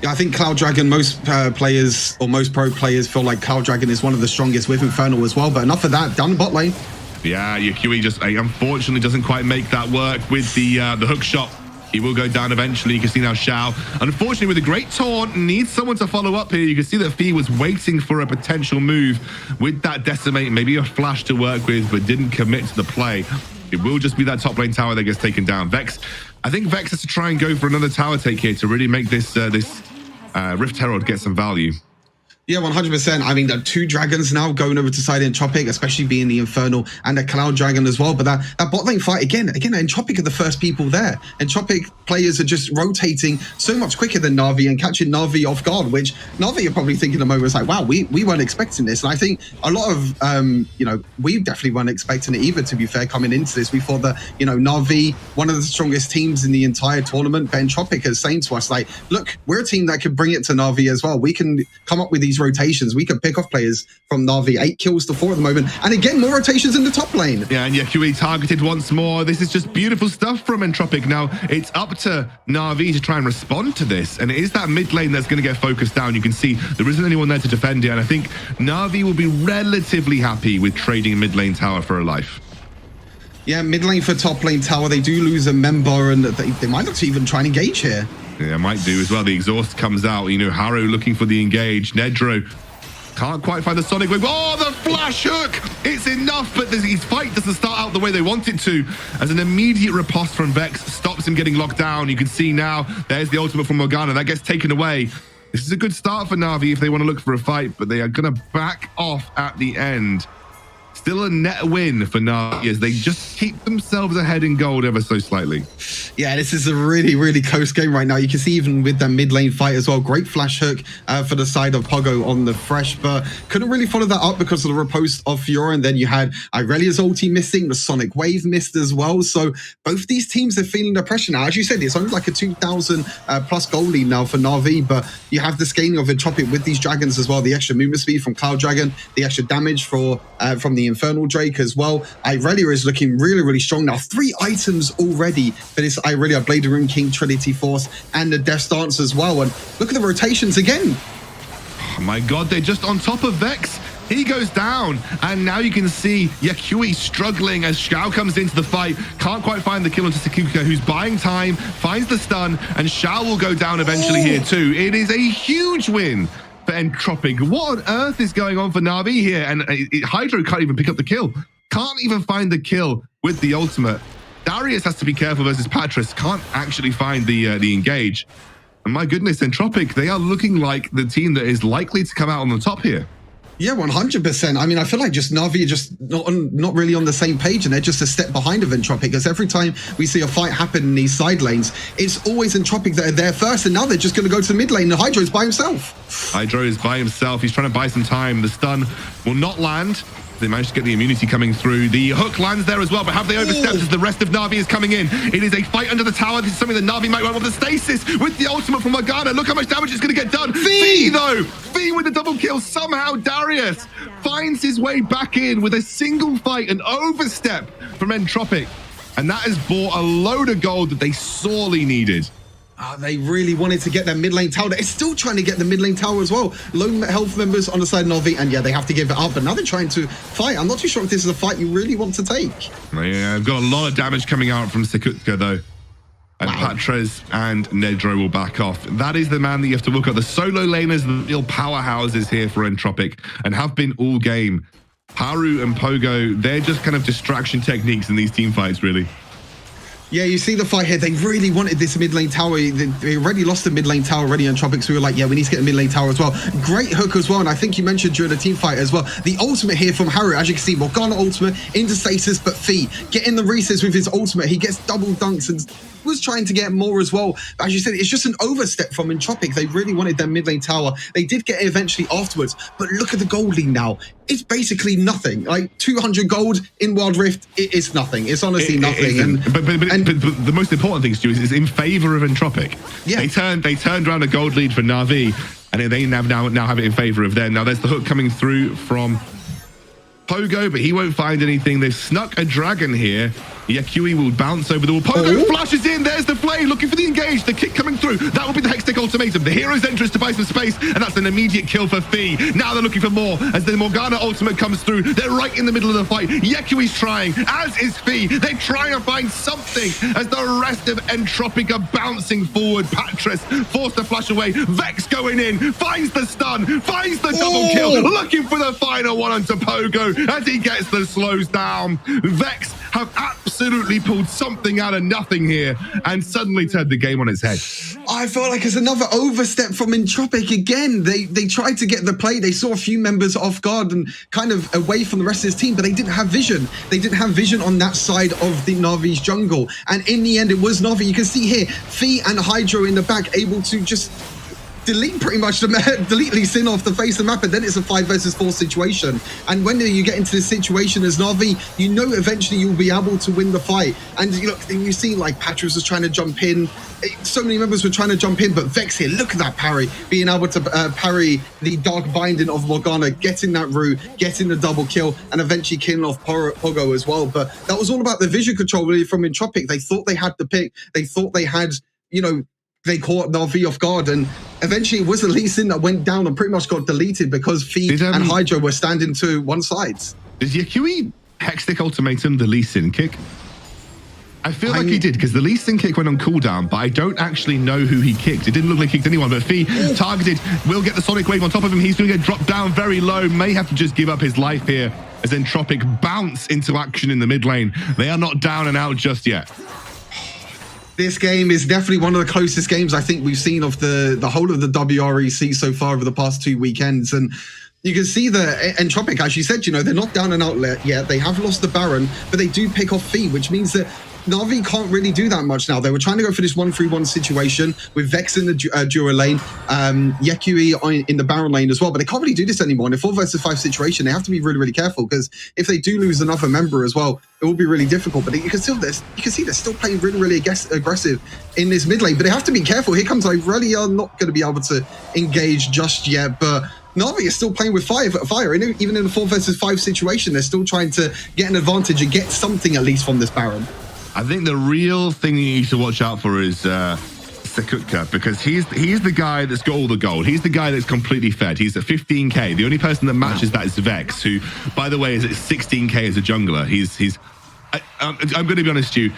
Yeah, I think Cloud Dragon, most players or most pro players feel like Cloud Dragon is one of the strongest with Infernal as well. But enough of that, down the bot lane. Yeah, Yakui just unfortunately doesn't quite make that work with the hook shot. He will go down eventually. You can see now Shao, unfortunately, with a great taunt, needs someone to follow up here. You can see that Fee was waiting for a potential move with that Decimate, maybe a flash to work with, but didn't commit to the play. It will just be that top lane tower that gets taken down. Vex, I think Vex has to try and go for another tower take here to really make this Rift Herald get some value. Yeah, 100%. I mean, the 2 dragons now going over to side Entropic, especially being the Infernal and the Cloud Dragon as well. But that bot lane fight, again, Entropic are the first people there. Entropic players are just rotating so much quicker than Na'Vi and catching Na'Vi off guard, which Na'Vi are probably thinking at the moment, it's like, wow, we weren't expecting this. And I think a lot of, we definitely weren't expecting it either, to be fair, coming into this. We thought that, Na'Vi, one of the strongest teams in the entire tournament, but Entropic is saying to us, like, look, we're a team that could bring it to Na'Vi as well. We can come up with these rotations. We could pick off players from Na'Vi. 8 kills to 4 at the moment. And again, more rotations in the top lane. Yeah, and QE targeted once more. This is just beautiful stuff from Entropic. Now, it's up to Na'Vi to try and respond to this. And it is that mid lane that's going to get focused down. You can see there isn't anyone there to defend it. And I think Na'Vi will be relatively happy with trading mid lane tower for a life. Yeah, mid lane for top lane tower. They do lose a member, and they might not even try and engage here. Yeah, might do as well. The exhaust comes out. Haru looking for the engage. Nedro can't quite find the Sonic Wave. Oh, the flash hook! It's enough, but his fight doesn't start out the way they want it to. As an immediate riposte from Vex stops him getting locked down. You can see now, there's the ultimate from Morgana. That gets taken away. This is a good start for Na'Vi if they want to look for a fight, but they are going to back off at the end. Still a net win for Na'Vi as they just keep themselves ahead in gold ever so slightly. Yeah, this is a really, really close game right now. You can see even with that mid lane fight as well, great flash hook for the side of Pogo on the Fresh, but couldn't really follow that up because of the riposte of Fiora. And then you had Irelia's ulti missing, the Sonic Wave missed as well. So both these teams are feeling the pressure now. As you said, it's only like a 2,000 plus goal lead now for Na'Vi, but you have the scaling of Entropic with these dragons as well. The extra movement speed from Cloud Dragon, the extra damage from the Infernal Drake as well. Irelia is looking really, really strong now. 3 items already for this Irelia, Blade of Rune King, Trinity Force, and the Death Stance as well. And look at the rotations again. Oh my God, they're just on top of Vex. He goes down, and now you can see Yakui struggling as Xiao comes into the fight. Can't quite find the kill onto Sakuka, who's buying time, finds the stun, and Xiao will go down eventually here too. It is a huge win for Entropic. What on earth is going on for Na'Vi here? And Hydro can't even pick up the kill. Can't even find the kill with the ultimate. Darius has to be careful versus Patras. Can't actually find the engage. And my goodness, Entropic, they are looking like the team that is likely to come out on the top here. Yeah, 100%. I mean, I feel like just Na'Vi are just not really on the same page, and they're just a step behind of Entropic, because every time we see a fight happen in these side lanes, it's always Entropic that are there first, and now they're just going to go to the mid lane, and Hydro is by himself. Hydro is by himself. He's trying to buy some time. The stun will not land. They managed to get the immunity coming through. The hook lands there as well, but have they overstepped as the rest of Na'Vi is coming in? It is a fight under the tower. This is something that Na'Vi might want with the stasis with the ultimate from Morgana. Look how much damage it's going to get done. Fee though! Fee with the double kill. Somehow Darius finds his way back in with a single fight, an overstep from Entropic. And that has bought a load of gold that they sorely needed. They really wanted to get their mid lane tower. They're still trying to get the mid lane tower as well. Low health members on the side of Na'Vi, and yeah, they have to give it up. But now they're trying to fight. I'm not too sure if this is a fight you really want to take. Yeah, I've got a lot of damage coming out from Sakutka though. And Patras and Nedro will back off. That is the man that you have to look at. The solo laners, the real powerhouses here for Entropic, and have been all game. Haru and Pogo, they're just kind of distraction techniques in these team fights, really. Yeah, you see the fight here. They really wanted this mid lane tower. They already lost the mid lane tower already on Entropic, so we were like, yeah, we need to get the mid lane tower as well. Great hook as well, and I think you mentioned during the team fight as well, the ultimate here from Haru. As you can see, Morgana ultimate into stasis, but Fee getting the recess with his ultimate. He gets double dunks and was trying to get more as well. But as you said, it's just an overstep from Entropic. They really wanted their mid lane tower. They did get it eventually afterwards, but look at the gold lead now. It's basically nothing. Like 200 gold in Wild Rift, it is nothing. It's honestly nothing. But the most important thing, Stu, is in favor of Entropic. Yeah. They turned around a gold lead for Na'Vi, and they now have it in favor of them. Now there's the hook coming through from Pogo, but he won't find anything. They've snuck a dragon here. Yakui will bounce over the wall. Pogo flashes in. There's the flay, looking for the engage. The kick coming through. That will be the Hextech ultimatum. The hero's entrance to buy some space, and that's an immediate kill for Fee. Now they're looking for more as the Morgana ultimate comes through. They're right in the middle of the fight. Yakui's trying, as is Fee. They're trying to find something as the rest of Entropic are bouncing forward. Patras forced to flash away. Vex going in, finds the stun, finds the double kill, looking for the final one onto Pogo as he gets the slows down. Vex have absolutely absolutely pulled something out of nothing here and suddenly turned the game on its head. I felt like it's another overstep from Entropic again. They tried to get the play. They saw a few members off guard and kind of away from the rest of his team, but they didn't have vision. They didn't have vision on that side of the Na'Vi's jungle. And in the end, it was Na'Vi. You can see here, Fee and Hydro in the back able to just delete pretty much delete Lee Sin off the face of the map, and then it's a 5 versus 4 situation. And when you get into this situation as Na'Vi, you know eventually you'll be able to win the fight. And you see like Patras was trying to jump in, so many members were trying to jump in, but Vex here, look at that parry, being able to parry the Dark Binding of Morgana, getting that root, getting the double kill, and eventually killing off Pogo as well. But that was all about the vision control really from Entropic. They thought they had the pick, they thought they had, they caught Na'Vi off guard, and eventually it was the Lee Sin that went down and pretty much got deleted because Fee and Hydro were standing to one side. Did Yakui Hextech ultimatum the Lee Sin kick? I feel like he did, because the Lee Sin kick went on cooldown, but I don't actually know who he kicked. It didn't look like he kicked anyone, but Fee targeted, will get the Sonic Wave on top of him. He's going to get dropped down very low, may have to just give up his life here as Entropic bounce into action in the mid lane. They are not down and out just yet. This game is definitely one of the closest games I think we've seen of the whole of the WREC so far over the past 2 weekends. And you can see the Entropic, as you said, they're not down and out yet. They have lost the Baron, but they do pick off Fee, which means that Na'Vi can't really do that much now. They were trying to go for this 1-3-1 situation with Vex in the Dura lane, Yekui in the Baron lane as well, but they can't really do this anymore. In a 4 versus 5 situation, they have to be really, really careful, because if they do lose another member as well, it will be really difficult. But you can see they're still playing really, really aggressive in this mid lane, but they have to be careful. Here comes Irelia, not going to be able to engage just yet, but Na'Vi is still playing with fire. Even in a 4 versus 5 situation, they're still trying to get an advantage and get something at least from this Baron. I think the real thing you need to watch out for is Sekutka, because he's the guy that's got all the gold. He's the guy that's completely fed. He's at 15k. The only person that matches that is Vex, who, by the way, is at 16k as a jungler. I'm going to be honest with you.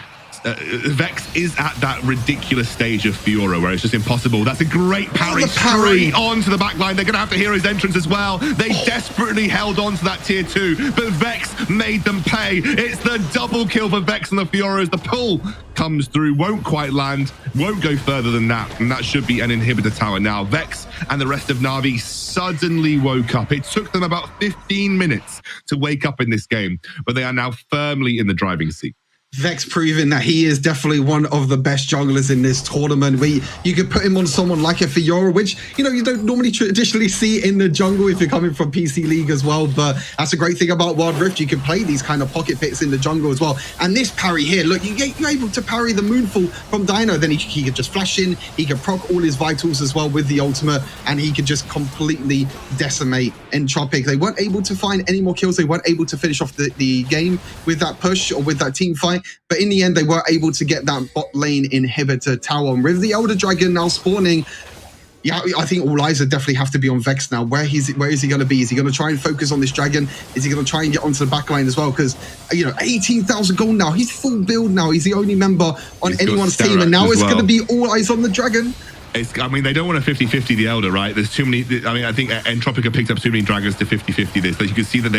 Vex is at that ridiculous stage of Fiora where it's just impossible. That's a great parry straight onto the back line. They're going to have to hear his entrance as well. They desperately held on to that tier 2, but Vex made them pay. It's the double kill for Vex and the Fiora as the pull comes through, won't quite land, won't go further than that, and that should be an inhibitor tower now. Vex and the rest of Na'Vi suddenly woke up. It took them about 15 minutes to wake up in this game, but they are now firmly in the driving seat. Vex proving that he is definitely one of the best junglers in this tournament. You could put him on someone like a Fiora, which you don't normally traditionally see in the jungle if you're coming from PC League as well. But that's a great thing about Wild Rift. You can play these kind of pocket picks in the jungle as well. And this parry here, look, you're able to parry the Moonfall from Dino. Then he could just flash in. He could proc all his vitals as well with the ultimate, and he could just completely decimate Entropic. They weren't able to find any more kills. They weren't able to finish off the game with that push or with that team fight. But in the end, they were able to get that bot lane inhibitor tower. And with the Elder Dragon now spawning, I think all eyes definitely have to be on Vex now. Where is he going to be? Is he going to try and focus on this dragon? Is he going to try and get onto the back line as well? Because, 18,000 gold now. He's full build now. He's the only member on anyone's team. And now it's going to be all eyes on the dragon. They don't want a 50-50 the Elder, right? There's too many. I think Entropic have picked up too many dragons to 50-50 this. But you can see that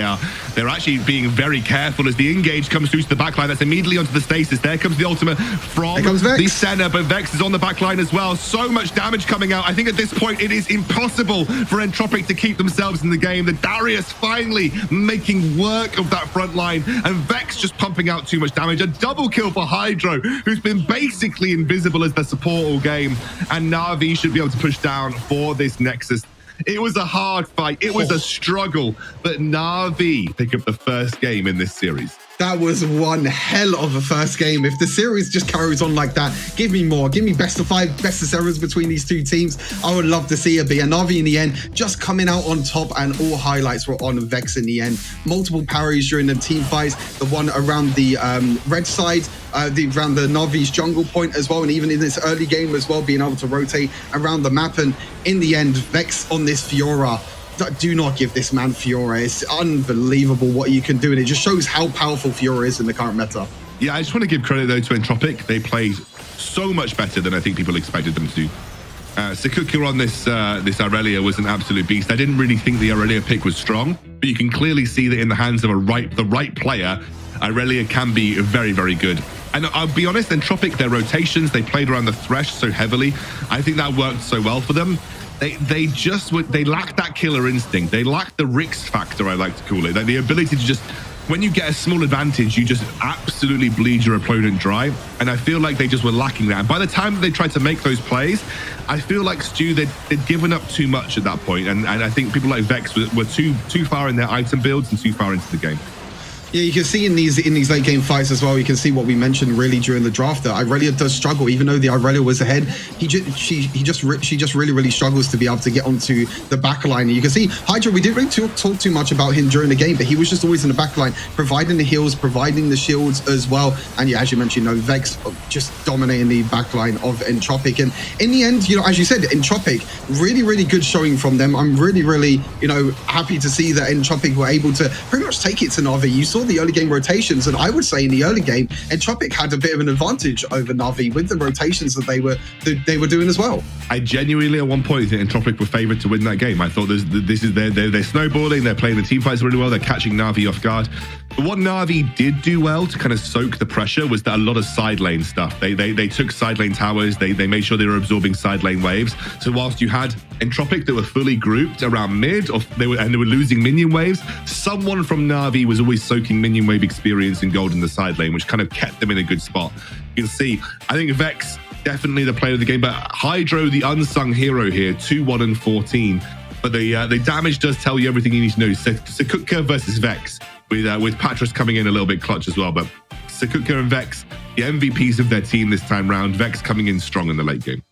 they're actually being very careful as the engage comes through to the backline. That's immediately onto the stasis. There comes the ultimate from the center, but Vex is on the backline as well. So much damage coming out. I think at this point it is impossible for Entropic to keep themselves in the game. The Darius finally making work of that front line, and Vex just pumping out too much damage. A double kill for Hydro, who's been basically invisible as the support all game, and now Na'Vi should be able to push down for this Nexus. It was a hard fight. It was a struggle, but Na'Vi pick up the first game in this series. That was one hell of a first game. If the series just carries on like that, give me more. Give me best of 5, best of 7s between these two teams. I would love to see it be. And Na'Vi in the end, just coming out on top, and all highlights were on Vex in the end. Multiple parries during the team fights. The one around the red side, around the Na'Vi's jungle point as well. And even in this early game as well, being able to rotate around the map. And in the end, Vex on this Fiora. Do not give this man Fiora. It's unbelievable what you can do, and it just shows how powerful Fiora is in the current meta. Yeah, I just want to give credit though to Entropic. They played so much better than I think people expected them to do. Sekukia on this Irelia was an absolute beast. I didn't really think the Irelia pick was strong, but you can clearly see that in the hands of the right player, Irelia can be very, very good. And I'll be honest, Entropic, their rotations, they played around the Thresh so heavily. I think that worked so well for them. They lacked that killer instinct. They lacked the Rix factor, I like to call it. Like the ability to just, when you get a small advantage, you just absolutely bleed your opponent dry. And I feel like they just were lacking that. And by the time they tried to make those plays, I feel like, Stu, they'd given up too much at that point. And I think people like Vex were too far in their item builds and too far into the game. Yeah, you can see in these late game fights as well. You can see what we mentioned really during the draft that Irelia does struggle, even though the Irelia was ahead. She just really struggles to be able to get onto the back line. And you can see Hydra. We didn't really talk too much about him during the game, but he was just always in the back line, providing the heals, providing the shields as well. And yeah, as you mentioned, Vex just dominating the back line of Entropic. And in the end, as you said, Entropic really good showing from them. I'm really happy to see that Entropic were able to pretty much take it to Na'Vi. You saw the early game rotations, and I would say in the early game, Entropic had a bit of an advantage over Na'Vi with the rotations that they were doing as well. I genuinely at one point think Entropic were favored to win that game. I thought this is they're snowballing, they're playing the team fights really well, they're catching Na'Vi off guard. But what Na'Vi did do well to kind of soak the pressure was that a lot of side lane stuff. They took side lane towers, they made sure they were absorbing side lane waves. So whilst you had Entropic that were fully grouped around mid, they were losing minion waves, someone from Na'Vi was always soaking minion wave experience in gold in the side lane, which kind of kept them in a good spot. You can see, I think Vex definitely the player of the game, but Hydro, the unsung hero here, 2-1 and 14. But the damage does tell you everything you need to know. Sekutka versus Vex, with Patras coming in a little bit clutch as well. But Sekutka and Vex, the MVPs of their team this time round. Vex coming in strong in the late game.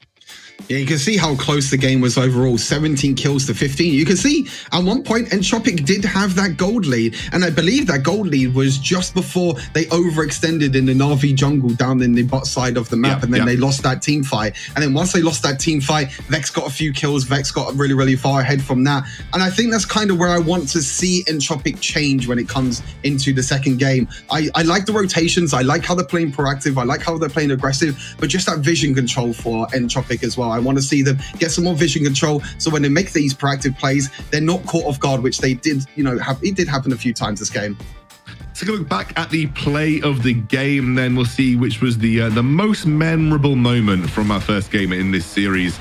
Yeah, you can see how close the game was overall, 17 kills to 15. You can see at one point Entropic did have that gold lead, and I believe that gold lead was just before they overextended in the Na'Vi jungle down in the bot side of the map, and then they lost that team fight. And then once they lost that team fight, Vex got a few kills, Vex got really far ahead from that. And I think that's kind of where I want to see Entropic change when it comes into the second game. I like the rotations, I like how they're playing proactive, I like how they're playing aggressive, but just that vision control for Entropic as well. I want to see them get some more vision control, so when they make these proactive plays, they're not caught off guard, which they did, it did happen a few times this game. So going back at the play of the game, then we'll see which was the most memorable moment from our first game in this series.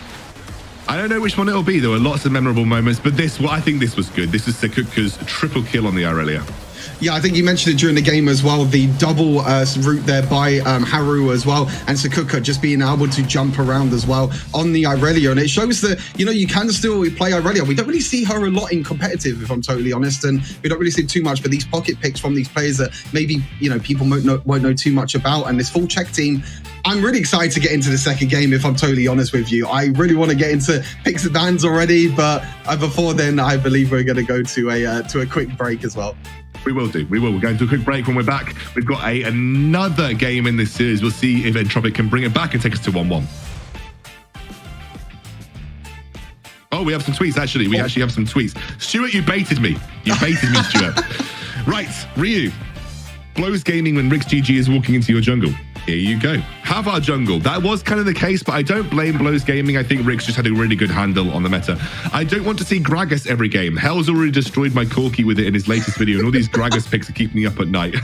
I don't know which one it'll be. There were lots of memorable moments, but I think this was good. This is Sekutka's triple kill on the Irelia. Yeah, I think you mentioned it during the game as well, the double route there by Haru as well, and Sekutka just being able to jump around as well on the Irelia. And it shows that, you can still play Irelia. We don't really see her a lot in competitive, if I'm totally honest, and we don't really see too much, but these pocket picks from these players that maybe, people won't know too much about, and this full check team, I'm really excited to get into the second game, if I'm totally honest with you. I really want to get into picks and bans already, but before then, I believe we're going to go to a quick break as well. We will do. We will. We're going to a quick break. When we're back, we've got another game in this series. We'll see if Entropic can bring it back and take us to 1-1. Oh, we have some tweets, actually. We actually have some tweets. Stuart, you baited me. You baited me, Stuart. Right, Ryu. Blows gaming when Rix GG is walking into your jungle. Here you go. Have our jungle. That was kind of the case, but I don't blame Blows Gaming. I think Rix just had a really good handle on the meta. I don't want to see Gragas every game. Hell's already destroyed my Corki with it in his latest video, and all these Gragas picks are keeping me up at night.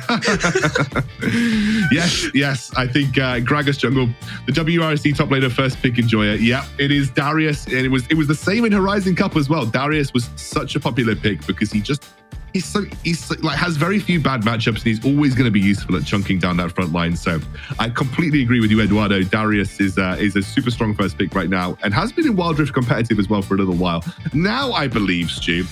Yes. I think Gragas jungle, the WREC top laner first pick enjoyer. Yeah, it is Darius, and it was the same in Horizon Cup as well. Darius was such a popular pick because he's has very few bad matchups, and he's always going to be useful at chunking down that front line. So I completely agree with you, Eduardo. Darius is a super strong first pick right now, and has been in Wild Rift competitive as well for a little while. Now I believe, Stu,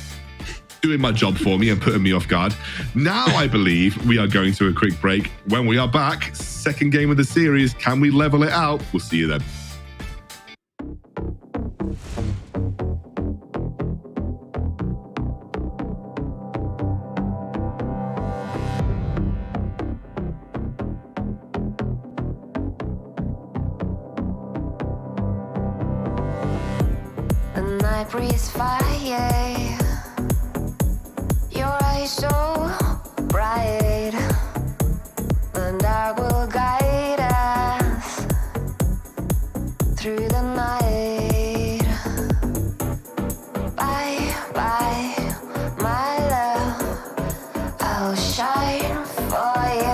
doing my job for me and putting me off guard. Now I believe we are going to a quick break. When we are back, second game of the series, can we level it out? We'll see you then. I breathe fire, your eyes so bright, the dark will guide us through the night. Bye, bye, my love, I'll shine for you.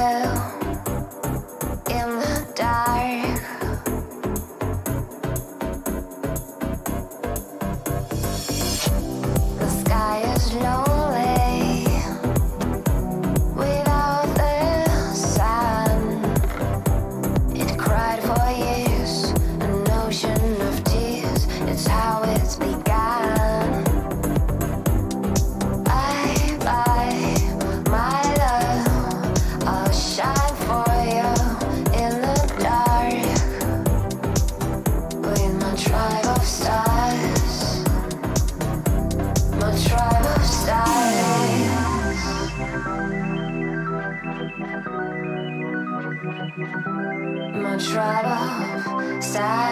My tribe of stars.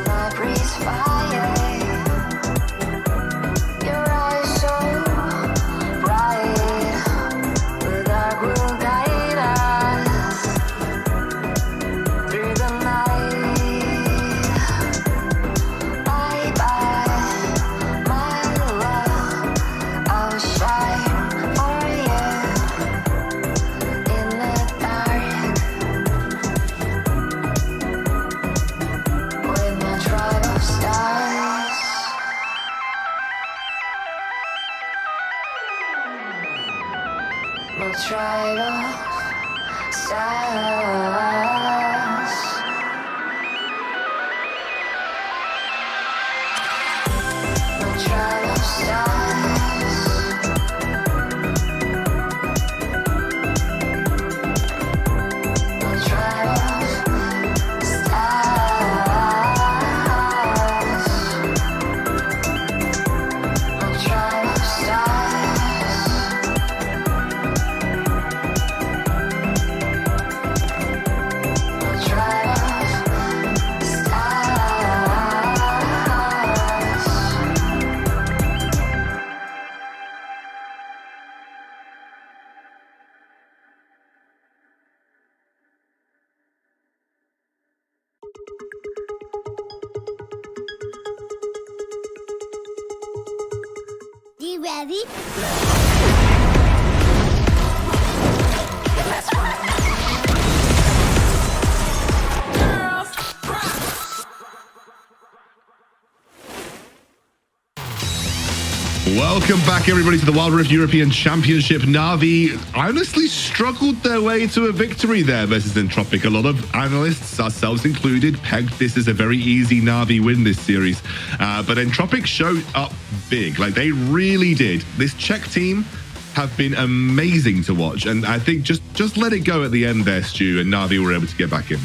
My breeze fire. Your eyes so bright. The dark will guide us through the night. Bye bye, my love. I'll shine for you in the dark with my tribe of stars. My tribe of stars. My tribe of stars. My tribe of stars. My tribe of stars. My tribe of You ready? Welcome back, everybody, to the Wild Rift European Championship. Na'Vi honestly struggled their way to a victory there versus Entropic. A lot of analysts, ourselves included, pegged this as a very easy Na'Vi win this series. But Entropic showed up big, like they really did. This Czech team have been amazing to watch, and I think just let it go at the end there, Stu, and Na'Vi were able to get back in.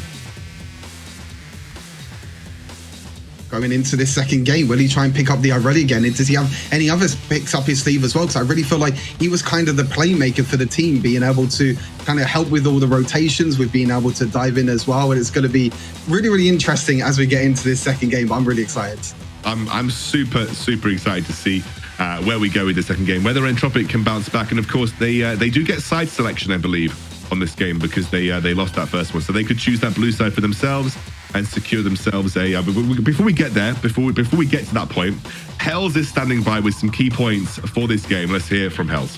Going into this second game, will he try and pick up the Ireli again? And does he have any other picks up his sleeve as well? Because I really feel like he was kind of the playmaker for the team, being able to kind of help with all the rotations, with being able to dive in as well. And it's going to be really, really interesting as we get into this second game. But I'm really excited. I'm super excited to see where we go with the second game, whether Entropic can bounce back. And of course, they do get side selection, I believe, on this game because they lost that first one. So they could choose that blue side for themselves and secure themselves a... before we get there, before we get to that point, Hells is standing by with some key points for this game. Let's hear from Hells.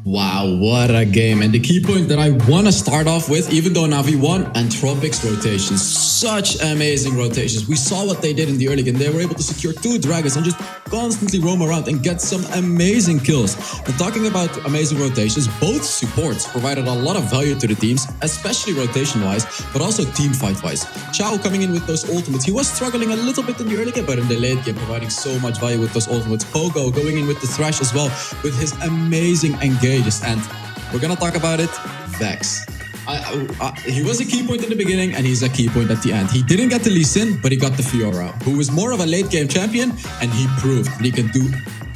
Wow, what a game. And the key point that I want to start off with, even though Na'Vi won, Entropic's rotations. Such amazing rotations. We saw what they did in the early game. They were able to secure 2 Dragas and just constantly roam around and get some amazing kills. And talking about amazing rotations, both supports provided a lot of value to the teams, especially rotation-wise, but also team fight-wise. Chao coming in with those ultimates. He was struggling a little bit in the early game, but in the late game, providing so much value with those ultimates. Pogo going in with the Thresh as well, with his amazing engages. And we're gonna talk about it, Vex. He was a key point in the beginning and he's a key point at the end. He didn't get the Lee Sin, but he got the Fiora, who was more of a late game champion, and he proved that he can do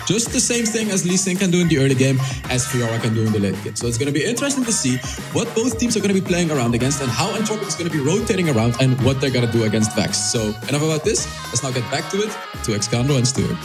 just the same thing as Lee Sin can do in the early game as Fiora can do in the late game. So it's going to be interesting to see what both teams are going to be playing around against and how Entropic is going to be rotating around and what they're going to do against Vex. So enough about this. Let's now get back to it, to Excandro and Stuart.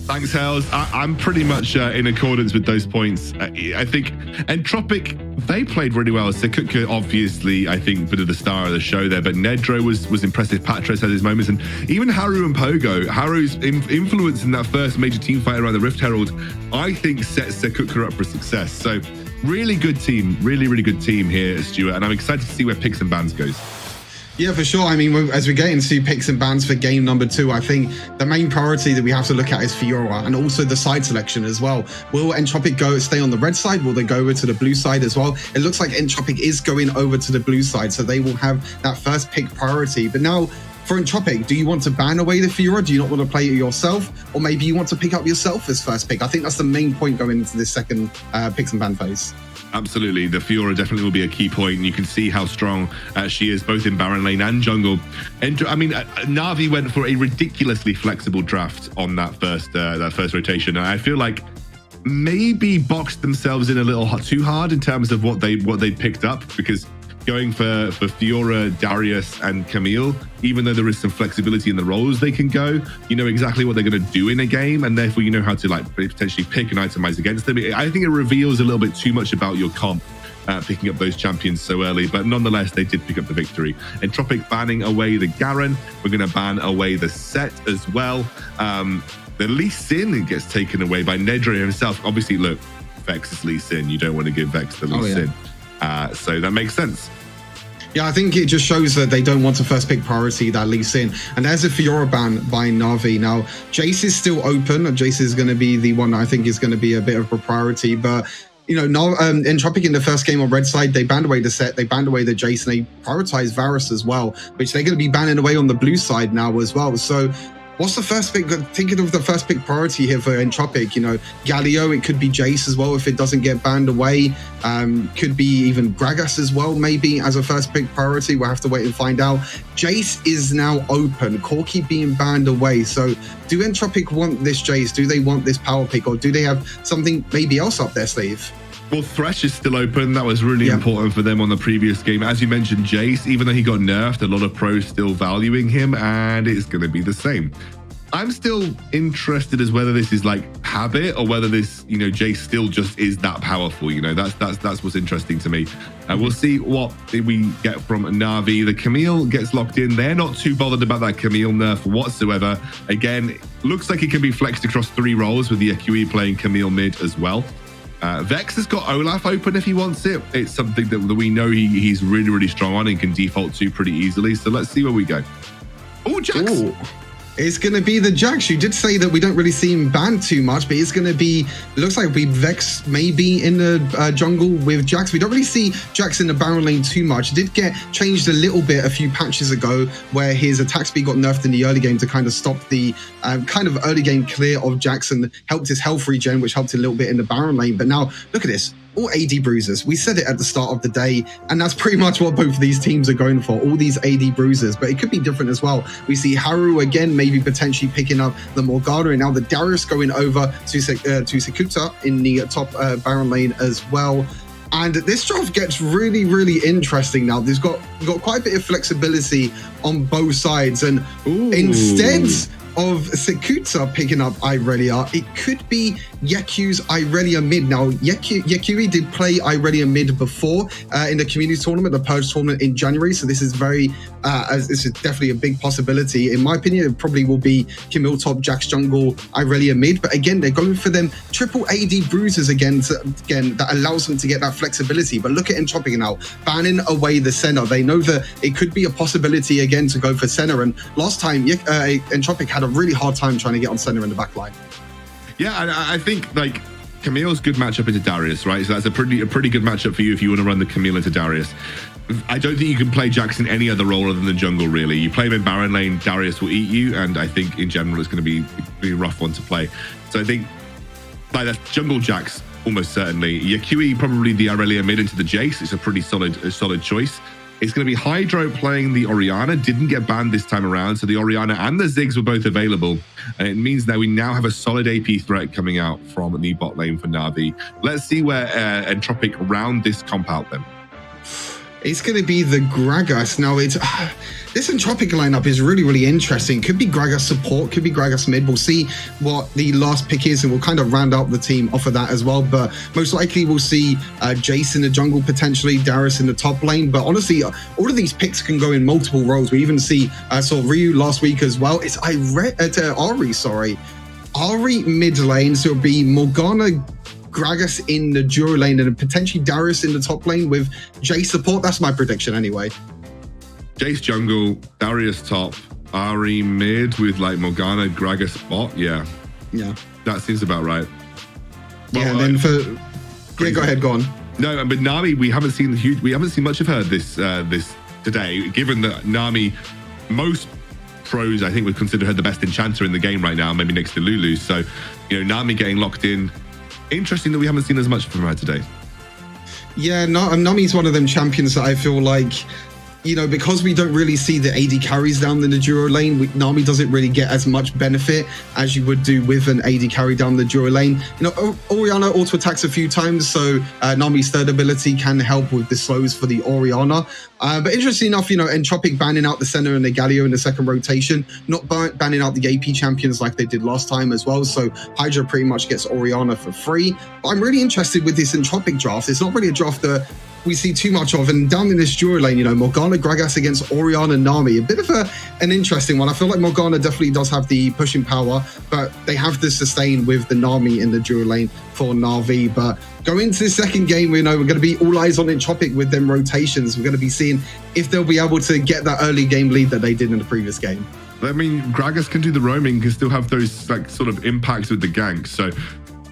Thanks, Hells. I'm pretty much in accordance with those points. I think Entropic, they played really well. Sekutka, obviously, I think, bit of the star of the show there, but Nedro was impressive. Patros had his moments, and even Haru and Pogo. Haru's influence in that first major team fight around the Rift Herald, I think, set Sekutka up for success. So, really good team, really good team here, Stuart, and I'm excited to see where Picks and Bans goes. Yeah, for sure. I mean, as we get into picks and bans for game number 2, I think the main priority that we have to look at is Fiora and also the side selection as well. Will Entropic stay on the red side? Will they go over to the blue side as well? It looks like Entropic is going over to the blue side, so they will have that first pick priority. But now, for Entropic, do you want to ban away the Fiora? Do you not want to play it yourself? Or maybe you want to pick up yourself as first pick? I think that's the main point going into this second picks and ban phase. Absolutely. The Fiora definitely will be a key point. You can see how strong she is both in Baron lane and jungle. And I mean, Na'Vi went for a ridiculously flexible draft on that first rotation. And I feel like maybe boxed themselves in a little too hard in terms of what they picked up, because going for Fiora, Darius, and Camille, even though there is some flexibility in the roles they can go, you know exactly what they're going to do in a game, and therefore you know how to like potentially pick and itemize against them. I think it reveals a little bit too much about your comp, picking up those champions so early, but nonetheless, they did pick up the victory. Entropic banning away the Garen. We're going to ban away the Set as well. The Lee Sin gets taken away by Nedra himself. Obviously, look, Vex is Lee Sin. You don't want to give Vex the Lee Sin. So that makes sense. Yeah, I think it just shows that they don't want to first pick priority that Lee Sin. And there's a Fiora ban by Na'Vi. Now, Jace is still open. Jace is going to be the one that I think is going to be a bit of a priority. But, you know, Entropic in the first game on red side, they banned away the Set, they banned away the Jace, and they prioritized Varus as well, which they're going to be banning away on the blue side now as well. So what's the first pick? Thinking of the first pick priority here for Entropic, you know, Galio, it could be Jace as well if it doesn't get banned away. Could be even Gragas as well, maybe as a first pick priority. We'll have to wait and find out. Jace is now open, Corki being banned away. So do Entropic want this Jace? Do they want this power pick, or do they have something maybe else up their sleeve? Well, Thresh is still open. That was really important for them on the previous game. As you mentioned, Jace, even though he got nerfed, a lot of pros still valuing him, and it's going to be the same. I'm still interested as whether this is like habit or whether this, you know, Jace still just is that powerful. You know, that's what's interesting to me. We'll see what we get from Na'Vi. The Camille gets locked in. They're not too bothered about that Camille nerf whatsoever. Again, looks like it can be flexed across 3 roles with the QE playing Camille mid as well. Vex has got Olaf open if he wants it. It's something that we know he's really, really strong on and can default to pretty easily. So let's see where we go. Oh, Jax. Ooh. It's going to be the Jax. You did say that we don't really see him banned too much, but it's going to be, it looks like we Vex maybe in the jungle with Jax. We don't really see Jax in the Baron lane too much. It did get changed a little bit a few patches ago where his attack speed got nerfed in the early game to kind of stop the kind of early game clear of Jax and helped his health regen, which helped a little bit in the Baron lane. But now, look at this. All AD bruisers. We said it at the start of the day, and that's pretty much what both of these teams are going for, all these AD bruisers, but it could be different as well. We see Haru again, maybe potentially picking up the Morgana, and now the Darius going over to Sekuta in the top Baron lane as well. And this draft gets really, really interesting now. There's got quite a bit of flexibility on both sides, and instead of Sekuta picking up Irelia, it could be Yeku's Irelia mid. Now, Yekui did play Irelia mid before in the community tournament, the Purge tournament in January. So this is this is definitely a big possibility. In my opinion, it probably will be Camille top, Jax jungle, Irelia mid. But again, they're going for them triple AD bruisers again that allows them to get that flexibility. But look at Entropic now, banning away the Senna. They know that it could be a possibility again to go for Senna. And last time, Entropic had a really hard time trying to get on Senna in the back line. Yeah, and I think like Camille's good matchup into Darius, right? So that's a pretty good matchup for you if you want to run the Camille into Darius. I don't think you can play Jax in any other role other than the jungle, really. You play him in Baron lane, Darius will eat you, and I think in general it's going to be a rough one to play. So I think like that jungle Jax almost certainly. Yekui probably the Irelia mid into the Jace. It's a pretty solid choice. It's going to be Hydro playing the Orianna. Didn't get banned this time around, so the Orianna and the Ziggs were both available. And it means that we now have a solid AP threat coming out from the bot lane for Na'Vi. Let's see where Entropic round this comp out then. It's going to be the Gragas. Now, this Entropic lineup is really, really interesting. Could be Gragas support, could be Gragas mid. We'll see what the last pick is, and we'll kind of round out the team off of that as well. But most likely we'll see Jace in the jungle, potentially Darius in the top lane. But honestly, all of these picks can go in multiple roles. We even saw Ryu last week as well. It's Ari, sorry. Ari mid lane, so it'll be Morgana, Gragas in the duo lane, and potentially Darius in the top lane with Jay support. That's my prediction anyway. Jace jungle, Darius top, Ari mid with like Morgana, Gragas bot. Yeah. That seems about right. Yeah, and then for go ahead, go on. No, but Nami, we haven't seen much of her this today. Given that Nami, most pros I think would consider her the best enchanter in the game right now, maybe next to Lulu. So, Nami getting locked in. Interesting that we haven't seen as much from her today. Yeah, Nami's one of them champions that I feel like, because we don't really see the AD carries down in the duo lane, Nami doesn't really get as much benefit as you would do with an AD carry down the duo lane. Orianna auto attacks a few times, so Nami's third ability can help with the slows for the Orianna. But interesting enough, Entropic banning out the Senna and the Galio in the second rotation, not banning out the AP champions like they did last time as well. So Hydra pretty much gets Orianna for free. But I'm really interested with this Entropic draft. It's not really a draft that we see too much of, and down in this duo lane, Morgana Gragas against Orianna and Nami, a bit of an interesting one. I feel like Morgana definitely does have the pushing power, but they have the sustain with the Nami in the duo lane for Na'Vi. But going into the second game, we're going to be all eyes on Entropic with them rotations. We're going to be seeing if they'll be able to get that early game lead that they did in the previous game. I mean, Gragas can do the roaming, can still have those sort of impacts with the gank. So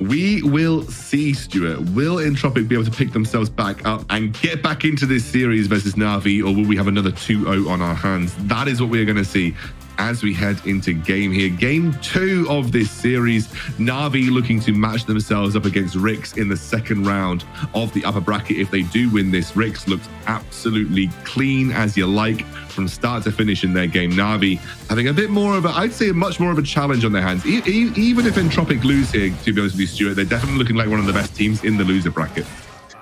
we will see, Stuart. Will Entropic be able to pick themselves back up and get back into this series versus Na'Vi, or will we have another 2-0 on our hands? That is what we're going to see as we head into game here. Game 2 of this series. Na'Vi looking to match themselves up against WREC in the second round of the upper bracket. If they do win this, WREC looks absolutely clean as you like from start to finish in their game. Na'Vi having a bit more of I'd say much more of a challenge on their hands. Even if Entropic lose here, to be honest with you, Stuart, they're definitely looking like one of the best teams in the loser bracket.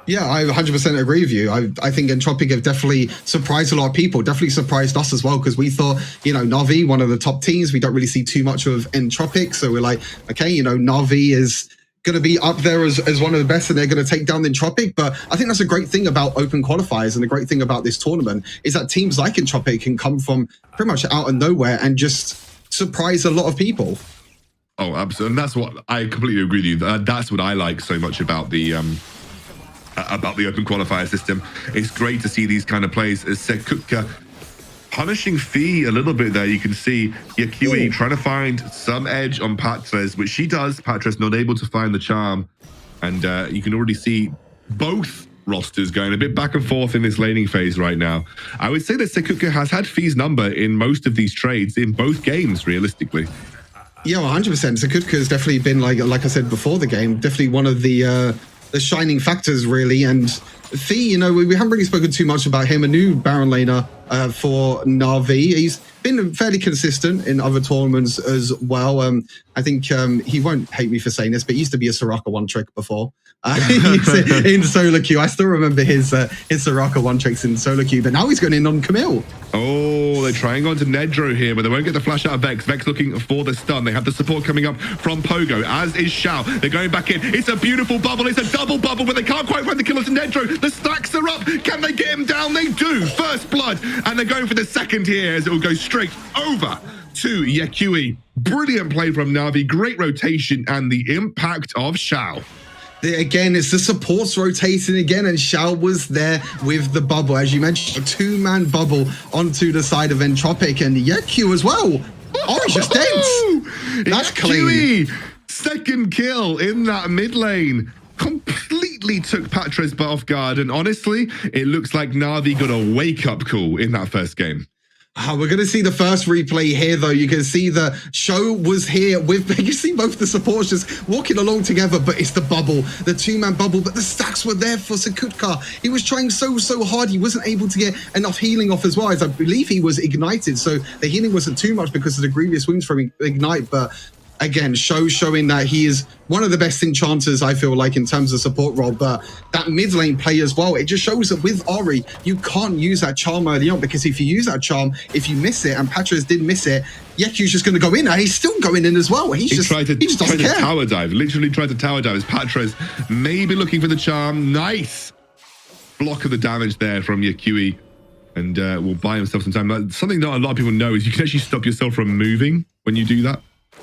Yeah, I 100% agree with you. I think Entropic have definitely surprised a lot of people, definitely surprised us as well, because we thought, Na'Vi, one of the top teams, we don't really see too much of Entropic. So we're like, okay, Na'Vi is going to be up there as one of the best, and they're going to take down Entropic. But I think that's a great thing about open qualifiers, and the great thing about this tournament is that teams like Entropic can come from pretty much out of nowhere and just surprise a lot of people. Oh, absolutely. And that's what I completely agree with you. That's what I like so much about the open qualifier system. It's great to see these kind of plays. As Sekutka punishing Fee a little bit there. You can see Yakui trying to find some edge on Patres, which she does. Patres not able to find the charm. And you can already see both rosters going a bit back and forth in this laning phase right now. I would say that Sekutka has had Fee's number in most of these trades in both games, realistically. Yeah, 100%. Sekutka has definitely been, like I said before the game, definitely one of the shining factors, really. And Fee, we haven't really spoken too much about him, a new Baron laner for Na'Vi. He's been fairly consistent in other tournaments as well. I think he won't hate me for saying this, but he used to be a Soraka one-trick before. In solo queue. I still remember his Soraka one-tricks in solo queue, but now he's going in on Camille. Oh, they're trying on to Nedro here, but they won't get the flash out of Vex. Vex looking for the stun. They have the support coming up from Pogo, as is Shao. They're going back in. It's a beautiful bubble. It's a double bubble, but they can't quite find the killer to Nedro. The stacks are up. Can they get him down? They do. First blood. And they're going for the second here, as it will go straight over to Yakui. Brilliant play from Na'Vi. Great rotation and the impact of Shao. Again, it's the supports rotating again, and Shao was there with the bubble. As you mentioned, a two-man bubble onto the side of Entropic, and Yakui as well. Oh, he's just dense. That's clean. Second kill in that mid lane. Completely took Patres off guard, and honestly, it looks like Na'Vi got a wake-up call in that first game. We're going to see the first replay here, though. You can see the show was here with, you see both the supports just walking along together, but it's the bubble, the two-man bubble, but the stacks were there for Sekutka. He was trying so hard. He wasn't able to get enough healing off as well, as I believe he was ignited, so the healing wasn't too much because of the grievous wounds from Ignite, but again, showing that he is one of the best enchanters, I feel like, in terms of support role. But that mid lane play as well, it just shows that with Ori, you can't use that charm early on, because if you use that charm, if you miss it, and Patres did miss it, Yaku's just going to go in, and he's still going in as well. He just doesn't care. Tower dive, literally tried to tower dive as Patres maybe looking for the charm. Nice block of the damage there from Yakui, and will buy himself some time. Something that a lot of people know is you can actually stop yourself from moving when you do that.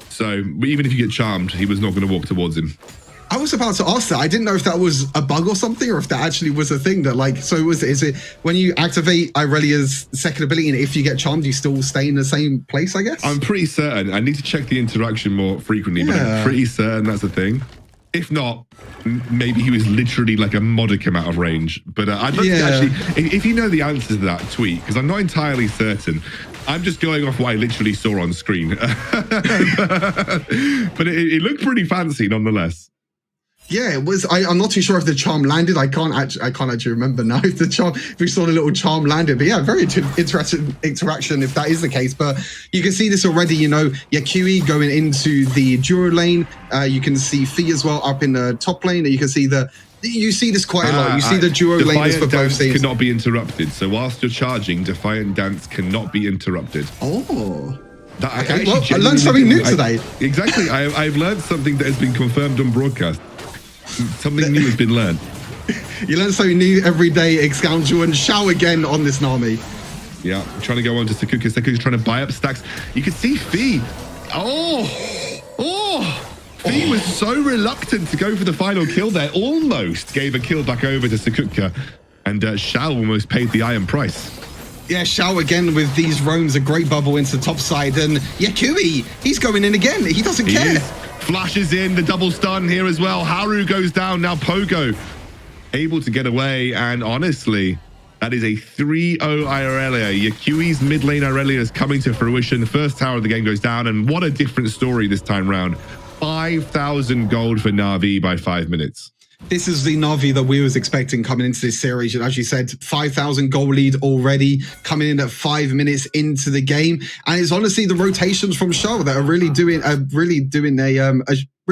So even if you get charmed, he was not going to walk towards him. I was about to ask that. I didn't know if that was a bug or something, or if that actually was a thing that, like, so is it when you activate Irelia's second ability and if you get charmed, you still stay in the same place, I guess? I'm pretty certain. I need to check the interaction more frequently, but I'm pretty certain that's a thing. If not, maybe he was literally like a modicum out of range. But I'd love to actually, if you know the answer to that, tweet, because I'm not entirely certain. I'm just going off what I literally saw on screen. But it looked pretty fancy nonetheless. Yeah, it was. I'm not too sure if the charm landed. I can't actually remember now if we saw the little charm landed. But yeah, very interesting interaction if that is the case. But you can see this already. You know, Yakui going into the Duro lane. You can see Fee as well up in the top lane. And you can see you see this quite a lot. You see the Duro laners for both teams. Cannot be interrupted. So whilst you're charging, Defiant Dance cannot be interrupted. Oh. Okay, well, I learned something new today. Exactly. I've learned something that has been confirmed on broadcast. Something new has been learned. You learn something new every day, Excoundrel, and Shao again on this Nami. Yeah, trying to go on to Sakuka. Sakuka's trying to buy up stacks. You can see Fee. Fee was so reluctant to go for the final kill there. Almost gave a kill back over to Sakuka. And Shao almost paid the iron price. Yeah, Shao again with these roams, a great bubble into the top side. And Yakui, he's going in again. He doesn't care. Flashes in, the double stun here as well. Haru goes down, now Pogo able to get away, and honestly, that is a 3-0 Irelia. Yakui's mid lane Irelia is coming to fruition. The first tower of the game goes down, and what a different story this time round. 5,000 gold for Na'Vi by 5 minutes. This is the Na'Vi that we was expecting coming into this series. And as you said, 5,000 goal lead already, coming in at 5 minutes into the game. And it's honestly the rotations from Shao that are really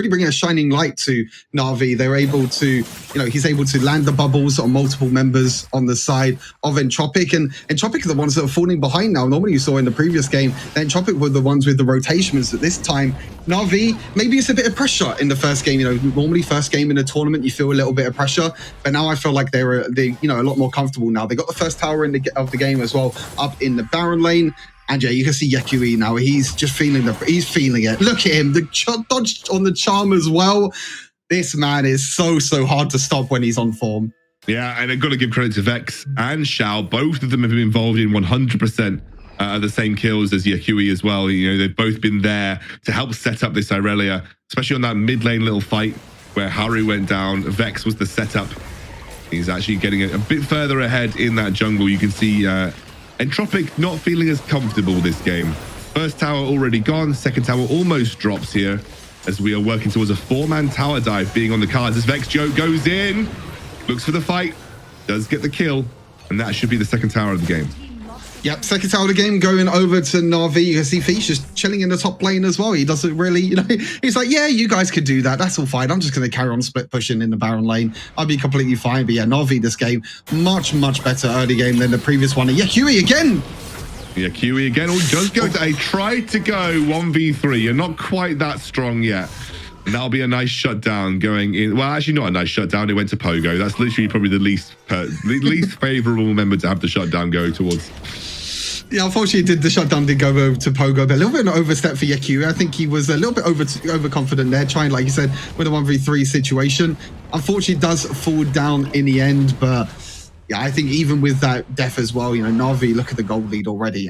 bringing a shining light to Na'Vi. They're able to, he's able to land the bubbles on multiple members on the side of Entropic. And Entropic are the ones that are falling behind now. Normally you saw in the previous game, Entropic were the ones with the rotations. At this time, Na'Vi, maybe it's a bit of pressure in the first game. Normally first game in a tournament, you feel a little bit of pressure. But now I feel like they're a lot more comfortable now. They got the first tower of the game as well, up in the Baron lane. And yeah, you can see Yakui now. He's just feeling it. Look at him, the dodge on the charm as well. This man is so hard to stop when he's on form. Yeah, and I've got to give credit to Vex and Shao. Both of them have been involved in 100% of the same kills as Yakui as well. They've both been there to help set up this Irelia, especially on that mid lane little fight where Haru went down. Vex was the setup. He's actually getting a bit further ahead in that jungle. You can see Entropic not feeling as comfortable this game. First tower already gone. Second tower almost drops here as we are working towards a 4-man tower dive being on the cards. As Vex Joe goes in, looks for the fight, does get the kill, and that should be the second tower of the game. Yep, second tower of the game going over to Na'Vi. You can see Fish just chilling in the top lane as well. He doesn't really, he's like, yeah, you guys could do that. That's all fine. I'm just going to carry on split pushing in the Baron lane. I'll be completely fine. But yeah, Na'Vi this game, much better early game than the previous one. And Yakui again. Yakui again. Does go to tried to go 1v3. You're not quite that strong yet. And that'll be a nice shutdown going in. Well, actually not a nice shutdown. It went to Pogo. That's literally probably the least favorable member to have the shutdown go towards. Yeah, unfortunately, the shutdown did go over to Pogo, but a little bit of an overstep for Yakui. I think he was a little bit overconfident there, trying, like you said, with a 1v3 situation. Unfortunately, it does fall down in the end, but yeah, I think even with that death as well, Na'Vi, look at the goal lead already.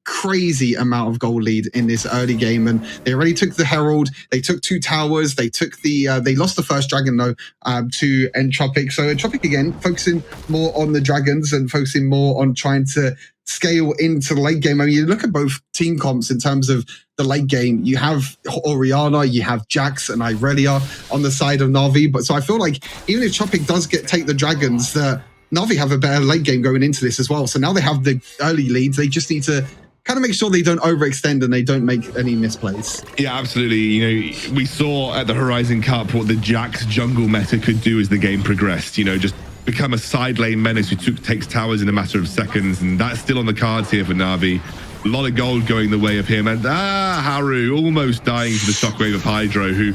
Crazy amount of goal lead in this early game, and they already took the Herald, they took 2 towers, they took they lost the first dragon though to Entropic. So Entropic again focusing more on the dragons and focusing more on trying to scale into the late game. I mean, you look at both team comps in terms of the late game. You have Oriana, you have Jax and Irelia on the side of Na'Vi. But so I feel like even if Tropic does take the dragons, Na'Vi have a better late game going into this as well. So now they have the early leads. They just need to kind of make sure they don't overextend and they don't make any misplays. Yeah, absolutely. We saw at the Horizon Cup what the Jax jungle meta could do as the game progressed. Just become a side lane menace who takes towers in a matter of seconds, and that's still on the cards here for Na'Vi. A lot of gold going the way of him, and Haru almost dying to the shockwave of Hydro, who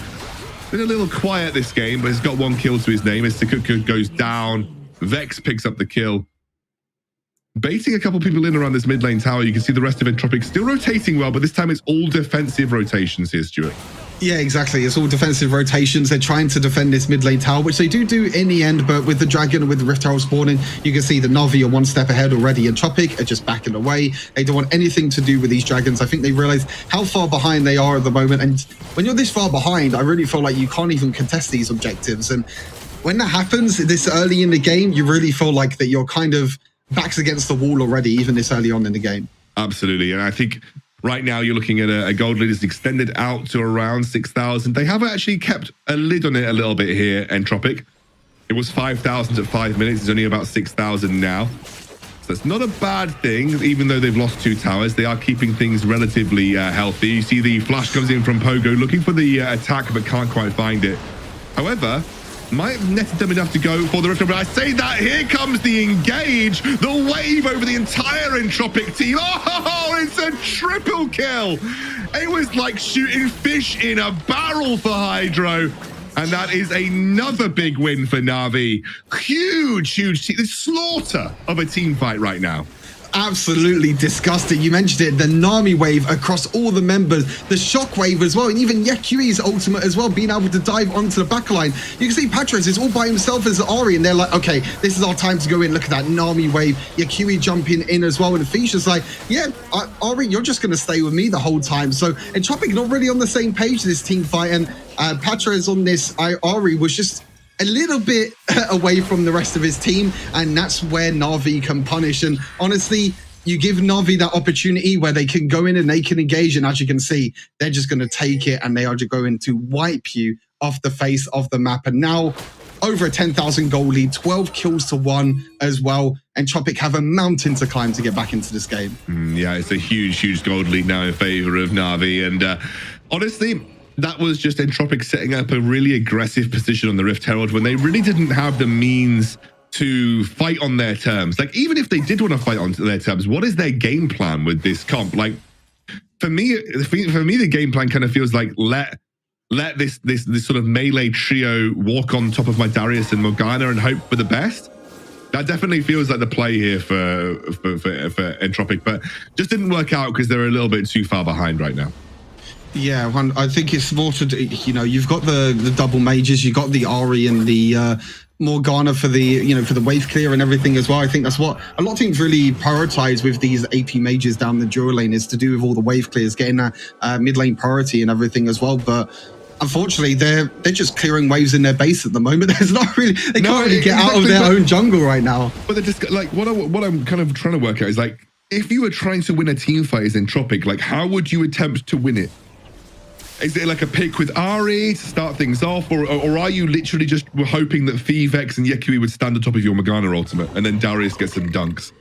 been a little quiet this game, but has got 1 kill to his name as Sakuka goes down. Vex picks up the kill. Baiting a couple people in around this mid lane tower. You can see the rest of Entropic still rotating well, but this time it's all defensive rotations here, Stuart. Yeah, exactly. It's all defensive rotations. They're trying to defend this mid lane tower, which they do in the end, but with the Dragon and with the Rift Herald spawning, you can see the Na'Vi are one step ahead already, and Tropic are just backing away. They don't want anything to do with these Dragons. I think they realize how far behind they are at the moment, and when you're this far behind, I really feel like you can't even contest these objectives. And when that happens this early in the game, you really feel like that you're kind of backs against the wall already, even this early on in the game. Absolutely, and I think right now you're looking at a gold lead that's extended out to around 6,000. They have actually kept a lid on it a little bit here, Entropic. It was 5,000 at 5 minutes. It's only about 6,000 now. So it's not a bad thing, even though they've lost 2 towers. They are keeping things relatively healthy. You see the flash comes in from Pogo, looking for the attack, but can't quite find it. However, might have netted them enough to go for the Rift. But I say that, here comes the engage, the wave over the entire Entropic team. Oh, it's a triple kill. It was like shooting fish in a barrel for Hydro. And that is another big win for Na'Vi. Huge slaughter of a team fight right now. Absolutely disgusting. You mentioned it, the Nami wave across all the members, the shock wave as well, and even Yakui's ultimate as well, being able to dive onto the backline. You can see Patras is all by himself as Ari, and they're like, okay, this is our time to go in. Look at that Nami wave. Yakui jumping in as well, and Fisha's like, yeah, Ari, you're just going to stay with me the whole time. So Entropic not really on the same page this team fight, and Patras on this, Ari was just a little bit away from the rest of his team, and that's where Na'Vi can punish. And honestly, you give Na'Vi that opportunity where they can go in and they can engage, and as you can see, they're just going to take it, and they are just going to wipe you off the face of the map. And now over a 10,000 goal lead, 12 kills to 1 as well, and Tropic have a mountain to climb to get back into this game. Yeah, it's a huge gold lead now in favor of Na'Vi, and honestly, that was just Entropic setting up a really aggressive position on the Rift Herald when they really didn't have the means to fight on their terms. Like, even if they did want to fight on their terms, what is their game plan with this comp? Like, for me, the game plan kind of feels like let this sort of melee trio walk on top of my Darius and Morgana and hope for the best. That definitely feels like the play here for Entropic, but just didn't work out because they're a little bit too far behind right now. Yeah, I think it's more to do, you know, you've got the double mages, you've got the Ari and the Morgana for the, you know, for the wave clear and everything as well. I think that's what a lot of teams really prioritize with these AP mages down the dual lane, is to do with all the wave clears, getting that mid lane priority and everything as well. But unfortunately, they're just clearing waves in their base at the moment. There's not really, they can't really get out of their own jungle right now. But they're just like, what I'm kind of trying to work out is, like, if you were trying to win a team fight as Entropic, like, how would you attempt to win it? Is it like a pick with Ari to start things off, or are you literally just hoping that Vex and Yakui would stand on top of your Morgana ultimate and then Darius gets some dunks?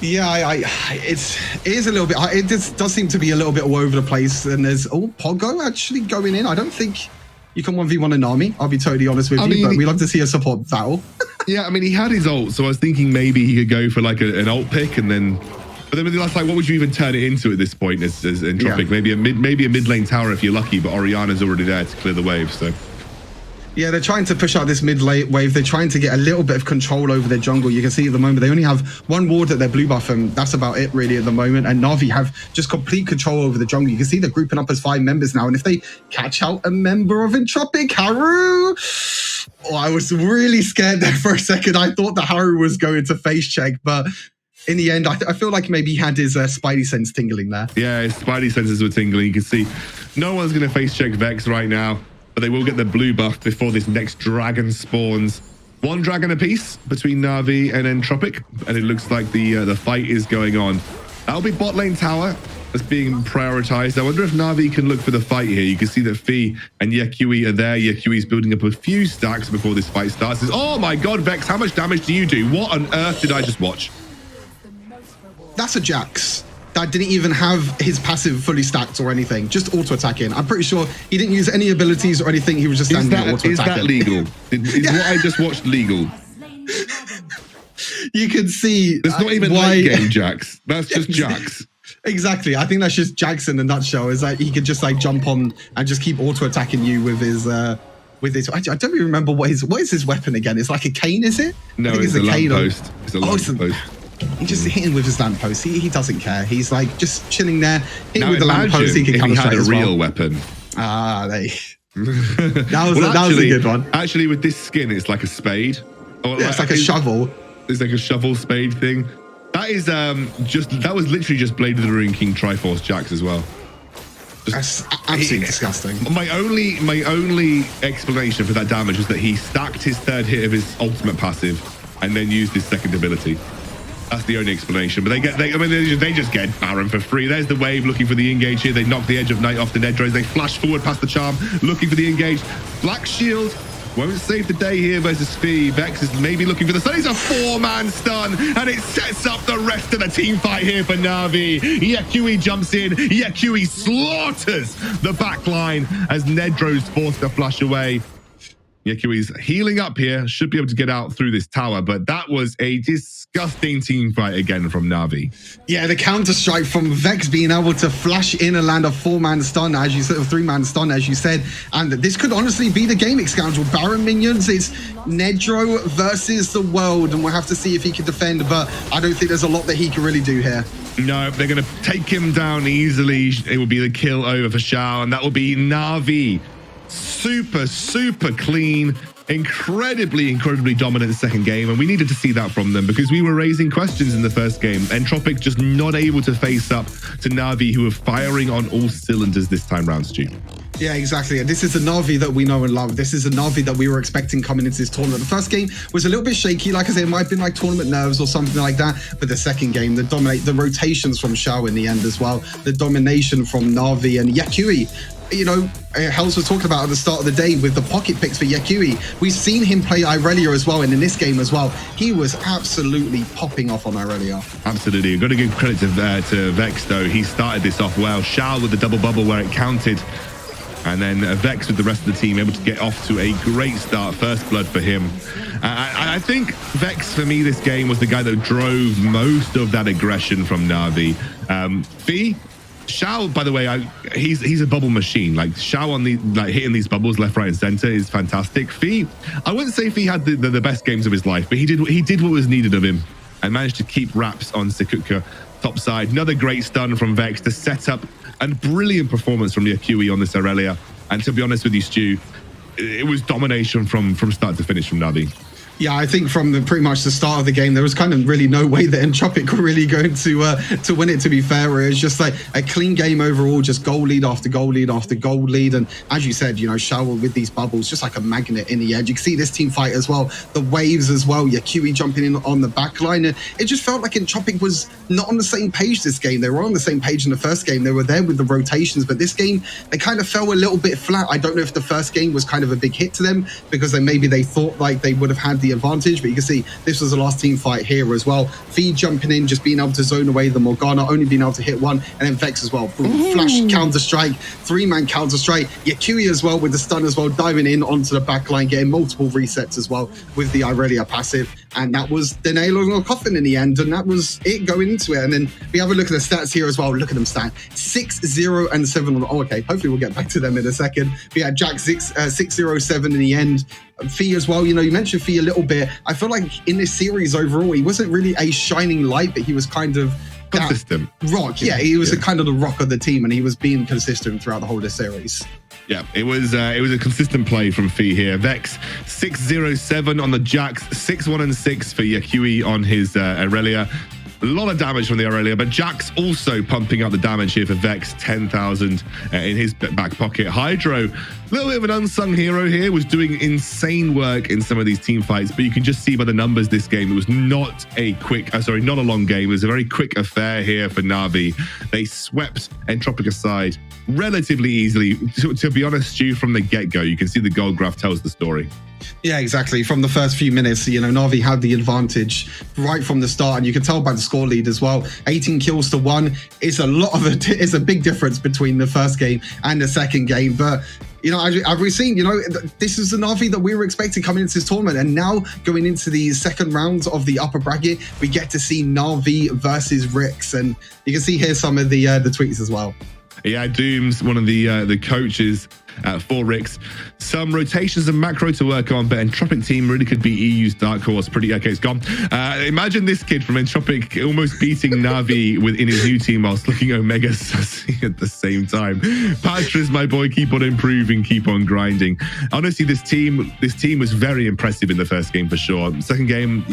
Yeah, it is a little bit, it does seem to be a little bit all over the place. And there's, Pogo actually going in. I don't think you can 1v1 an army, I'll be totally honest with you, but we love to see a support battle. Yeah, I mean, he had his ult, so I was thinking maybe he could go for like an ult pick, and then, but then like, what would you even turn it into at this point as Entropic? Yeah. Maybe a mid lane tower if you're lucky, but Oriana's already there to clear the wave, so. Yeah, they're trying to push out this mid-lane wave. They're trying to get a little bit of control over their jungle. You can see at the moment, they only have one ward at their blue buff, and that's about it really at the moment. And Na'Vi have just complete control over the jungle. You can see they're grouping up as 5 members now. And if they catch out a member of Entropic, Haru... Oh, I was really scared there for a second. I thought that Haru was going to face check, but in the end, I feel like maybe he had his spidey sense tingling there. Yeah, his spidey senses were tingling. You can see no one's going to face check Vex right now, but they will get the blue buff before this next dragon spawns. 1 dragon apiece between Na'Vi and Entropic, and it looks like the fight is going on. That'll be bot lane tower that's being prioritized. I wonder if Na'Vi can look for the fight here. You can see that Fee and Yakui are there. Yakui's building up a few stacks before this fight starts. Oh my god, Vex, how much damage do you do? What on earth did I just watch? That's a Jax that didn't even have his passive fully stacked or anything, just auto-attacking. I'm pretty sure he didn't use any abilities or anything. He was just standing there auto-attacking. Is that legal? Is what I just watched legal? You can see... There's not even late game Jax. That's just Jax. Exactly. I think that's just Jax in a nutshell, is that he could just like jump on and just keep auto-attacking you with his... I don't even remember what is his weapon again. It's like a cane, is it? No, it's a lamppost. It's a lamppost. He just hitting with his lamppost. He doesn't care. He's like just chilling there, hitting with the lamppost. He can if come he had straight a as real well. weapon. That was a good one. Actually, with this skin, it's like a spade. Yeah, it's like a shovel. It's like a shovel spade thing. That is that was literally just Blade of the Ruin King Triforce Jax as well. That's absolutely disgusting. My only explanation for that damage was that he stacked his third hit of his ultimate passive and then used his second ability. That's the only explanation. But they just get Baron for free. There's the wave looking for the engage here. They knock the Edge of Night off the Nedros. They flash forward past the charm, looking for the engage. Black Shield won't save the day here versus Fee. Vex is maybe looking for the stun. He's a 4-man stun, and it sets up the rest of the team fight here for Na'Vi. Yakui jumps in. Yakui slaughters the back line as Nedros forced to flash away. Yakui's healing up here, should be able to get out through this tower, but that was a disgusting team fight again from Na'Vi. Yeah, the counter strike from Vex being able to flash in and land a 4-man stun, as you said, or 3-man stun, as you said, and this could honestly be the game, Scoundrel. Baron minions, it's Nedro versus the world, and we'll have to see if he can defend, but I don't think there's a lot that he can really do here. No, they're going to take him down easily. It will be the kill over for Shao, and that will be Na'Vi. Super clean, incredibly dominant second game, and we needed to see that from them because we were raising questions in the first game. Entropic just not able to face up to Na'Vi, who are firing on all cylinders this time round, Stu. Yeah, exactly. And this is the Na'Vi that we know and love. This is the Na'Vi that we were expecting coming into this tournament. The first game was a little bit shaky. Like I said, it might have been like tournament nerves or something like that. But the second game, the rotations from Shao in the end as well, the domination from Na'Vi and Yakui. You know, Hells was talking about at the start of the day with the pocket picks for Yakui. We've seen him play Irelia as well, and in this game as well, he was absolutely popping off on Irelia. Absolutely. Got to give credit to Vex, though. He started this off well. Shao with the double bubble where it counted. And then Vex with the rest of the team able to get off to a great start. First blood for him. I think Vex, for me, this game was the guy that drove most of that aggression from Na'Vi. Fee, Shao, by the way, he's a bubble machine. Like Shao on hitting these bubbles left, right, and center is fantastic. Fee, I wouldn't say Fee had the best games of his life, but he did what was needed of him and managed to keep wraps on Sikutka top side. Another great stun from Vex to set up a brilliant performance from Yakui on this Aurelia. And to be honest with you, Stu, it was domination from start to finish from Na'Vi. Yeah, I think from pretty much the start of the game, there was kind of really no way that Entropic were really going to win it, to be fair. It was just like a clean game overall, just goal lead after goal lead after goal lead. And as you said, you know, Shao with these bubbles, just like a magnet in the edge. You can see this team fight as well, the waves as well, Yakui jumping in on the back line. And it just felt like Entropic was not on the same page this game. They were on the same page in the first game. They were there with the rotations, but this game, they kind of fell a little bit flat. I don't know if the first game was kind of a big hit to them because maybe they thought like they would have had the advantage, but you can see this was the last team fight here as well. Fee jumping in, just being able to zone away the Morgana, only being able to hit one, and then Vex as well. Flash counter strike, 3-man counter strike. Yakui as well with the stun as well, diving in onto the back line, getting multiple resets as well with the Irelia passive. And that was the nail on the coffin in the end, and that was it going into it. And then we have a look at the stats here as well. Look at them stat 6-0-7 on. Oh, okay, hopefully we'll get back to them in a second. But yeah, Jack 6-0-7 in the end. Fee as well, you know, you mentioned Fee a little bit. I feel like in this series overall, he wasn't really a shining light, but he was kind of consistent rock. Yeah, he was kind of the rock of the team, and he was being consistent throughout the whole of the series. Yeah, it was a consistent play from Fee here. Vex 6-0-7 on the Jax, 6-1-6 for Yakui on his Aurelia. A lot of damage from the Aurelia, but Jax also pumping up the damage here for Vex, 10,000 in his back pocket. Hydro, a little bit of an unsung hero here, was doing insane work in some of these team fights, but you can just see by the numbers this game, it was not a not a long game. It was a very quick affair here for Na'Vi. They swept Entropic aside relatively easily. To be honest, Stu, from the get-go, you can see the gold graph tells the story. Yeah, exactly. From the first few minutes, you know, Na'Vi had the advantage right from the start, and you can tell by the score lead as well. 18 kills to 1 is it's a big difference between the first game and the second game. But you know, as we've seen, you know, this is the Na'Vi that we were expecting coming into this tournament, and now going into the second rounds of the upper bracket, we get to see Na'Vi versus WREC, and you can see here some of the tweets as well. Yeah, Doom's one of the coaches for Ricks. Some rotations and macro to work on, but Entropic team really could be EU's dark horse. Pretty okay, it's gone. Imagine this kid from Entropic almost beating Navi within his new team whilst looking Omega sussy at the same time. Patras, my boy, keep on improving, keep on grinding. Honestly, this team was very impressive in the first game for sure. Second game,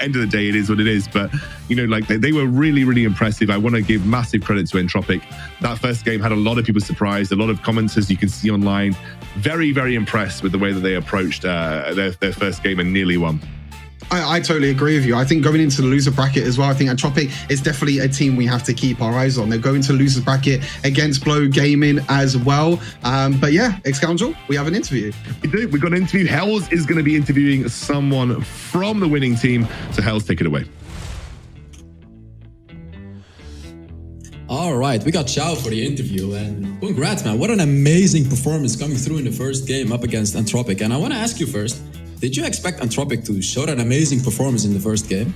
end of the day, it is what it is. But like they were really, really impressive. I want to give massive credit to Entropic. That first game had a lot of people surprised. A lot of commenters you can see online, very, very impressed with the way that they approached their first game and nearly won. I totally agree with you. I think going into the loser bracket as well, I think Entropic is definitely a team we have to keep our eyes on. They're going to loser bracket against Blow Gaming as well. But yeah, Excoundrel, we have an interview. We do. We've got an interview. Hells is going to be interviewing someone from the winning team. So Hells, take it away. All right, we got Xiao for the interview, and congrats, man. What an amazing performance coming through in the first game up against Entropic. And I want to ask you first, did you expect Entropic to show that amazing performance in the first game?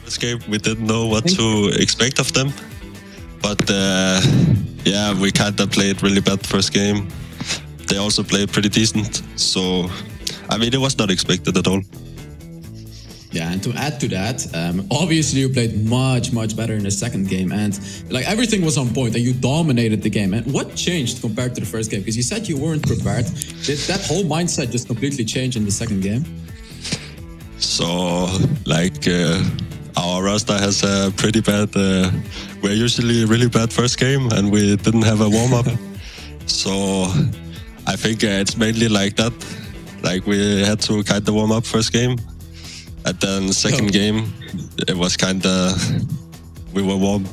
First game, we didn't know what to expect of them. But yeah, we kind of played really bad first game. They also played pretty decent. So, I mean, it was not expected at all. Yeah, and to add to that, obviously you played much, much better in the second game, and like everything was on point and you dominated the game. And what changed compared to the first game? Because you said you weren't prepared. Did that whole mindset just completely change in the second game? So, like, our roster has a pretty bad, we're usually a really bad first game and we didn't have a warm-up. So, I think it's mainly like that. Like, we had to kind of warm up first game. And then second game, it was kind of, we were warm.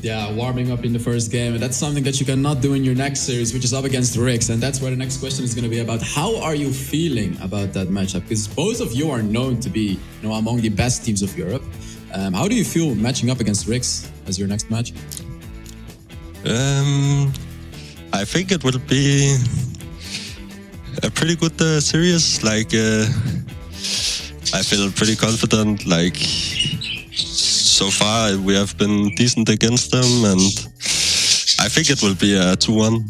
Yeah, warming up in the first game. And that's something that you cannot do in your next series, which is up against WREC. And that's where the next question is going to be about. How are you feeling about that matchup? Because both of you are known to be, among the best teams of Europe. How do you feel matching up against WREC as your next match? I think it will be a pretty good series. Like, I feel pretty confident. Like, so far we have been decent against them, and I think it will be a 2-1.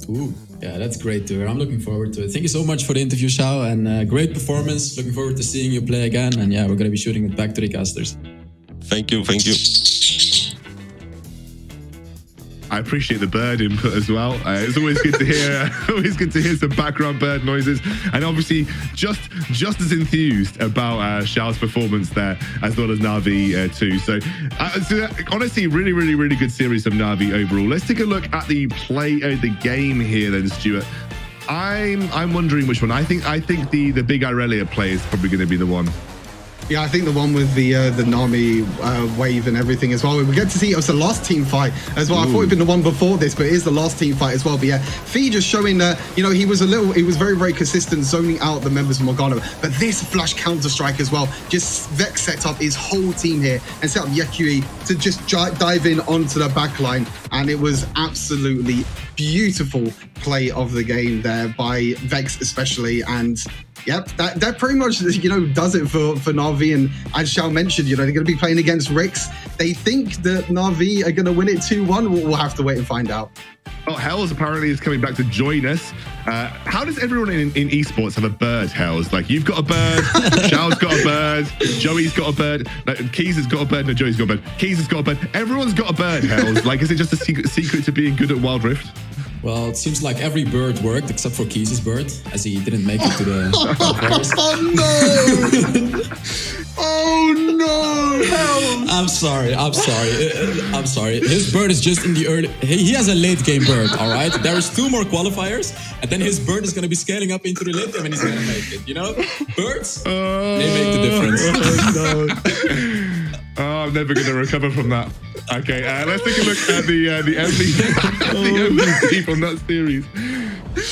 Ooh, yeah, that's great to hear. I'm looking forward to it. Thank you so much for the interview, Xiao, and great performance. Looking forward to seeing you play again. And yeah, we're going to be shooting it back to the casters. Thank you, thank you. I appreciate the bird input as well. It's always good to hear. Always good to hear some background bird noises, and obviously just as enthused about Xiao's performance there as well as Na'Vi too. So honestly, really good series from Na'Vi overall. Let's take a look at the play of the game here, then, Stuart. I'm wondering which one. I think the big Irelia play is probably going to be the one. Yeah, I think the one with the Nami wave and everything as well. We get to see it was the last team fight as well. Ooh. I thought it'd been the one before this, but it is the last team fight as well. But yeah, Fee just showing that, he was very consistent zoning out the members of Morgano. But this flash counter-strike as well, just Vex set up his whole team here and set up Yekui to just dive in onto the back line. And it was absolutely beautiful play of the game there by Vex especially. And yep, that pretty much, does it for Na'Vi. And as Xiao mentioned, they're going to be playing against WREC. They think that Na'Vi are going to win it 2-1. We'll have to wait and find out. Well, Hells apparently is coming back to join us. How does everyone in esports have a bird, Hells? Like, you've got a bird, Xiao's got a bird, Joey's got a bird, Keys has got a bird, no, Joey's got a bird, Keys has got a bird. Everyone's got a bird, Hells. Like, is it just a secret to being good at Wild Rift? Well, it seems like every bird worked except for Keys' bird, as he didn't make it to the Oh no! I'm sorry. His bird is just in the early. He has a late game bird, all right? There is 2 more qualifiers, and then his bird is going to be scaling up into the late game, and he's going to make it. Birds, they make the difference. I'm never going to recover from that. Okay, let's take a look at the MVP from that series.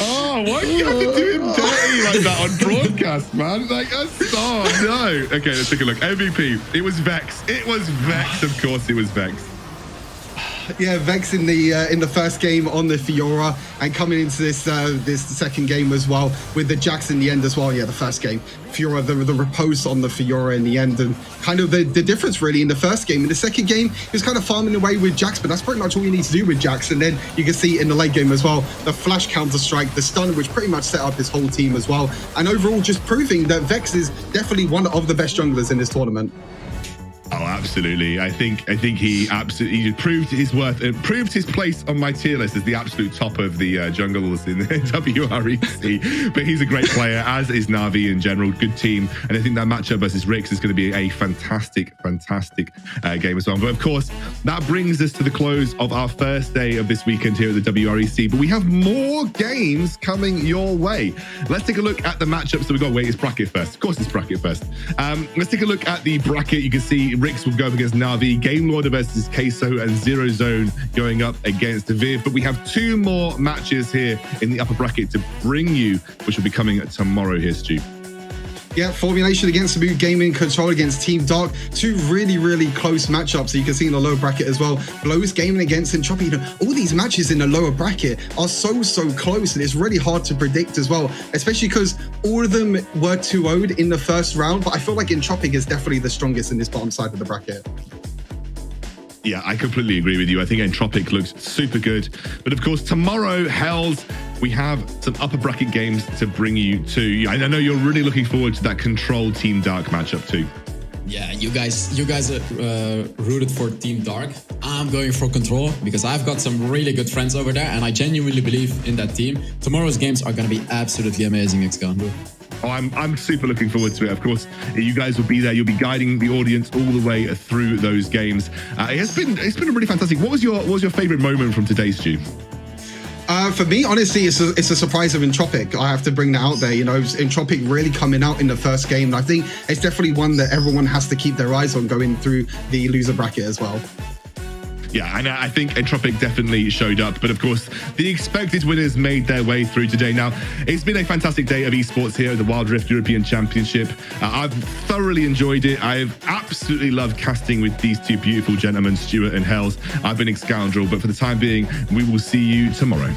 Oh, why do you have to do him dirty like that on broadcast, man? Like, no. Okay, let's take a look. MVP. It was Vex. Of course, it was Vex. Yeah, Vex in the first game on the Fiora, and coming into this second game as well with the Jax in the end as well. Yeah, the first game, Fiora, the repose on the Fiora in the end, and kind of the difference really in the first game. In the second game, he was kind of farming away with Jax, but that's pretty much all you need to do with Jax. And then you can see in the late game as well, the flash counter strike, the stun, which pretty much set up his whole team as well. And overall, just proving that Vex is definitely one of the best junglers in this tournament. Oh, absolutely. I think he absolutely proved his worth, proved his place on my tier list as the absolute top of the junglers in the WREC. But he's a great player, as is Na'Vi in general. Good team. And I think that matchup versus Rix is going to be a fantastic game as well. But of course, that brings us to the close of our first day of this weekend here at the WREC. But we have more games coming your way. Let's take a look at the matchups. So we've got, it's bracket first. Of course, it's bracket first. Let's take a look at the bracket. You can see Rix will go up against Na'Vi, Game Lord versus Queso, and Zero Zone going up against Viv. But we have two more matches here in the upper bracket to bring you, which will be coming tomorrow here, Stu. Yeah, Formulation against Smooth Gaming, Control against Team Dark. Two really close matchups. So you can see in the lower bracket as well. Blows Gaming against Entropy. You know, all these matches in the lower bracket are so close, and it's really hard to predict as well, especially because all of them were 2-0'd in the first round. But I feel like Entropic is definitely the strongest in this bottom side of the bracket. Yeah, I completely agree with you. I think Entropic looks super good. But of course, tomorrow, Hells, we have some upper bracket games to bring you to. I know you're really looking forward to that Control Team Dark matchup too. Yeah, you guys are rooted for Team Dark. I'm going for Control because I've got some really good friends over there, and I genuinely believe in that team. Tomorrow's games are going to be absolutely amazing, Excalibur. Oh, I'm super looking forward to it. Of course, you guys will be there. You'll be guiding the audience all the way through those games. It's been a really fantastic. What was your favorite moment from today, Stu? For me, honestly, it's a surprise of Entropic. I have to bring that out there. You know, Entropic really coming out in the first game. And I think it's definitely one that everyone has to keep their eyes on going through the loser bracket as well. Yeah, and I think Entropic definitely showed up. But of course, the expected winners made their way through today. Now, it's been a fantastic day of esports here at the Wild Rift European Championship. I've thoroughly enjoyed it. I've absolutely loved casting with these two beautiful gentlemen, Stuart and Hells. I've been Scoundrel, but for the time being, we will see you tomorrow.